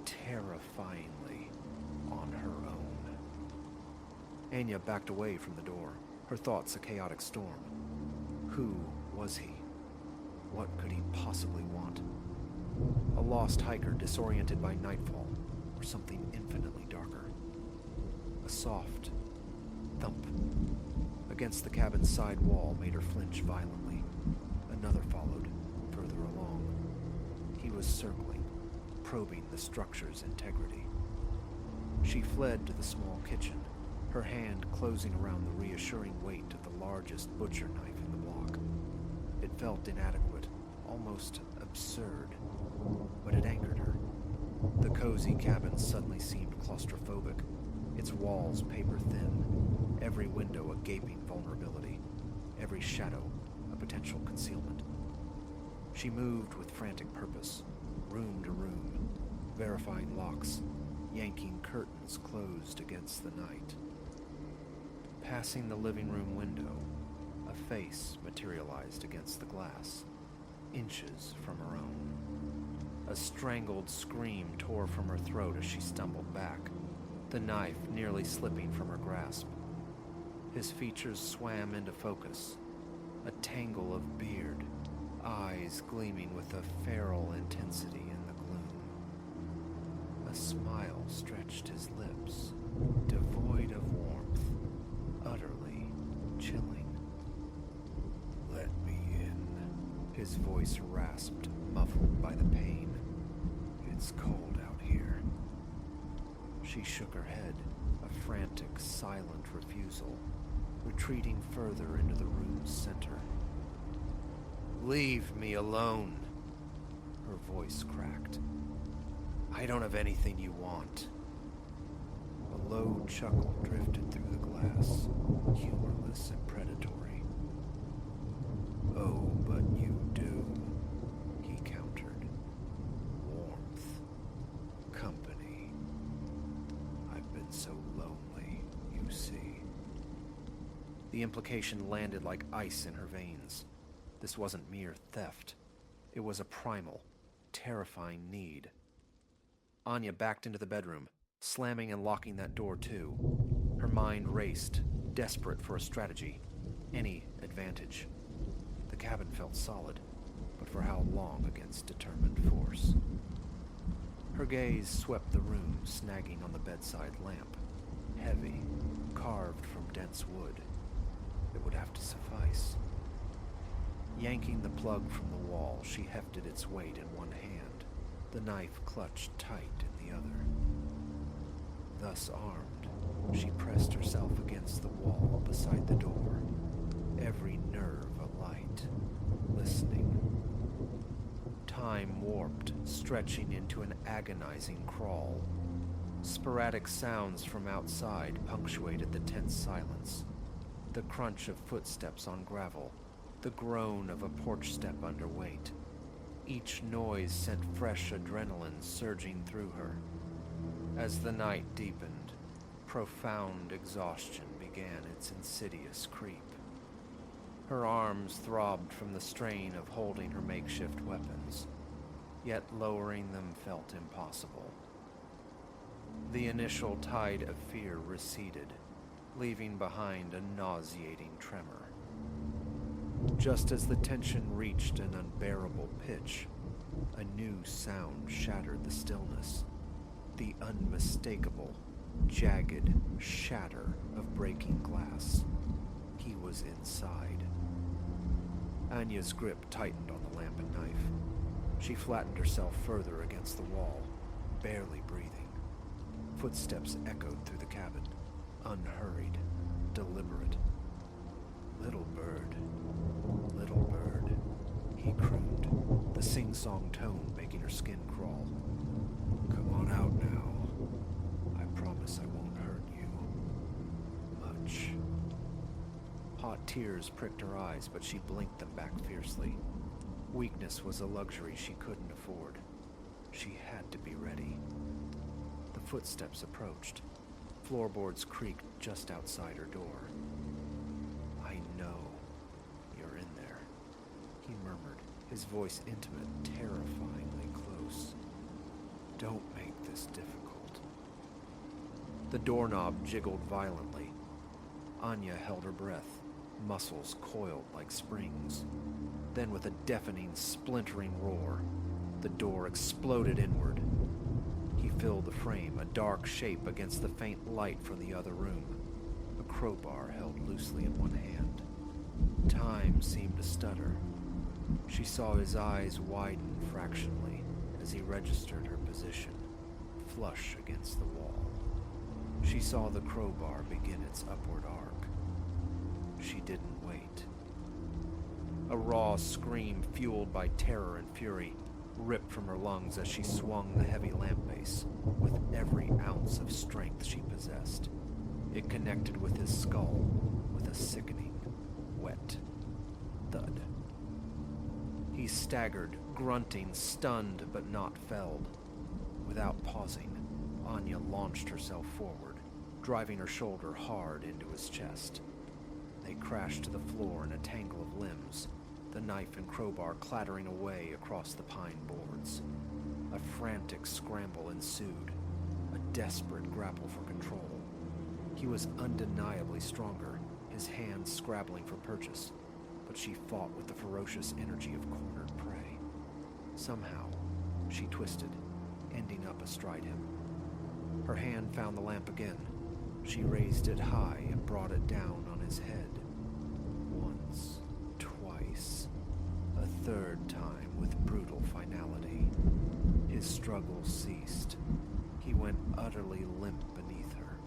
terrifyingly on her own. Anya backed away from the door, her thoughts a chaotic storm. Who was he? What could he possibly want? A lost hiker disoriented by nightfall, or something infinitely darker? A soft thump against the cabin's side wall made her flinch violently. Another followed, further along. He was circling, probing the structure's integrity. She fled to the small kitchen, her hand closing around the reassuring weight of the largest butcher knife in the block. It felt inadequate, almost absurd, but it anchored her. The cozy cabin suddenly seemed claustrophobic, its walls paper-thin, every window a gaping vulnerability, every shadow a potential concealment. She moved with frantic purpose, room to room, verifying locks, yanking curtains closed against the night. Passing the living room window, a face materialized against the glass, inches from her own. A strangled scream tore from her throat as she stumbled back, the knife nearly slipping from her grasp. His features swam into focus, a tangle of beard, eyes gleaming with a feral intensity in the gloom. A smile stretched his lips, devoid of warmth, utterly chilling. "Let me in," his voice rasped, muffled by the pain. "It's cold out here." She shook her head, a frantic, silent refusal, retreating further into the room's center. "Leave me alone," her voice cracked. "I don't have anything you want." A low chuckle drifted through the glass, humorless and predatory. "Oh, but you do," he The implication landed like ice in her veins. This wasn't mere theft. It was a primal, terrifying need. Anya backed into the bedroom, slamming and locking that door too. Her mind raced, desperate for a strategy, any advantage. The cabin felt solid, but for how long against determined force? Her gaze swept the room, snagging on the bedside lamp. Heavy, carved from dense wood. It would have to suffice. Yanking the plug from the wall, she hefted its weight in one hand, the knife clutched tight in the other. Thus armed, she pressed herself against the wall beside the door, every nerve alight, listening. Time warped, stretching into an agonizing crawl. Sporadic sounds from outside punctuated the tense silence. The crunch of footsteps on gravel, the groan of a porch step underweight. Each noise sent fresh adrenaline surging through her. As the night deepened, profound exhaustion began its insidious creep. Her arms throbbed from the strain of holding her makeshift weapons, yet lowering them felt impossible. The initial tide of fear receded, leaving behind a nauseating tremor. Just as the tension reached an unbearable pitch, a new sound shattered the stillness. The unmistakable, jagged shatter of breaking glass. He was inside. Anya's grip tightened on the lamp and knife. She flattened herself further against the wall, barely breathing. Footsteps echoed through the cabin, unhurried, deliberate. Little bird, he crooned, the sing-song tone making her skin crawl. Come on out now. I promise I won't hurt you. Much. Hot tears pricked her eyes, but she blinked them back fiercely. Weakness was a luxury she couldn't afford. She had to be ready. The footsteps approached. Floorboards creaked just outside her door. I know you're in there, he murmured, his voice intimate, terrifyingly close. Don't make this difficult. The doorknob jiggled violently. Anya held her breath, muscles coiled like springs. Then with a deafening, splintering roar, the door exploded inward. He filled the frame, a dark shape against the faint light from the other room, a crowbar held loosely in one hand. Time seemed to stutter. She saw his eyes widen fractionally as he registered her position, flush against the wall. She saw the crowbar begin its upward arc. She didn't wait. A raw scream fueled by terror and fury ripped from her lungs as she swung the heavy lamp base with every ounce of strength she possessed. It connected with his skull with a sickening, wet thud. He staggered, grunting, stunned but not felled. Without pausing, Anya launched herself forward, driving her shoulder hard into his chest. They crashed to the floor in a tangle of limbs, the knife and crowbar clattering away across the pine boards. A frantic scramble ensued, a desperate grapple for control. He was undeniably stronger, his hands scrabbling for purchase, but she fought with the ferocious energy of cornered prey. Somehow, she twisted, ending up astride him. Her hand found the lamp again. She raised it high and brought it down on his head. Once, twice, a third time with brutal finality. His struggle ceased. He went utterly limp beneath her.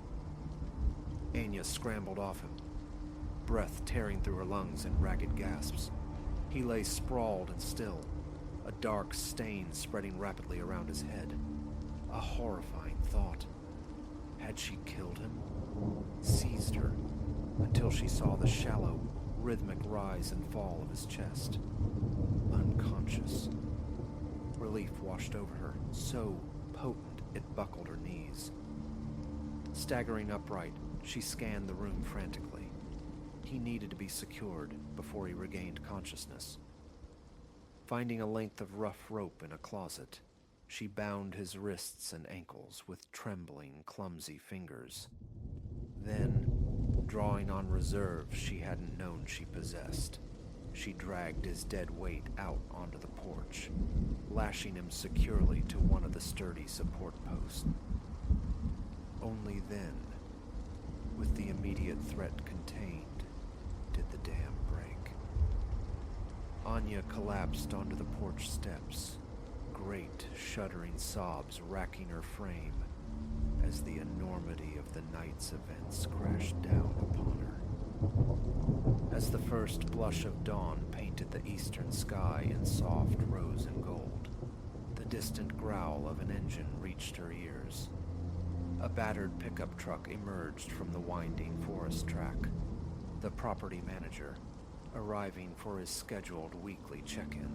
Anya scrambled off him, breath tearing through her lungs in ragged gasps. He lay sprawled and still, a dark stain spreading rapidly around his head. A horrifying thought. Had she killed him? Seized her, until she saw the shallow, rhythmic rise and fall of his chest. Unconscious. Relief washed over her, so potent it buckled her knees. Staggering upright, she scanned the room frantically. he needed to be secured before he regained consciousness. Finding a length of rough rope in a closet, she bound his wrists and ankles with trembling, clumsy fingers. Then, drawing on reserves she hadn't known she possessed, she dragged his dead weight out onto the porch, lashing him securely to one of the sturdy support posts. Only then, with the immediate threat contained, did the dam break. Anya collapsed onto the porch steps, great shuddering sobs racking her frame as the enormity of the night's events crashed down upon her. As the first blush of dawn painted the eastern sky in soft rose and gold, the distant growl of an engine reached her ears. A battered pickup truck emerged from the winding forest track, the property manager arriving for his scheduled weekly check-in.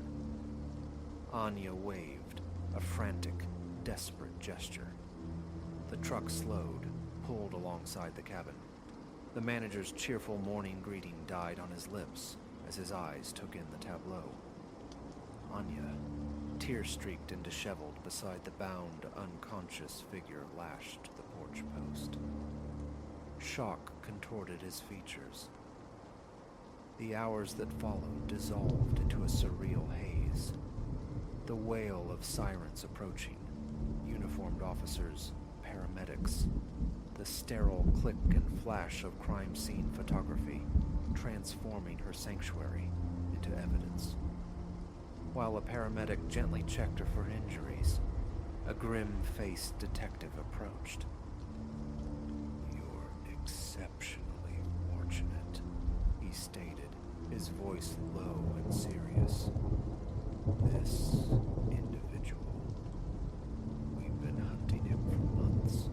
Anya waved, a frantic, desperate gesture. The truck slowed, pulled alongside the cabin. The manager's cheerful morning greeting died on his lips as his eyes took in the tableau. Anya, tear-streaked and disheveled beside the bound, unconscious figure lashed to the porch post. Shock contorted his features. The hours that followed dissolved into a surreal haze. The wail of sirens approaching, uniformed officers, paramedics, the sterile click and flash of crime scene photography, transforming her sanctuary into evidence. While a paramedic gently checked her for injuries, a grim-faced detective approached. "You're exceptionally fortunate," he stated, his voice low and serious. "This individual, we've been hunting him for months,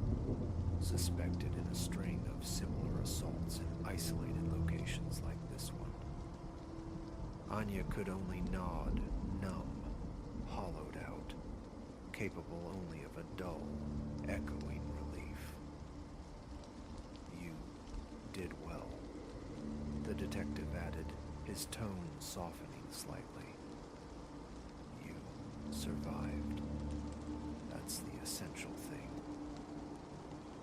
suspected in a string of similar assaults in isolated locations like this one." Anya could only nod, numb, hollowed out, capable only of a dull, echoing relief. "You did well," the detective added, his tone softening slightly. "You survived. That's the essential thing."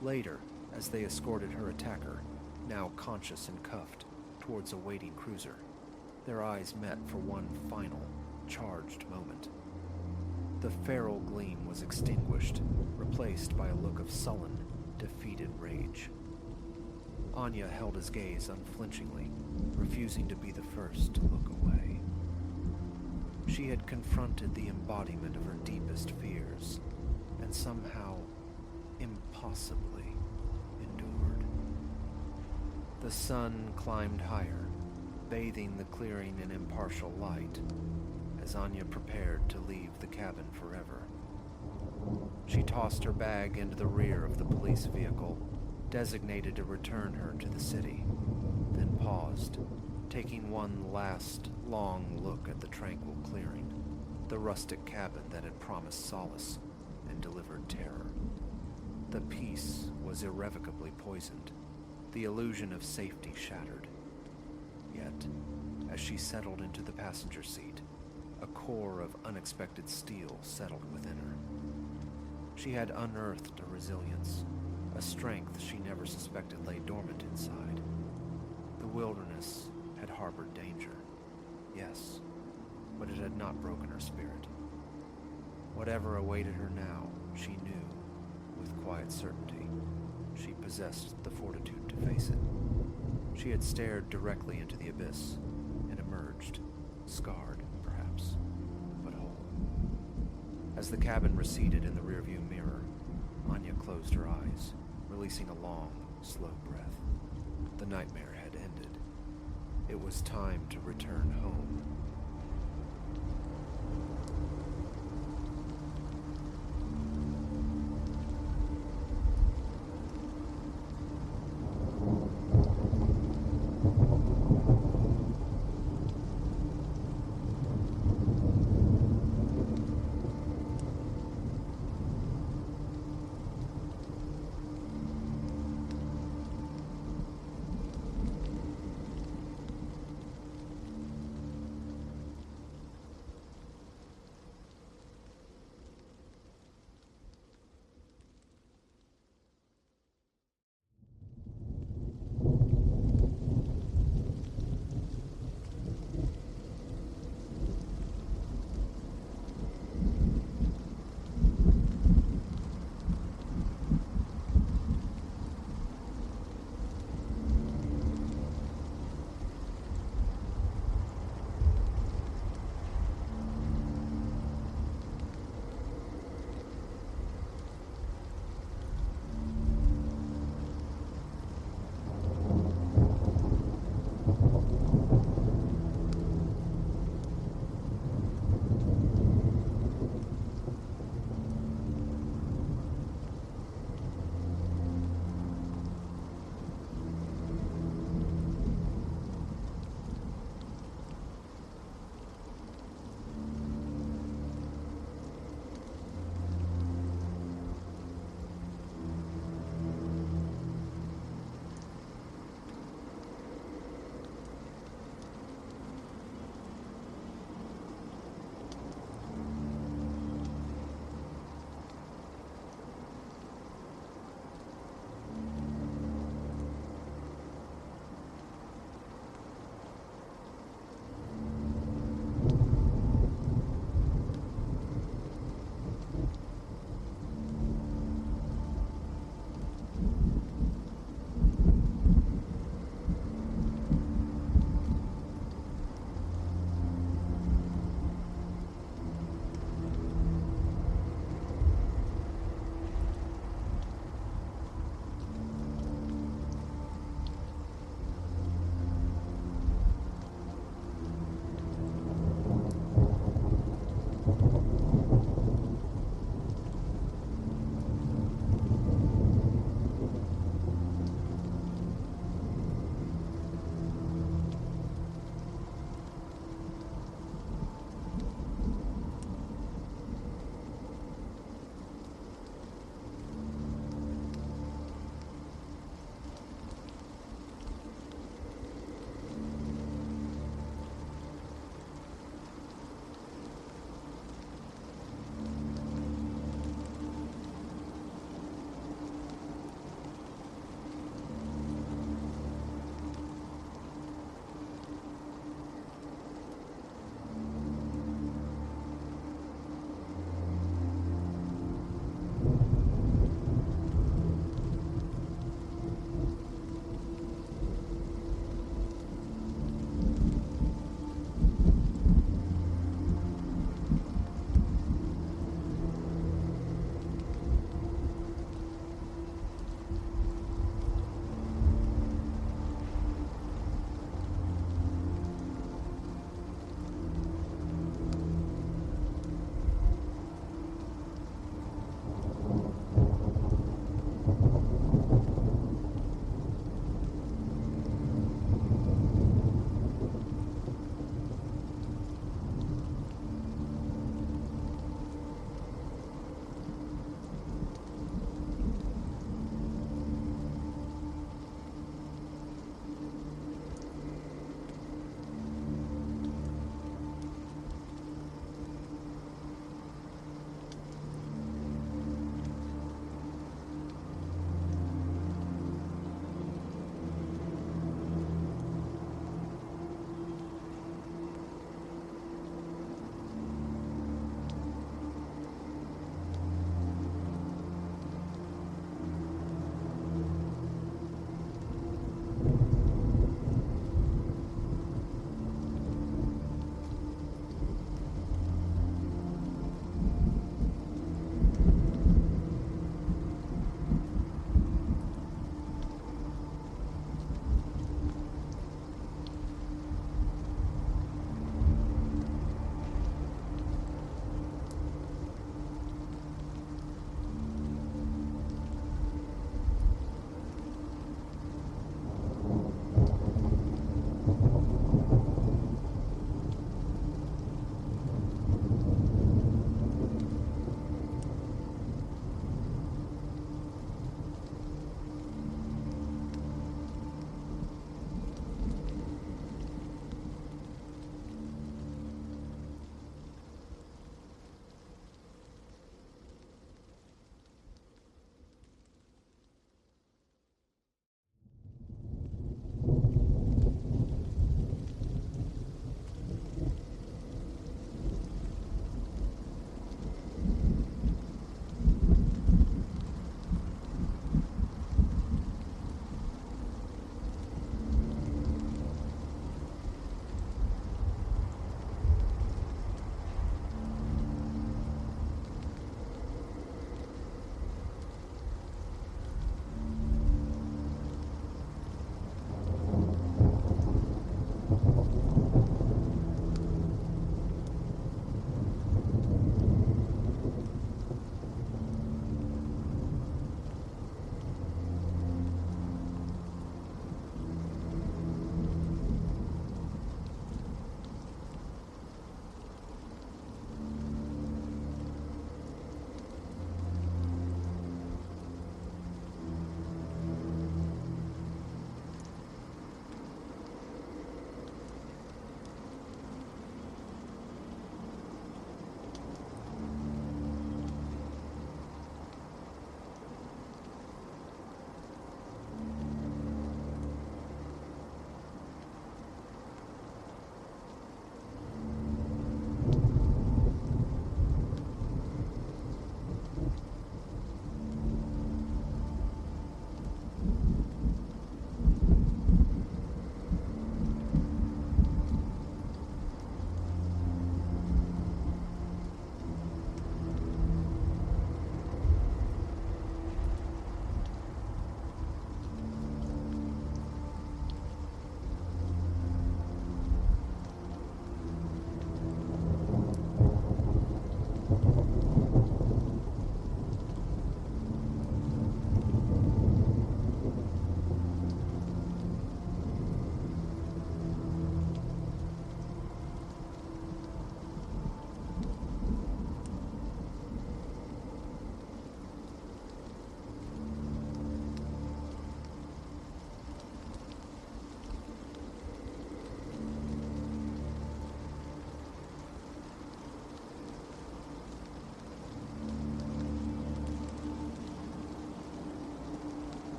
Later, as they escorted her attacker, now conscious and cuffed, towards a waiting cruiser, their eyes met for one final, charged moment. The feral gleam was extinguished, replaced by a look of sullen, defeated rage. Anya held his gaze unflinchingly, refusing to be the first to look away. She had confronted the embodiment of her deepest fears, and somehow, impossibly, endured. The sun climbed higher, bathing the clearing in impartial light, as Anya prepared to leave the cabin forever. She tossed her bag into the rear of the police vehicle, designated to return her to the city, then paused, taking one last, long look at the tranquil clearing, the rustic cabin that had promised solace and delivered terror. The peace was irrevocably poisoned, the illusion of safety shattered. Yet, as she settled into the passenger seat, a core of unexpected steel settled within her. She had unearthed a resilience, a strength she never suspected lay dormant inside. The wilderness had harbored danger, yes, but it had not broken her spirit. Whatever awaited her now, she knew, with quiet certainty, she possessed the fortitude to face it. She had stared directly into the abyss and emerged, scarred, perhaps, but whole. As the cabin receded in the rearview mirror, Anya closed her eyes, releasing a long, slow breath. The nightmare had ended. It was time to return home,